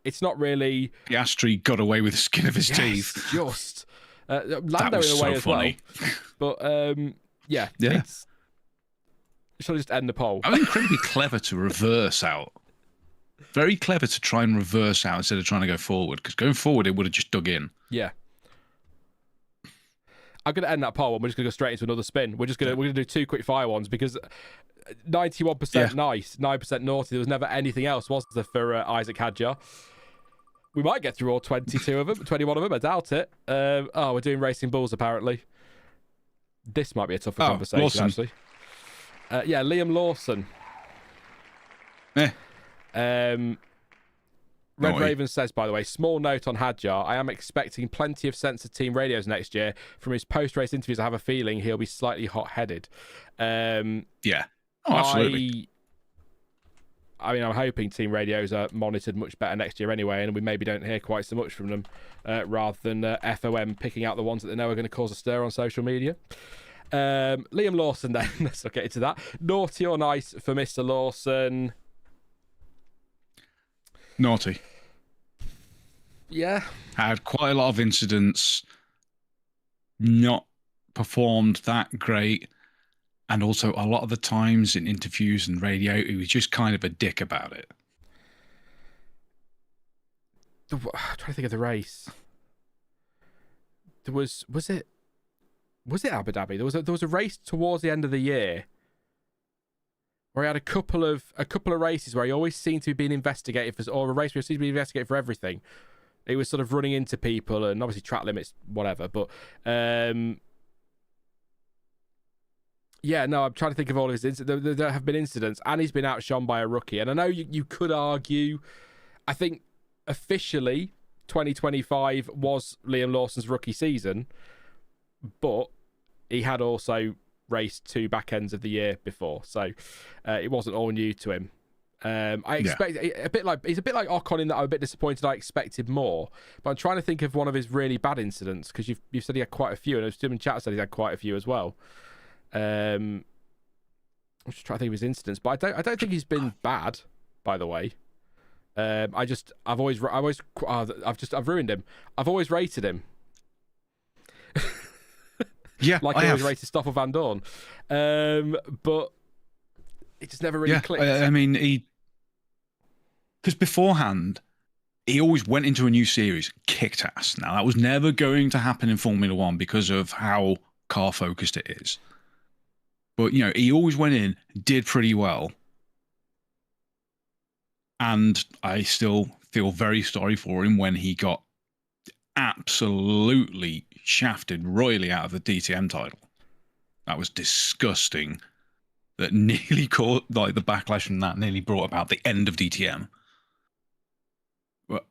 it's not really... Piastri got away with the skin of his teeth. Just. Lando in a way as funny. Well. But, yeah. Shall I just end the poll? I was incredibly clever to reverse out Very clever to try and reverse out instead of trying to go forward, because going forward, it would have just dug in. Yeah. I'm going to end that poll and we're just going to go straight into another spin. We're going to do 2 quick fire ones because 91% nice, 9% naughty. There was never anything else, was there, for Isaac Hadjar? We might get through all 22 of them, 21 of them. I doubt it. We're doing Racing Bulls, apparently. This might be a tougher conversation, Lawson. actually. Liam Lawson. Red Raven says, by the way, small note on Hadjar. I am expecting plenty of censored team radios next year. From his post-race interviews, I have a feeling he'll be slightly hot-headed. Yeah. Oh, absolutely. I'm hoping team radios are monitored much better next year anyway, and we maybe don't hear quite so much from them, rather than FOM picking out the ones that they know are going to cause a stir on social media. Liam Lawson, then. Let's not get into that. Naughty or nice for Mr. Lawson? Naughty. Yeah. Had quite a lot of incidents, not performed that great, and also a lot of the times in interviews and radio, he was just kind of a dick about it. I'm trying to think of the race. There was it Abu Dhabi? There was a race towards the end of the year where he had a couple of races where he always seemed to be being investigated for, or a race where he seemed to be investigated for everything. He was sort of running into people and obviously track limits, whatever. But I'm trying to think of all of his incidents. There have been incidents, and he's been outshone by a rookie. And I know you could argue, I think officially 2025 was Liam Lawson's rookie season, but he had also raced 2 back ends of the year before, so it wasn't all new to him. I expect he's a bit like Ocon in that I'm a bit disappointed. I expected more, but I'm trying to think of one of his really bad incidents, because you've said he had quite a few, and I was in chat said he had quite a few as well. I'm just trying to think of his incidents, but I don't think he's been bad, by the way. I've ruined him. I've always rated him. Yeah, like I always rated Stoffel Van Dorn. But it just never really clicked. Because beforehand, he always went into a new series, kicked ass. Now, that was never going to happen in Formula One because of how car-focused it is. But, he always went in, did pretty well. And I still feel very sorry for him when he got absolutely shafted royally out of the DTM title. That was disgusting. That nearly the backlash from that nearly brought about the end of DTM. But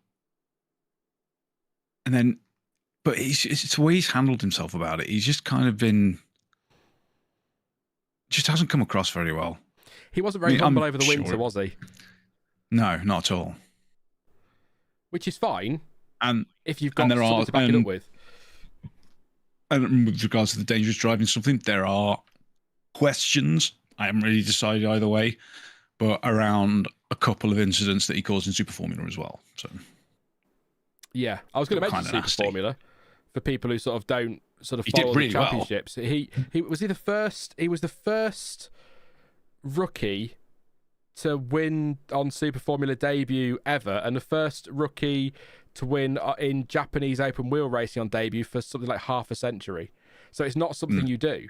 it's the way he's handled himself about it. He's just kind of just hasn't come across very well. He wasn't very humble over the winter, was he? No, not at all. Which is fine. And if you've got something to back it up with. And with regards to the dangerous driving something, there are questions. I haven't really decided either way, but around a couple of incidents that he caused in Super Formula as well. So, yeah, I was going to mention Super Formula for people who sort of don't follow the championships. Well. He was the first rookie to win on Super Formula debut ever, and the first rookie to win in Japanese open wheel racing on debut for something like half a century. So it's not something you do.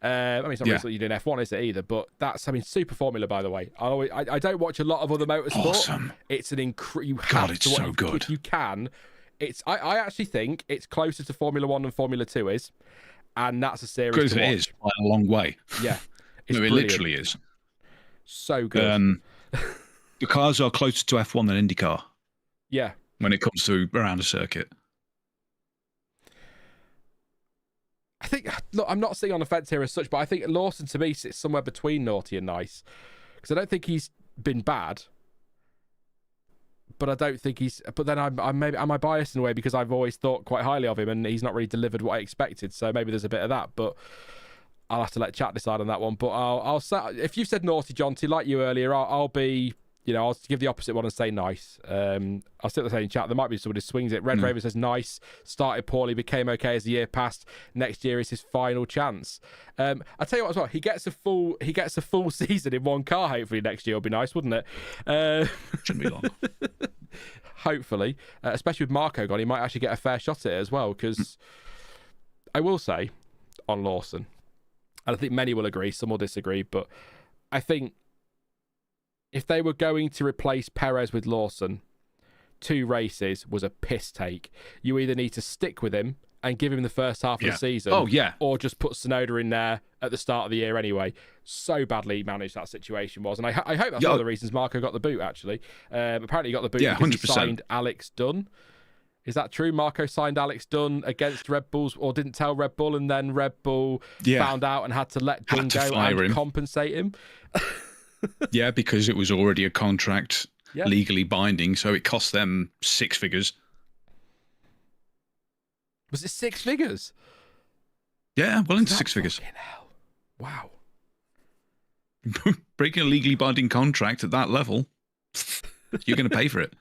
It's not really something you do in F1, is it either? But that's, Super Formula, by the way. I don't watch a lot of other motorsport. Awesome. It's an incredible. It's so good. If you can, I actually think it's closer to Formula One than Formula 2 is, and that's a series. Because it is by a long way. Yeah, it literally is. So good. The cars are closer to F1 than IndyCar. Yeah. When it comes to around a circuit. I think, look, I'm not sitting on the fence here as such, but I think Lawson to me sits somewhere between naughty and nice. Because I don't think he's been bad. But I don't think but then am I biased in a way because I've always thought quite highly of him and he's not really delivered what I expected. So maybe there's a bit of that, but I'll have to let chat decide on that one. But I'll say, if you said naughty, Jonty, like you earlier, I'll be I'll give the opposite one and say nice. I'll still say in chat, there might be somebody who swings it. Red Raven says nice. Started poorly, became okay as the year passed. Next year is his final chance. I tell you what as well, he gets a full season in one car. Hopefully next year will be nice, wouldn't it? Shouldn't be long. Hopefully, especially with Marco gone, he might actually get a fair shot at it as well. Because I will say on Lawson, and I think many will agree, some will disagree, but I think if they were going to replace Perez with Lawson, 2 races was a piss take. You either need to stick with him and give him the first half of the season, or just put Tsunoda in there at the start of the year anyway. So badly managed that situation was. And I hope that's one of the reasons Marco got the boot, actually. Apparently he got the boot because 100%. he signed Alex Dunn. Is that true? Marco signed Alex Dunn against Red Bulls, or didn't tell Red Bull, and then Red Bull found out and had to let Dunn go and compensate him? Yeah, because it was already a contract legally binding, so it cost them 6 figures. Was it 6 figures? Yeah, well into 6 figures. Hell. Wow. Breaking a legally binding contract at that level, you're going to pay for it.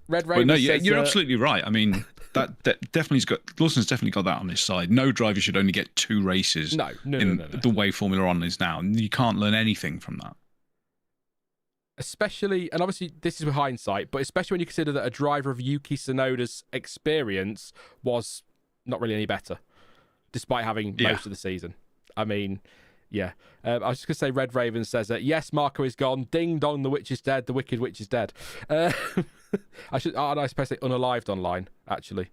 Red Raven says, you're absolutely right. I mean, that definitely's got Lawson's definitely got that on his side. No driver should only get 2 races. No. The way Formula One is now, you can't learn anything from that. Especially, and obviously this is with hindsight, but especially when you consider that a driver of Yuki Tsunoda's experience was not really any better, despite having most of the season. I mean, yeah. I was just going to say, Red Raven says that, yes, Marco is gone. Ding dong, the witch is dead. The wicked witch is dead. I suppose say unalived online, actually.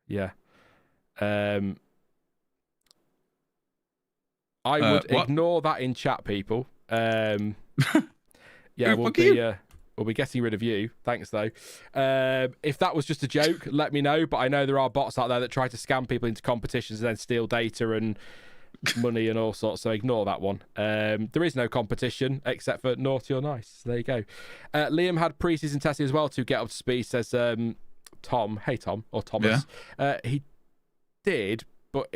Yeah. I would ignore that in chat, people. Yeah, we'll be getting rid of you. Thanks, though. If that was just a joke, let me know. But I know there are bots out there that try to scam people into competitions and then steal data and money and all sorts, so ignore that one. There is no competition except for naughty or nice. So there you go. Liam had pre-season testing as well to get up to speed, says Tom. Hey, Tom, or Thomas. Yeah. He did, but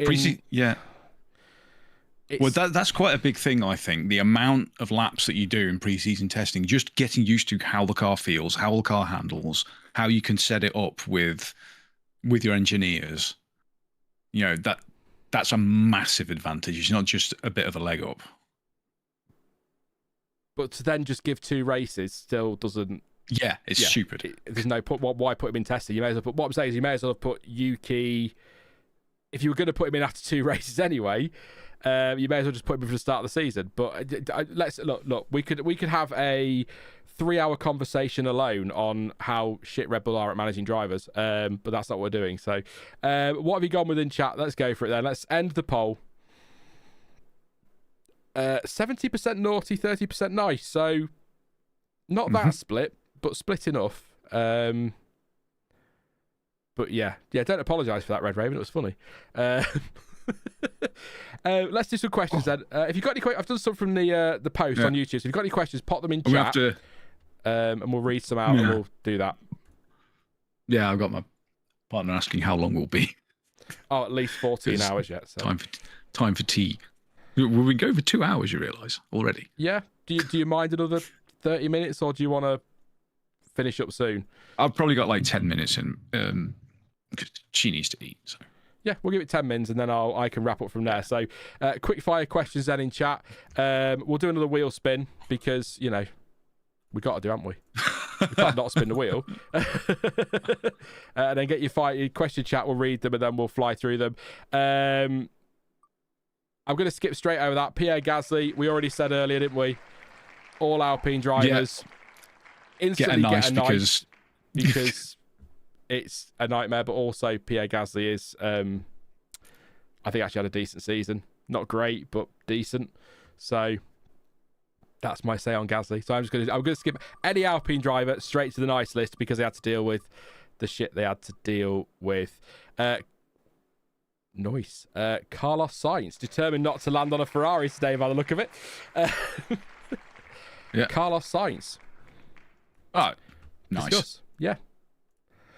well, that's quite a big thing, I think. The amount of laps that you do in pre-season testing, just getting used to how the car feels, how the car handles, how you can set it up with your engineers. That's a massive advantage. It's not just a bit of a leg up. But to then just give 2 races still doesn't... Yeah, it's stupid. There's no point. Why put him in testing? You may as well put... What I'm saying is you may as well have put Yuki... If you were going to put him in after 2 races anyway... you may as well just put him for the start of the season. But let's look. We could have a 3-hour conversation alone on how shit Red Bull are at managing drivers. But that's not what we're doing. So, what have you gone with in chat? Let's go for it then. Let's end the poll. 70% naughty, 30% nice. So, not that split, but split enough. But yeah. Don't apologise for that, Red Raven. It was funny. Let's do some questions then. If you've got any questions, I've done some from the post on YouTube. So if you've got any questions, pop them in chat. And we'll read some out and we'll do that. Yeah, I've got my partner asking how long we'll be. Oh, at least 14 hours yet. So. Time for tea. Will we go for 2 hours, you realise, already? Yeah. Do you mind another 30 minutes or do you want to finish up soon? I've probably got like 10 minutes in. Because she needs to eat, so... Yeah, we'll give it 10 minutes and then I can wrap up from there. So, quick fire questions then in chat. We'll do another wheel spin because, we got to do, haven't we? We can't not spin the wheel. And then get your question chat. We'll read them and then we'll fly through them. I'm going to skip straight over that. Pierre Gasly, we already said earlier, didn't we? All Alpine drivers instantly get a nice because... It's a nightmare, but also Pierre Gasly is, I think, actually had a decent season. Not great, but decent. So that's my say on Gasly. So I'm going to skip any Alpine driver straight to the nice list because they had to deal with the shit they had to deal with. Nice. Carlos Sainz determined not to land on a Ferrari today by the look of it. Carlos Sainz. Oh, nice. Discuss. Yeah.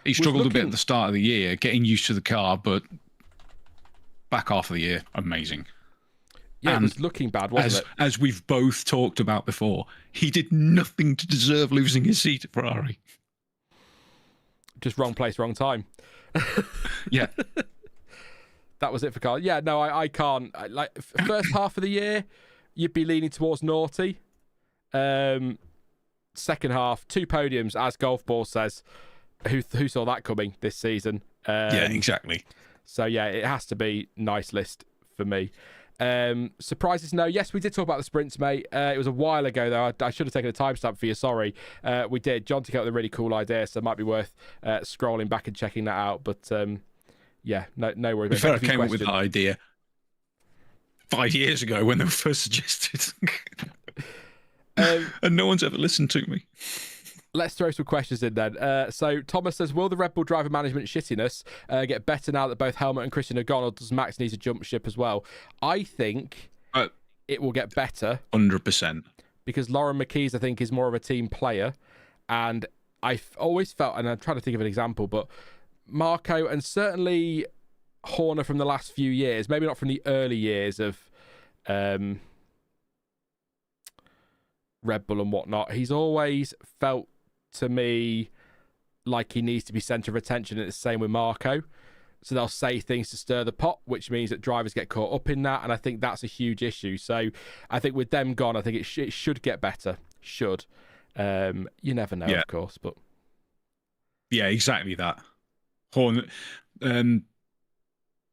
He struggled a bit at the start of the year, getting used to the car, but back half of the year, amazing. Yeah, And it was looking bad, wasn't it? As we've both talked about before, he did nothing to deserve losing his seat at Ferrari. Just wrong place, wrong time. Yeah. That was it for Carl. Yeah, no, I can't. Like, first half of the year, you'd be leaning towards naughty. Second half, 2 podiums, as Golf Ball says. Who saw that coming this season? Yeah, exactly. So, yeah, it has to be nice list for me. Surprises, no. Yes, we did talk about the sprints, mate. It was a while ago, though. I should have taken a timestamp for you. Sorry. We did. Jonty came up with a really cool idea, so it might be worth scrolling back and checking that out. But, yeah, no worries. I came up with that idea 5 years ago when they were first suggested. And no one's ever listened to me. Let's throw some questions in then. So Thomas says, will the Red Bull driver management shittiness get better now that both Helmut and Christian are gone, or does Max need to jump ship as well? I think it will get better. 100%. Because Lauren McKees, I think, is more of a team player. And I've always felt, and I'm trying to think of an example, but Marco and certainly Horner from the last few years, maybe not from the early years of Red Bull and whatnot, he's always felt to me like he needs to be centre of attention, and it's the same with Marco. So they'll say things to stir the pot, which means that drivers get caught up in that, and I think that's a huge issue. So I think with them gone, I think it should get better. Should. You never know, of course, but... Yeah, exactly that. Lauren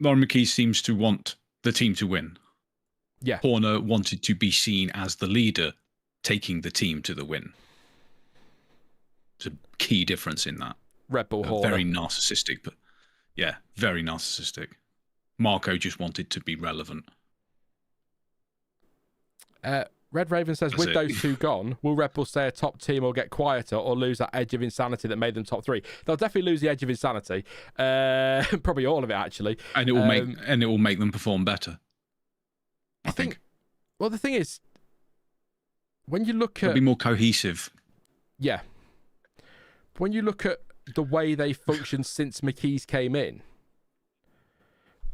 McKee seems to want the team to win. Yeah. Horner wanted to be seen as the leader, taking the team to the win. There's a key difference in that. Red Bull Horner. Very narcissistic, but yeah, very narcissistic. Marco just wanted to be relevant. Red Raven says, with those two gone, will Red Bull stay a top team or get quieter or lose that edge of insanity that made them top 3? They'll definitely lose the edge of insanity. Probably all of it, actually. And it will make them perform better. I think. Well, the thing is, when you look at... It'll be more cohesive. Yeah. When you look at the way they functioned since McKees came in,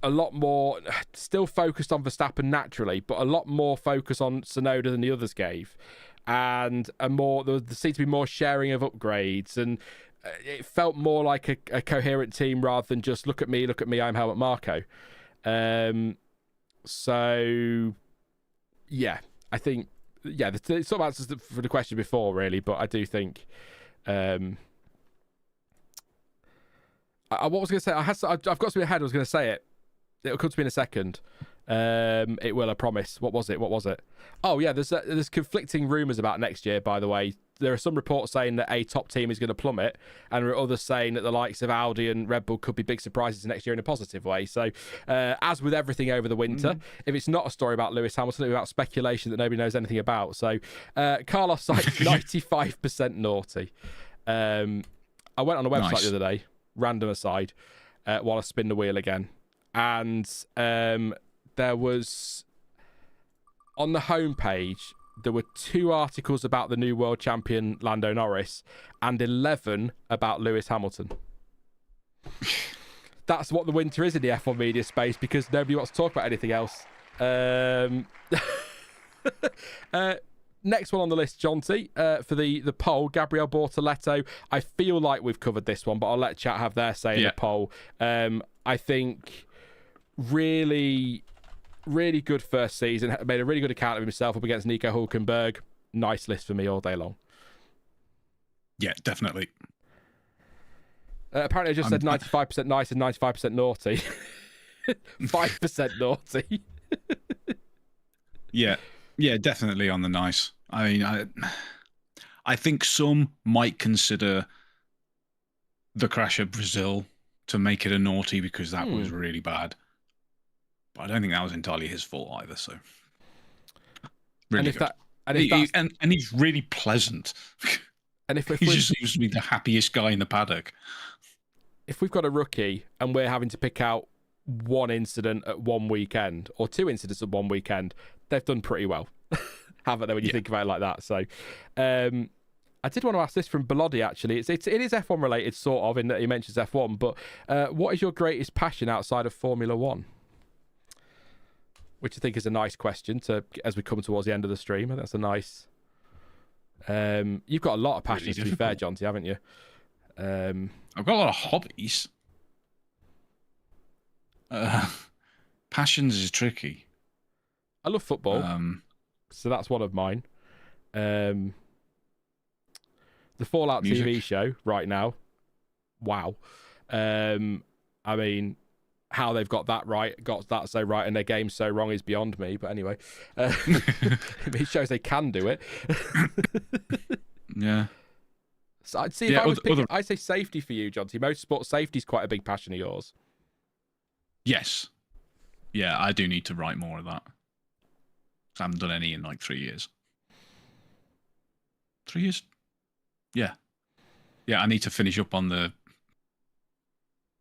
a lot more, still focused on Verstappen naturally, but a lot more focus on Tsunoda than the others gave. And there seemed to be more sharing of upgrades, and it felt more like a coherent team rather than just look at me, I'm Helmut Marko. So, yeah, I think, the sort of answers for the question before, really, but I do think... what was I going to say? I've got something ahead. I was going to say it. It'll come to me in a second. It will, I promise. What was it? Oh, yeah, there's conflicting rumours about next year, by the way. There are some reports saying that a top team is going to plummet, and there are others saying that the likes of Audi and Red Bull could be big surprises next year in a positive way. So, as with everything over the winter, if it's not a story about Lewis Hamilton, it's about speculation that nobody knows anything about. So, Carlos Sainz, 95% naughty. I went on a website the other day, random aside, while I spin the wheel again. And there was, on the homepage, there were 2 articles about the new world champion Lando Norris and 11 about Lewis Hamilton. That's what the winter is in the F1 media space, because nobody wants to talk about anything else. Next one on the list, Jonty, for the poll, Gabriel Bortoletto. I feel like we've covered this one, but I'll let chat have their say in the poll. I think really, really good first season. Made a really good account of himself up against Nico Hulkenberg. Nice list for me all day long. Yeah, definitely. Apparently I just said 95% nice and 95% naughty. 5% naughty. Yeah, definitely on the nice. I mean, I think some might consider the crash at Brazil to make it a naughty because that was really bad. But I don't think that was entirely his fault either. So, really good. And he's really pleasant. And if he just seems to be the happiest guy in the paddock. If we've got a rookie and we're having to pick out one incident at one weekend or 2 incidents at one weekend, they've done pretty well, haven't they, when you think about it like that? So I did want to ask this from Belodi, actually. It is F1 related, sort of, in that he mentions F1, but what is your greatest passion outside of Formula One? which I think is a nice question as we come towards the end of the stream. I think that's a nice. You've got a lot of passions, really to be fair, Jonty, haven't you? I've got a lot of hobbies. Passions is tricky. I love football, so that's one of mine. The Fallout music. TV show right now, wow. I mean, how they've got that so right, and their game so wrong is beyond me. But anyway, it shows they can do it. Yeah. So I'd see if I'd say safety for you, Jonty. Motorsport safety is quite a big passion of yours. Yes. Yeah, I do need to write more of that. I haven't done any in like 3 years. 3 years? Yeah. Yeah, I need to finish up on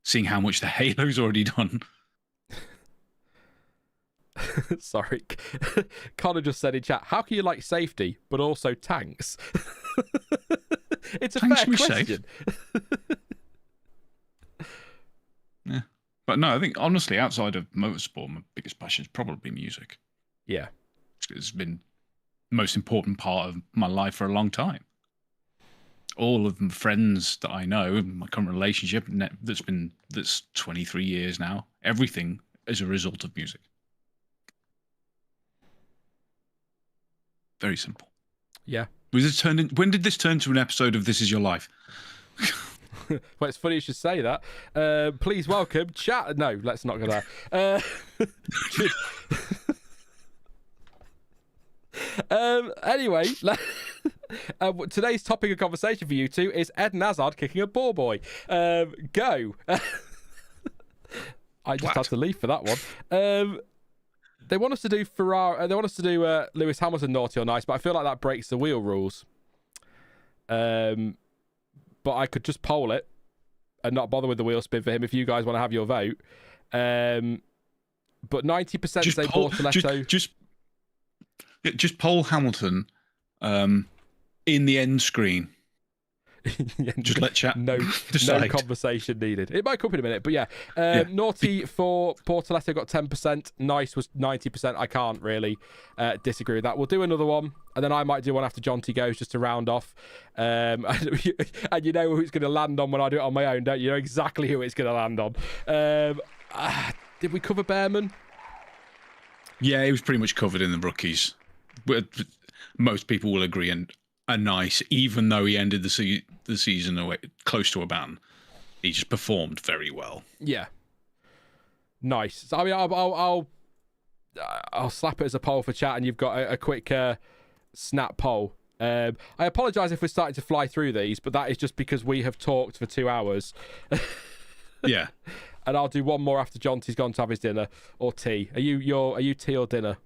seeing how much the Halo's already done. Sorry. Connor just said in chat, how can you like safety, but also tanks? It's a Tanks fair question. Safe. Yeah. But no, I think, honestly, outside of motorsport, my biggest passion is probably music. Yeah. It's been the most important part of my life for a long time. All of the friends that I know, my current relationship, that's 23 years now, everything is a result of music. Very simple. Yeah. When did this turn to an episode of This Is Your Life? Well, it's funny you should say that. Please welcome chat. No, let's not go there. Anyway, today's topic of conversation for you two is Eden Hazard kicking a ball boy. Go. I just had to leave for that one. They want us to do Ferrari. They want us to do Lewis Hamilton naughty or nice, but I feel like that breaks the wheel rules. But I could just poll it and not bother with the wheel spin for him if you guys want to have your vote. But 90% say Bortoletto. Just poll Hamilton in the end screen. Just let chat decide. No conversation needed. It might come up in a minute, but yeah. Naughty for Bortoletto got 10%. Nice was 90%. I can't really disagree with that. We'll do another one, and then I might do one after Jonty goes just to round off. And you know who it's going to land on when I do it on my own, don't you? You know exactly who it's going to land on. Did we cover Bearman? Yeah, he was pretty much covered in the rookies. Most people will agree and are nice, even though he ended the season away, close to a ban. He just performed very well. Yeah, nice. So, I mean, I'll slap it as a poll for chat, and you've got a quick snap poll. I apologise if we're starting to fly through these, but that is just because we have talked for 2 hours. Yeah, and I'll do one more after Jonty's gone to have his dinner or tea. Are you tea or dinner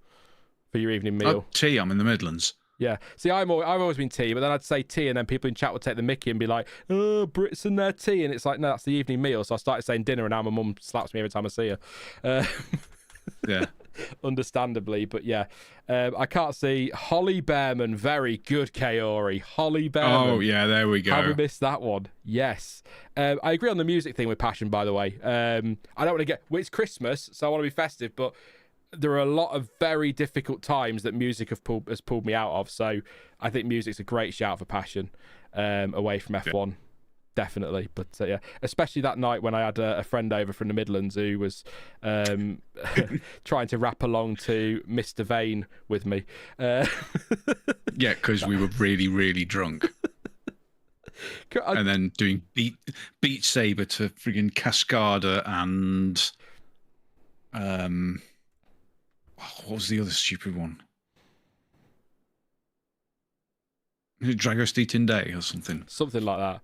for your evening meal? Tea. I'm in the Midlands. Yeah. See, I've always been tea, but then I'd say tea, and then people in chat would take the mickey and be like, "Oh, Brits and their tea," and it's like, no, that's the evening meal. So I started saying dinner, and now my mum slaps me every time I see her. Yeah. Understandably, but yeah. I can't see Holly Bearman. Very good, Kaori. Holly Bearman. Oh, yeah, there we go. Have we missed that one? Yes. I agree on the music thing with passion, by the way. I don't want to get... Well, it's Christmas, so I want to be festive, but there are a lot of very difficult times that music has pulled me out of. So I think music's a great shout for passion away from F1. Yeah. Definitely. But yeah, especially that night when I had a friend over from the Midlands who was trying to rap along to Mr. Vane with me. Yeah, because we were really, really drunk. And then doing Beat Saber to friggin' Cascada and what was the other stupid one? Dragostea Day or something. Something like that.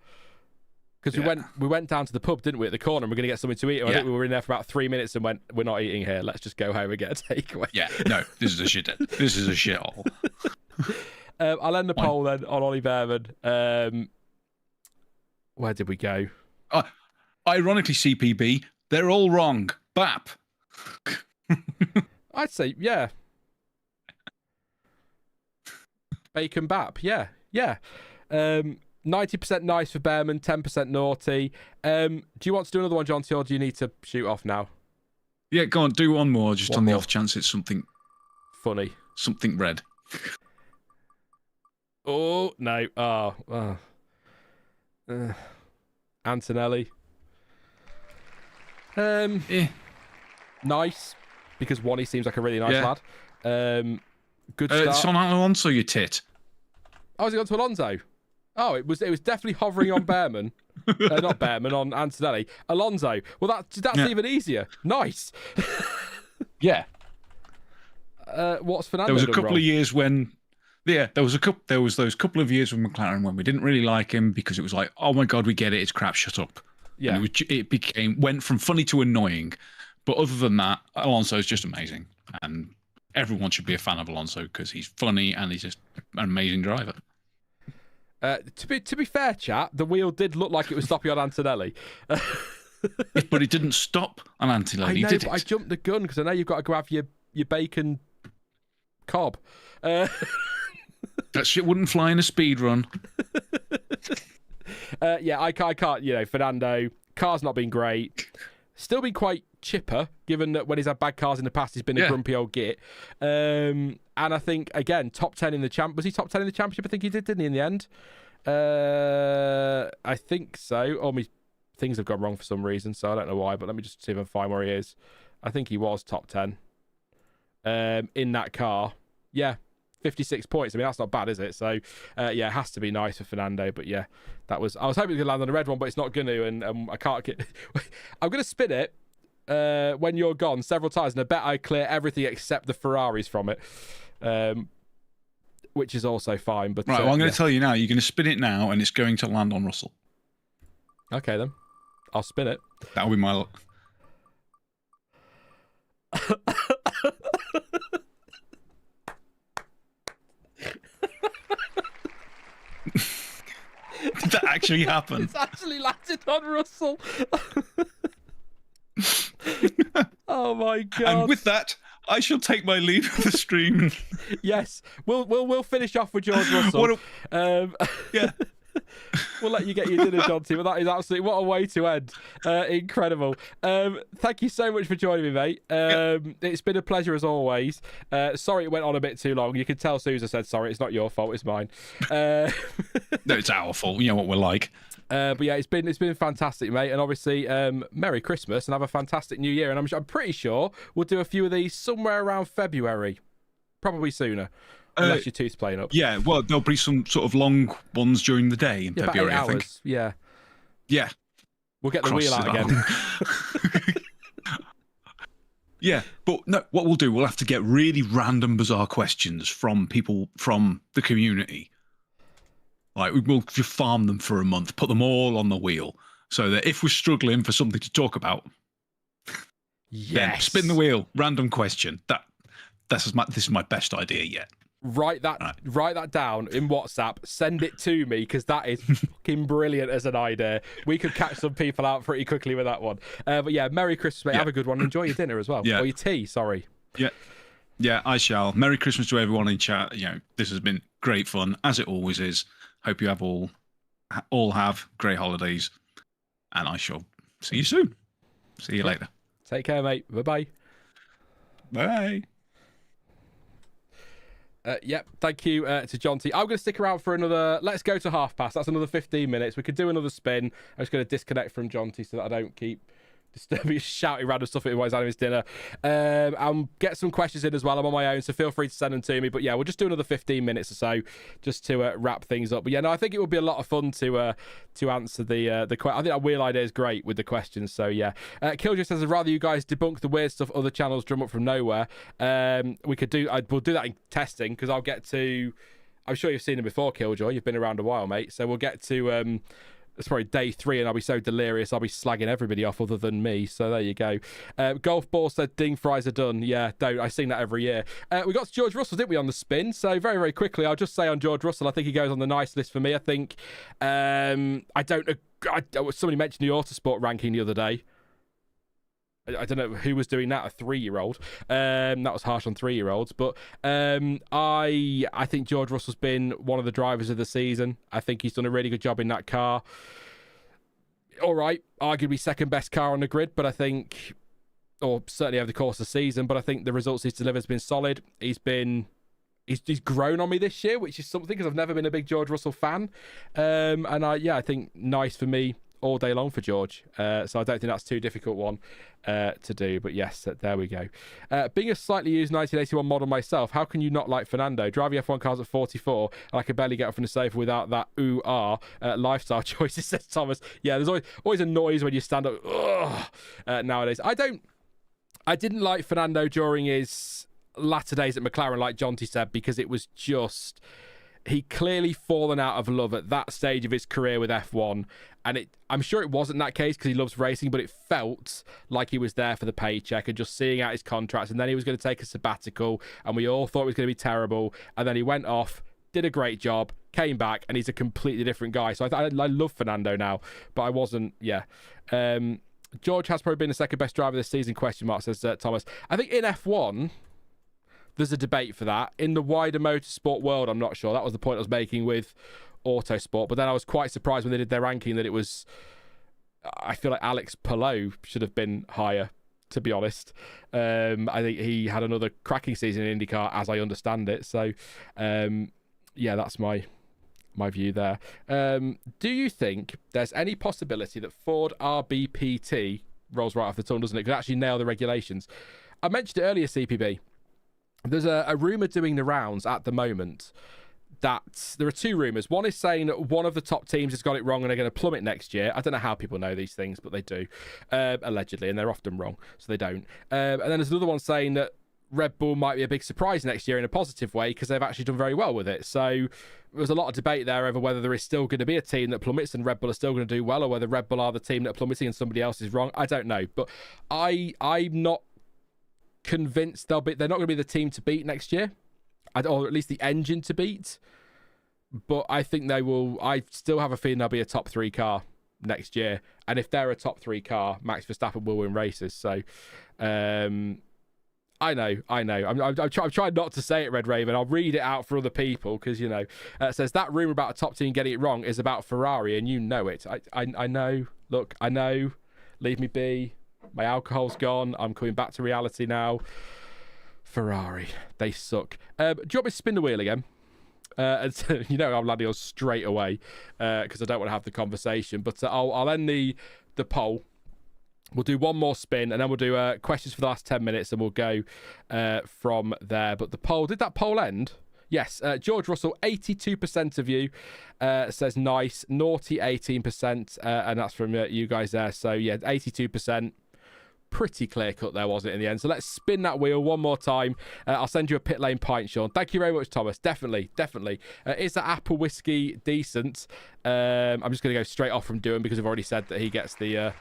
Because we went down to the pub, didn't we, at the corner, and we're going to get something to eat. I think we were in there for about 3 minutes and went, we're not eating here. Let's just go home and get a takeaway. Yeah, no, this is a shithole. I'll end the poll then on Ollie Bearman. Where did we go? Ironically, CPB, they're all wrong. BAP. I'd say, yeah. Bacon BAP, yeah. 90% nice for Bearman, 10% naughty. Do you want to do another one, Jonty, or do you need to shoot off now? Yeah, go on, do one more, just One on the more. off chance it's something Funny. red. Oh, no. Antonelli. Nice, because one, he seems like a really nice lad. Good start. It's on Alonso, you tit. Oh, has he gone to Alonso? Oh, it was definitely hovering on Bearman. Not Bearman, on Antonelli. Alonso. Well, that's even easier. Nice. Yeah. What's Fernando? There was a couple of years when, there was those couple of years with McLaren when we didn't really like him because it was like, oh my god, we get it, it's crap, shut up. Yeah. And it went from funny to annoying. But other than that, Alonso's just amazing, and everyone should be a fan of Alonso because he's funny and he's just an amazing driver. To be fair, chat, the wheel did look like it was stopping on Antonelli. But it didn't stop on Antonelli, I know, did it? but I jumped the gun because I know you've got to go have your bacon cob. That shit wouldn't fly in a speed run. Yeah, I can't. Fernando, car's not been great. Still been quite chipper, given that when he's had bad cars in the past, he's been a grumpy old git. And I think, again, top 10 in the champ. Was he top 10 in the championship? I think he did, didn't he, in the end? I think so. Oh, my things have gone wrong for some reason, so I don't know why, but let me just see if I can find where he is. I think he was top 10 in that car. Yeah, 56 points. I mean, that's not bad, is it? So, it has to be nice for Fernando. But yeah, I was hoping it could land on a red one, but it's not going to, and I can't get... I'm going to spin it when you're gone several times, and I bet I clear everything except the Ferraris from it, which is also fine. But right, well, I'm going to tell you now, you're going to spin it now, and it's going to land on Russell. Okay, then. I'll spin it. That'll be my... Did that actually happen? It's actually landed on Russell. Oh my god! And with that, I shall take my leave of the stream. Yes, we'll finish off with George Russell. Yeah. We'll let you get your dinner, Jonty, but that is absolutely what a way to end. Incredible. Thank you so much for joining me, mate. It's been a pleasure as always. Sorry it went on a bit too long. You can tell Susan said sorry. It's not your fault. It's mine. No, it's our fault. You know what we're like. But yeah, it's been fantastic, mate. And obviously, Merry Christmas and have a fantastic New Year. And I'm pretty sure we'll do a few of these somewhere around February, probably sooner. Unless your tooth's playing up. Yeah, well, there'll be some sort of long ones during the day in February, about 8 I hours. think. Yeah. Yeah. We'll get the wheel out again. Yeah, but no, what we'll do, we'll have to get really random, bizarre questions from people from the community. Like, we'll just farm them for a month, put them all on the wheel, so that if we're struggling for something to talk about, then spin the wheel, random question. This is my best idea yet. Write that down in WhatsApp. Send it to me because that is fucking brilliant as an idea. We could catch some people out pretty quickly with that one. But yeah, Merry Christmas, mate. Yeah. Have a good one. Enjoy your dinner as well. Yeah. Or your tea, sorry. Yeah, I shall. Merry Christmas to everyone in chat. You know, this has been great fun, as it always is. Hope you have all have great holidays, and I shall see you soon. See you later. Take care, mate. Bye-bye. Bye. Thank you to Jonty. I'm going to stick around for another... Let's go to half past. That's another 15 minutes. We could do another spin. I'm just going to disconnect from Jonty so that I don't keep disturbing, shouting random stuff while he's having his dinner. I'll get some questions in as well. I'm on my own, so feel free to send them to me. But yeah, we'll just do another 15 minutes or so just to wrap things up. But yeah, no, I think it would be a lot of fun to answer the question. I think that wheel idea is great with the questions. So yeah, Killjoy says, I'd rather you guys debunk the weird stuff other channels drum up from nowhere. We'll do that in testing because I'll get to... I'm sure you've seen it before, Killjoy. You've been around a while, mate. So we'll get to... it's probably day 3 and I'll be so delirious I'll be slagging everybody off other than me. So there you go. Golf Ball said ding fries are done. Yeah, don't. I sing that every year. We got to George Russell, didn't we, on the spin? So very, very quickly, I'll just say on George Russell, I think he goes on the nice list for me. I think somebody mentioned the Autosport ranking the other day. I don't know who was doing that, a 3-year-old. That was harsh on 3-year-olds. But I think George Russell's been one of the drivers of the season. I think he's done a really good job in that car. All right, arguably second best car on the grid, but I think or certainly over the course of the season, but I think the results he's delivered has been solid. He's grown on me this year, which is something, because I've never been a big George Russell fan. I think nice for me all day long for George. So I don't think that's too difficult one to do. But yes, there we go. Being a slightly used 1981 model myself, how can you not like Fernando? Driving F1 cars at 44, and I could barely get up from the sofa without that lifestyle choices, says Thomas. Yeah, there's always a noise when you stand up nowadays. I didn't like Fernando during his latter days at McLaren, like Jonty said, because it was just, he clearly fallen out of love at that stage of his career with F1, and I'm sure it wasn't that case because he loves racing, but it felt like he was there for the paycheck and just seeing out his contracts, and then he was going to take a sabbatical, and we all thought it was going to be terrible, and then he went off, did a great job, came back, and he's a completely different guy. So I love Fernando now, but I wasn't. George has probably been the second best driver this season, ? Says Thomas. I think in F1 there's a debate for that. In the wider motorsport world, I'm not sure. That was the point I was making with Autosport. But then I was quite surprised when they did their ranking that it was, I feel like Alex Palou should have been higher, to be honest. I think he had another cracking season in IndyCar, as I understand it. So, that's my view there. Do you think there's any possibility that Ford RBPT rolls right off the tongue, doesn't it? Could actually nail the regulations. I mentioned it earlier, CPB. There's a rumour doing the rounds at the moment that there are two rumours. One is saying that one of the top teams has got it wrong and are going to plummet next year. I don't know how people know these things, but they do, allegedly, and they're often wrong, so they don't. And then there's another one saying that Red Bull might be a big surprise next year in a positive way because they've actually done very well with it. So there's a lot of debate there over whether there is still going to be a team that plummets and Red Bull are still going to do well, or whether Red Bull are the team that are plummeting and somebody else is wrong. I don't know, but I'm not convinced they're not going to be the team to beat next year, or at least the engine to beat. But I think they will. I still have a feeling they'll be a top 3 car next year, and if they're a top 3 car, Max Verstappen will win races. So I know. I'm trying not to say it, Red Raven. I'll read it out for other people because, it says that rumour about a top team getting it wrong is about Ferrari, and you know it. I know. Look, I know. Leave me be. My alcohol's gone. I'm coming back to reality now. Ferrari, they suck. Do you want me to spin the wheel again? And I'm landing on straight away because I don't want to have the conversation. But I'll end the poll. We'll do one more spin, and then we'll do questions for the last 10 minutes, and we'll go from there. But the poll, did that poll end? Yes. George Russell, 82% of you says nice. Naughty, 18%. And that's from you guys there. So, yeah, 82%. Pretty clear cut there, wasn't it, in the end? So let's spin that wheel one more time. I'll send you a pit lane pint, Sean. Thank you very much, Thomas. Definitely. Is that apple whiskey decent? I'm just going to go straight off from Doing because I've already said that he gets the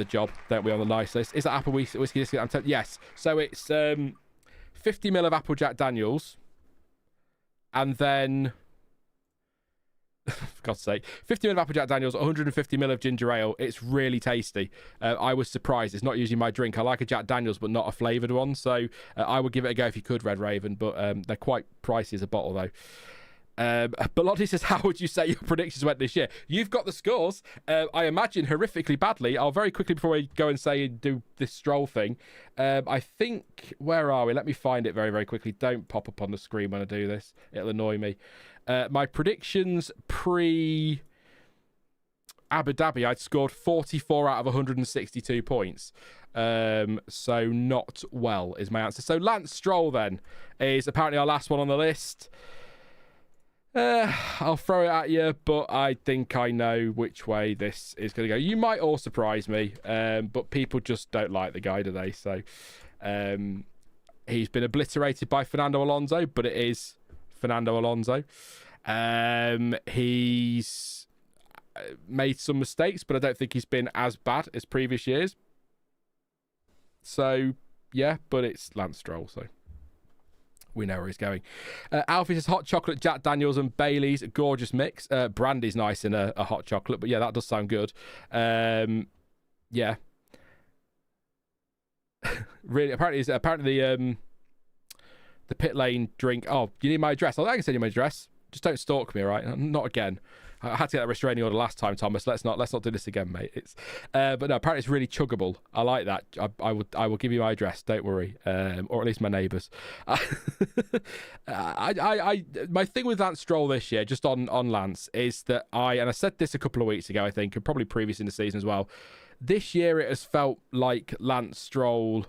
job, don't we, on the nice list. Is that apple whiskey decent? Yes. So it's 50ml of apple Jack Daniels, and then for God's sake, 50ml of apple Jack Daniels, 150ml of ginger ale. It's really tasty. I was surprised. It's not usually my drink. I like a Jack Daniels, but not a flavoured one. So I would give it a go if you could, Red Raven. But they're quite pricey as a bottle, though. But Lottie says, how would you say your predictions went this year? You've got the scores. I imagine horrifically badly. I'll very quickly, before we go and do this Stroll thing, I think, where are we? Let me find it very, very quickly. Don't pop up on the screen when I do this. It'll annoy me. My predictions pre Abu Dhabi, I'd scored 44 out of 162 points. So not well is my answer. So Lance Stroll then is apparently our last one on the list. I'll throw it at you, but I think I know which way this is going to go. You might all surprise me, but people just don't like the guy, do they? So he's been obliterated by Fernando Alonso, but it is Fernando Alonso. He's made some mistakes, but I don't think he's been as bad as previous years. So, yeah, but it's Lance Stroll, so we know where he's going. Alfie says hot chocolate, Jack Daniels and Bailey's, gorgeous mix. Brandy's nice in a hot chocolate, but yeah, that does sound good. Yeah. Really, apparently the pit lane drink. Oh, you need my address? I can send you my address. Just don't stalk me, all right? Not again. I had to get a restraining order last time, Thomas. Let's not do this again, mate. But no, apparently it's really chuggable. I like that. I will give you my address. Don't worry, or at least my neighbours. My thing with Lance Stroll this year, just on Lance, is that and I said this a couple of weeks ago, I think, and probably previous in the season as well. This year it has felt like Lawrence Stroll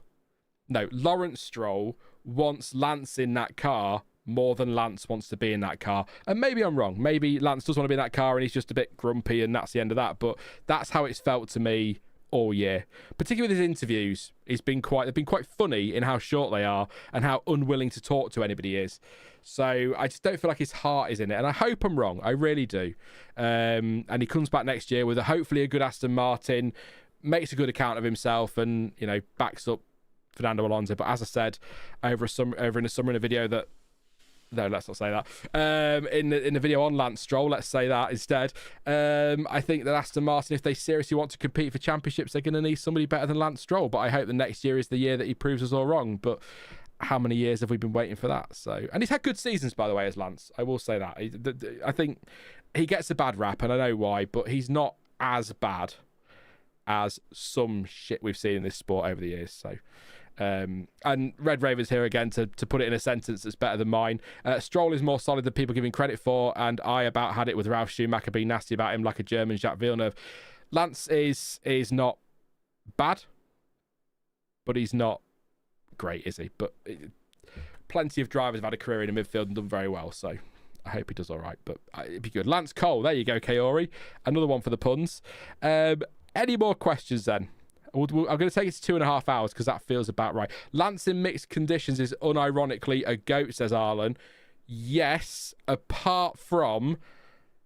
wants Lance in that car more than Lance wants to be in that car. And maybe I'm wrong. Maybe Lance does want to be in that car and he's just a bit grumpy and that's the end of that. But that's how it's felt to me all year. Particularly with his interviews. They've been quite funny in how short they are and how unwilling to talk to anybody is. So I just don't feel like his heart is in it. And I hope I'm wrong. I really do. And he comes back next year with hopefully a good Aston Martin, makes a good account of himself and, backs up Fernando Alonso. But as I said, over in the summer in a video that, no, let's not say that. In the video on Lance Stroll, let's say that instead. I think that Aston Martin, if they seriously want to compete for championships, they're going to need somebody better than Lance Stroll. But I hope the next year is the year that he proves us all wrong. But how many years have we been waiting for that? And he's had good seasons, by the way, as Lance. I will say that. I think he gets a bad rap, and I know why, but he's not as bad as some shit we've seen in this sport over the years. So. And Red Raven's here again to put it in a sentence that's better than mine. Stroll is more solid than people give him credit for, and I about had it with Ralf Schumacher being nasty about him like a German Jacques Villeneuve. Lance is not bad, but he's not great, is he? But plenty of drivers have had a career in the midfield and done very well, so I hope he does all right. But it'd be good. Lance Cole, there you go, Kaori. Another one for the puns. Any more questions then? I'm going to take it to 2.5 hours because that feels about right. Lance in mixed conditions is unironically a goat, says Arlen. Yes, apart from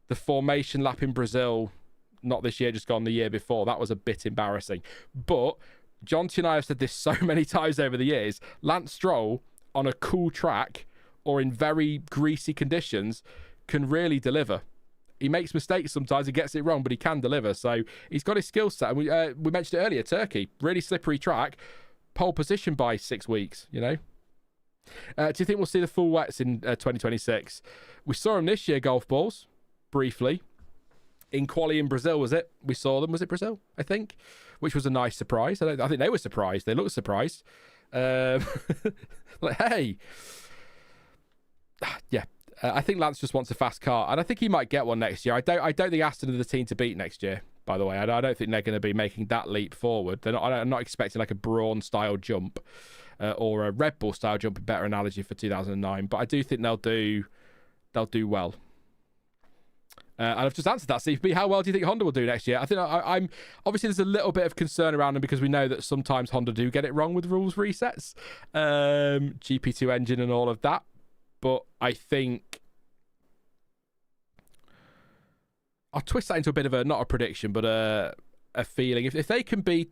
the formation lap in Brazil, not this year, just gone the year before. That was a bit embarrassing. But Jonty and I have said this so many times over the years. Lance Stroll on a cool track or in very greasy conditions can really deliver. He makes mistakes sometimes, he gets it wrong, but he can deliver. So he's got his skill set. And we mentioned it earlier, Turkey, really slippery track, pole position by 6 weeks, Do you think we'll see the full wets in 2026? We saw them this year, golf balls, briefly. In quali in Brazil, was it? We saw them, was it Brazil, I think? Which was a nice surprise. I think they were surprised. They looked surprised. Like, hey. Yeah. I think Lance just wants a fast car, and I think he might get one next year. I don't think Aston are the team to beat next year, by the way. I don't think they're going to be making that leap forward. I'm not expecting like a Brawn-style jump or a Red Bull-style jump, a better analogy for 2009, but I do think they'll do well. And I've just answered that, CFB. How well do you think Honda will do next year? I think I'm obviously there's a little bit of concern around them because we know that sometimes Honda do get it wrong with rules resets, GP2 engine and all of that. But I think I'll twist that into a bit of not a prediction, but a feeling. If they can be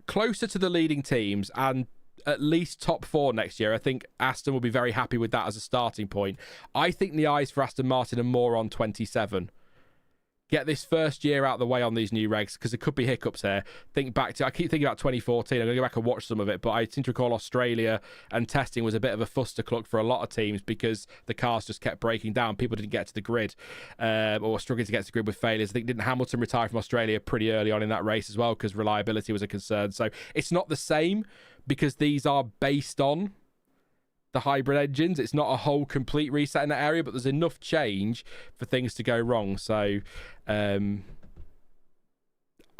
closer to the leading teams and at least top 4 next year, I think Aston will be very happy with that as a starting point. I think the eyes for Aston Martin are more on 27. Get this first year out of the way on these new regs because there could be hiccups here. I keep thinking about 2014. I'm going to go back and watch some of it, but I seem to recall Australia and testing was a bit of a fustercluck for a lot of teams because the cars just kept breaking down. People didn't get to the grid or struggling to get to the grid with failures. I think didn't Hamilton retire from Australia pretty early on in that race as well because reliability was a concern. So it's not the same because these are based on the hybrid engines. It's not a whole complete reset in that area, but there's enough change for things to go wrong. So I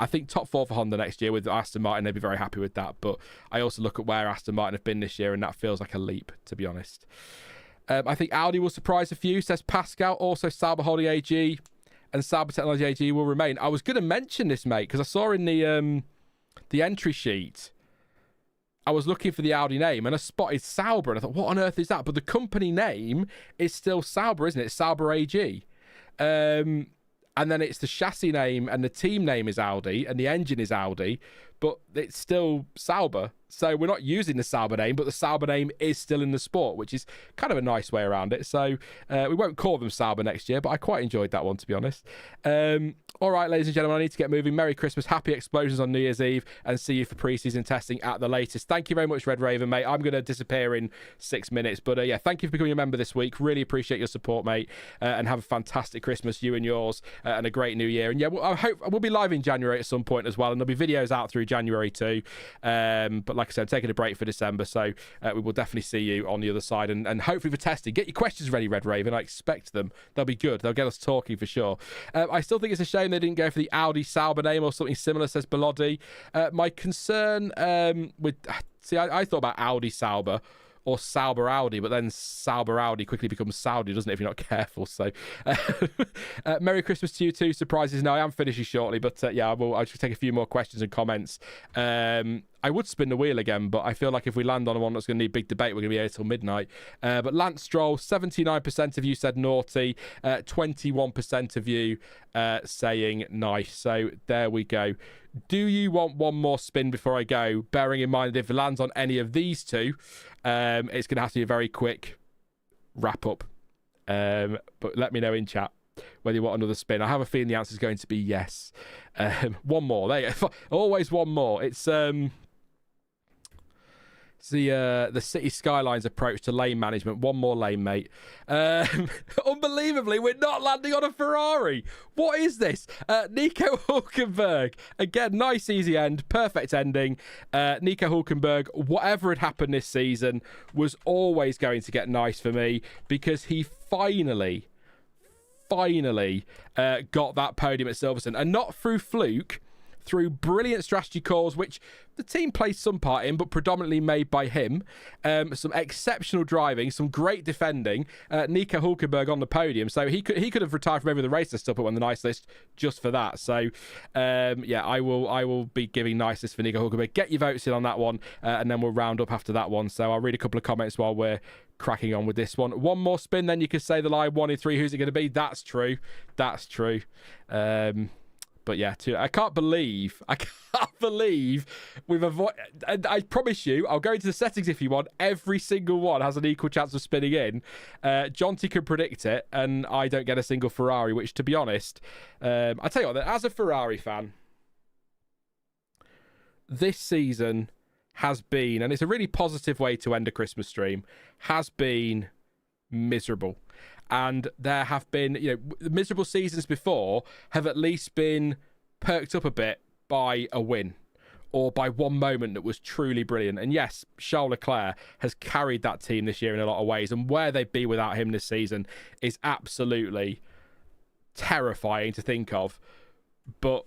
think top 4 for Honda next year with Aston Martin, they'd be very happy with that. But I also look at where Aston Martin have been this year, and that feels like a leap, to be honest. I think Audi will surprise a few, says Pascal. Also, Sauber Holding AG and Sauber Technology AG will remain. I was going to mention this, mate, because I saw in the entry sheet, I was looking for the Audi name and I spotted Sauber and I thought, what on earth is that? But the company name is still Sauber, isn't it? It's Sauber AG. And then it's the chassis name and the team name is Audi and the engine is Audi, but it's still Sauber. So we're not using the Sauber name, but the Sauber name is still in the sport, which is kind of a nice way around it. So we won't call them Sauber next year, but I quite enjoyed that one, to be honest. All right, ladies and gentlemen, I need to get moving. Merry Christmas, happy explosions on New Year's Eve, and see you for pre-season testing at the latest. Thank you very much, Red Raven, mate. I'm going to disappear in 6 minutes, but yeah, thank you for becoming a member this week. Really appreciate your support, mate, and have a fantastic Christmas, you and yours, and a great New Year. And yeah, I hope we'll be live in January at some point as well, and there'll be videos out through January too. But like I said, I'm taking a break for December, so we will definitely see you on the other side, and hopefully for testing. Get your questions ready, Red Raven. I expect them. They'll be good. They'll get us talking for sure. I still think it's a shame they didn't go for the Audi Sauber name or something similar, says Bellotti. My concern I thought about Audi Sauber or Sauber Audi, but then Sauber Audi quickly becomes Saudi, doesn't it, if you're not careful? So Merry Christmas to you too. Surprises. No, I am finishing shortly, but yeah, I'll just take a few more questions and comments. I would spin the wheel again, but I feel like if we land on one that's going to need big debate, we're going to be here till midnight. But Lance Stroll, 79% of you said naughty, 21% of you saying nice. So there we go. Do you want one more spin before I go? Bearing in mind that if it lands on any of these two, it's going to have to be a very quick wrap up. But let me know in chat whether you want another spin. I have a feeling the answer is going to be yes. One more. There you go. Always one more. It's the City Skylines approach to lane management. One more lane, mate. Unbelievably, we're not landing on a Ferrari. What is this? Nico Hulkenberg. Again, nice easy end. Perfect ending. Nico Hulkenberg, whatever had happened this season, was always going to get nice for me because he finally got that podium at Silverstone. And not through fluke, through brilliant strategy calls, which the team played some part in, but predominantly made by him. Some exceptional driving, some great defending. Nico Hulkenberg on the podium, so he could have retired from every other race and still put on the nice list just for that. So yeah, I will be giving nice list for Nico Hulkenberg. Get your votes in on that one, and then we'll round up after that one. So I'll read a couple of comments while we're cracking on with this one. One more spin, then you could say the line 1 in 3. Who's it going to be? That's true. But yeah, I can't believe we've avoided. I promise you, I'll go into the settings if you want. Every single one has an equal chance of spinning in. Jonty can predict it, and I don't get a single Ferrari, which, to be honest, I tell you what, as a Ferrari fan, this season has been, and it's a really positive way to end a Christmas stream, has been miserable. And there have been, the miserable seasons before have at least been perked up a bit by a win or by one moment that was truly brilliant. And yes, Charles Leclerc has carried that team this year in a lot of ways. And where they'd be without him this season is absolutely terrifying to think of. But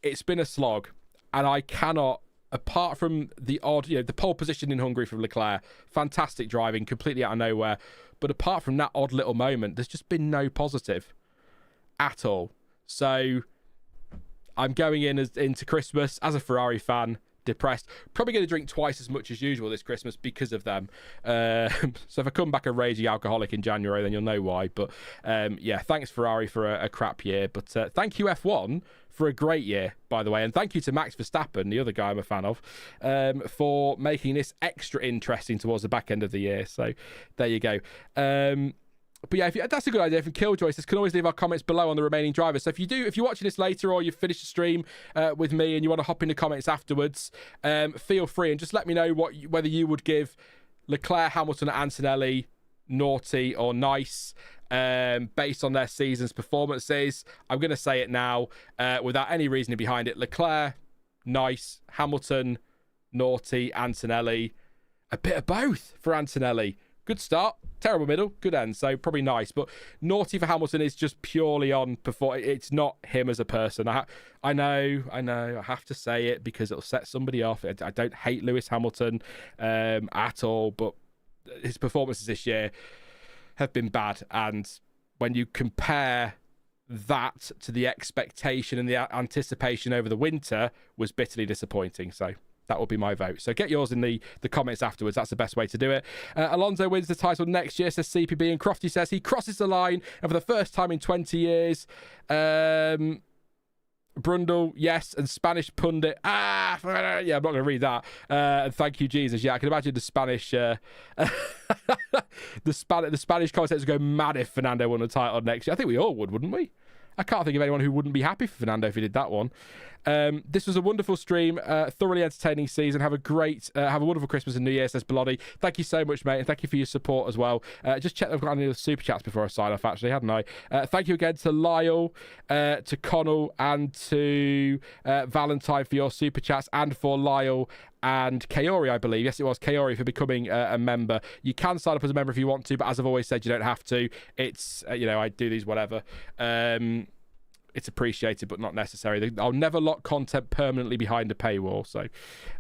it's been a slog. And I cannot, apart from the odd, the pole position in Hungary from Leclerc, fantastic driving, completely out of nowhere. But apart from that odd little moment, there's just been no positive at all. So I'm going into Christmas as a Ferrari fan, depressed. Probably going to drink twice as much as usual this Christmas because of them. So if I come back a raging alcoholic in January, then you'll know why. But yeah, thanks Ferrari for a crap year. But thank you F1 for a great year, by the way. And thank you to Max Verstappen, the other guy I'm a fan of, for making this extra interesting towards the back end of the year. So there you go. But yeah, that's a good idea from Killjoy. Says, can always leave our comments below on the remaining drivers. So if you're watching this later or you've finished the stream with me and you want to hop in the comments afterwards, feel free and just let me know whether you would give Leclerc, Hamilton, Antonelli naughty or nice based on their season's performances. I'm going to say it now without any reasoning behind it. Leclerc, nice. Hamilton, naughty. Antonelli, a bit of both for Antonelli. Good start, terrible middle, good end. So probably nice, but naughty for Hamilton is just purely on performance. It's not him as a person. I know. I have to say it because it'll set somebody off. I don't hate Lewis Hamilton at all, but his performances this year have been bad. And when you compare that to the expectation and the anticipation over the winter, was bitterly disappointing. So that will be my vote. So get yours in the comments afterwards. That's the best way to do it. Alonso wins the title next year, says CPB. And Crofty says he crosses the line and for the first time in 20 years. Brundle, yes, and Spanish pundit. Yeah, I'm not going to read that. And thank you, Jesus. Yeah, I can imagine the Spanish, the Spanish commentators go mad if Fernando won the title next year. I think we all would, wouldn't we? I can't think of anyone who wouldn't be happy for Fernando if he did that one. This was a wonderful stream, thoroughly entertaining season. Have a wonderful Christmas and New Year, says Bloody. Thank you so much, mate, and thank you for your support as well. Just check I've got any other super chats before I sign off, actually, hadn't I? Thank you again to Lyle, to Connell, and to Valentine for your super chats, and for Lyle and Kaori, I believe. Yes, it was Kaori for becoming a member. You can sign up as a member if you want to, but as I've always said, you don't have to. It's, I do these whatever. It's appreciated, but not necessary. I'll never lock content permanently behind a paywall, so you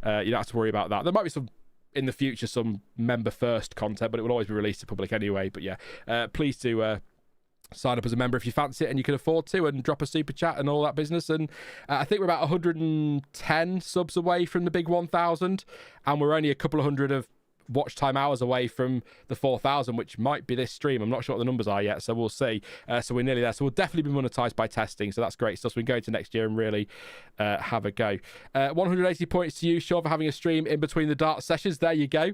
don't have to worry about that. There might be some, in the future, some member-first content, but it will always be released to public anyway. But yeah, please do sign up as a member if you fancy it and you can afford to, and drop a super chat and all that business. And I think we're about 110 subs away from the big 1,000, and we're only a couple of hundred of watch time hours away from the 4,000, which might be this stream. I'm not sure what the numbers are yet, so we'll see. So we're nearly there. So we'll definitely be monetized by testing, so that's great stuff. So we can go into next year and really have a go. 180 points to you, Sean, for having a stream in between the dart sessions. There you go.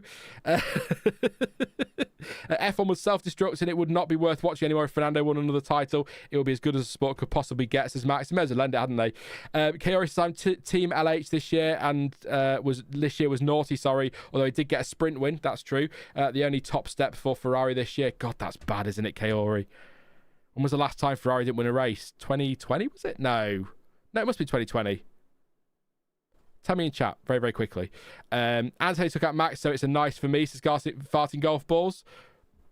F1 was self-destructing. It would not be worth watching anymore if Fernando won another title. It would be as good as the sport could possibly get, says Max. They may as well lend it, hadn't they? Kaori signed Team LH this year, and this year was naughty, sorry, although he did get a sprint win. That's true. The only top step for Ferrari this year. God, that's bad, isn't it, Kaori? When was the last time Ferrari didn't win a race? 2020, was it? No, it must be 2020. Tell me in chat very, very quickly. Antonelli took out Max, so it's a nice for me, says farting golf balls.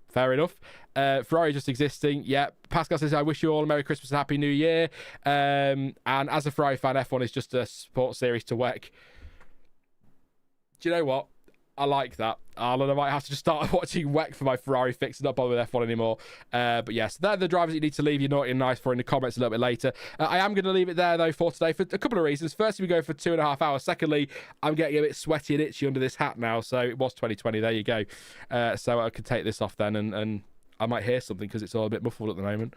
Fair enough. Ferrari just existing. Yeah. Pascal says, I wish you all a Merry Christmas and Happy New Year. And as a Ferrari fan, F1 is just a sports series to WEC. Do you know what? I like that. I might have to just start watching WEC for my Ferrari fix and not bother with F1 anymore. But yes, they're the drivers you need to leave your naughty and nice for in the comments a little bit later. I am going to leave it there, though, for today for a couple of reasons. Firstly, we go for 2.5 hours. Secondly, I'm getting a bit sweaty and itchy under this hat now. So it was 2020. There you go. So I could take this off then, and I might hear something because it's all a bit muffled at the moment.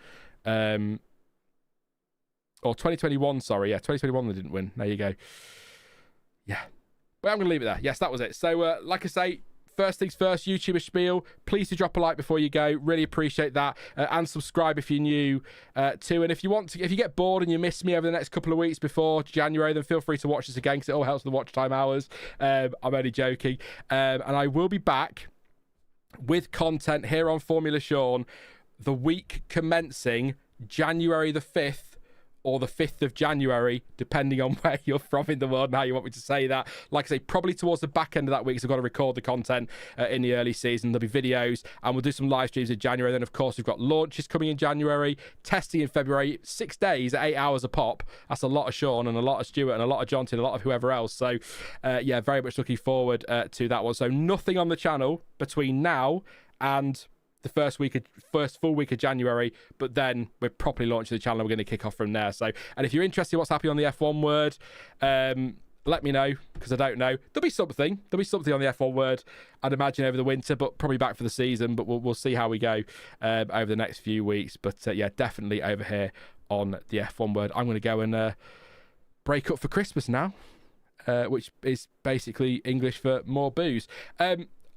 Or 2021, sorry. Yeah, 2021 they didn't win. There you go. Yeah. But I'm going to leave it there. Yes, that was it. So, like I say, first things first, YouTuber spiel. Please do drop a like before you go. Really appreciate that. And subscribe if you're new too. And if you get bored and you miss me over the next couple of weeks before January, then feel free to watch this again because it all helps the watch time hours. I'm only joking. And I will be back with content here on Formula Sean the week commencing January the 5th. Or the 5th of January, depending on where you're from in the world and how you want me to say that. Like I say, probably towards the back end of that week, so I've got to record the content in the early season. There'll be videos, and we'll do some live streams in January. Then, of course, we've got launches coming in January, testing in February, 6 days at 8 hours a pop. That's a lot of Sean and a lot of Stuart and a lot of Jonty and a lot of whoever else. So, yeah, very much looking forward to that one. So nothing on the channel between now and the first full week of January, but then we're properly launching the channel and we're going to kick off from there. So, and if you're interested in what's happening on the F1 word, let me know, because I don't know. There'll be something on the F1 word, I'd imagine, over the winter, but probably back for the season, but we'll see how we go over the next few weeks. But yeah, definitely over here on the F1 word. I'm going to go and break up for Christmas now, which is basically English for more booze.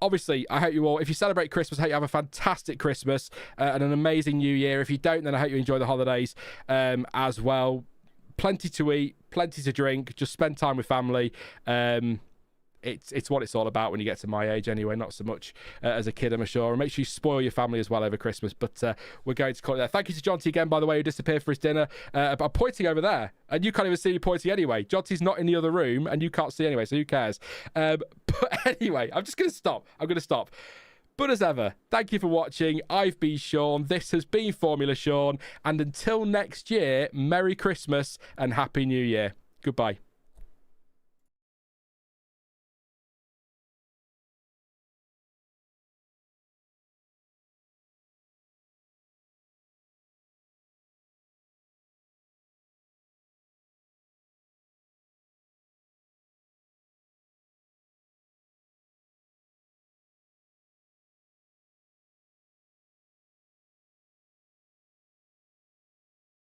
Obviously, I hope you all, if you celebrate Christmas, I hope you have a fantastic Christmas and an amazing New Year. If you don't, then I hope you enjoy the holidays as well. Plenty to eat, plenty to drink, just spend time with family. It's what it's all about when you get to my age anyway, not so much as a kid, I'm sure. And make sure you spoil your family as well over Christmas. But we're going to call it there. Thank you to Jonty again, by the way, who disappeared for his dinner. I'm pointing over there, and you can't even see me pointing anyway. Jonty's not in the other room, and you can't see anyway, so who cares? But anyway, I'm just going to stop. I'm going to stop. But as ever, thank you for watching. I've been Sean. This has been Formula Sean. And until next year, Merry Christmas and Happy New Year. Goodbye.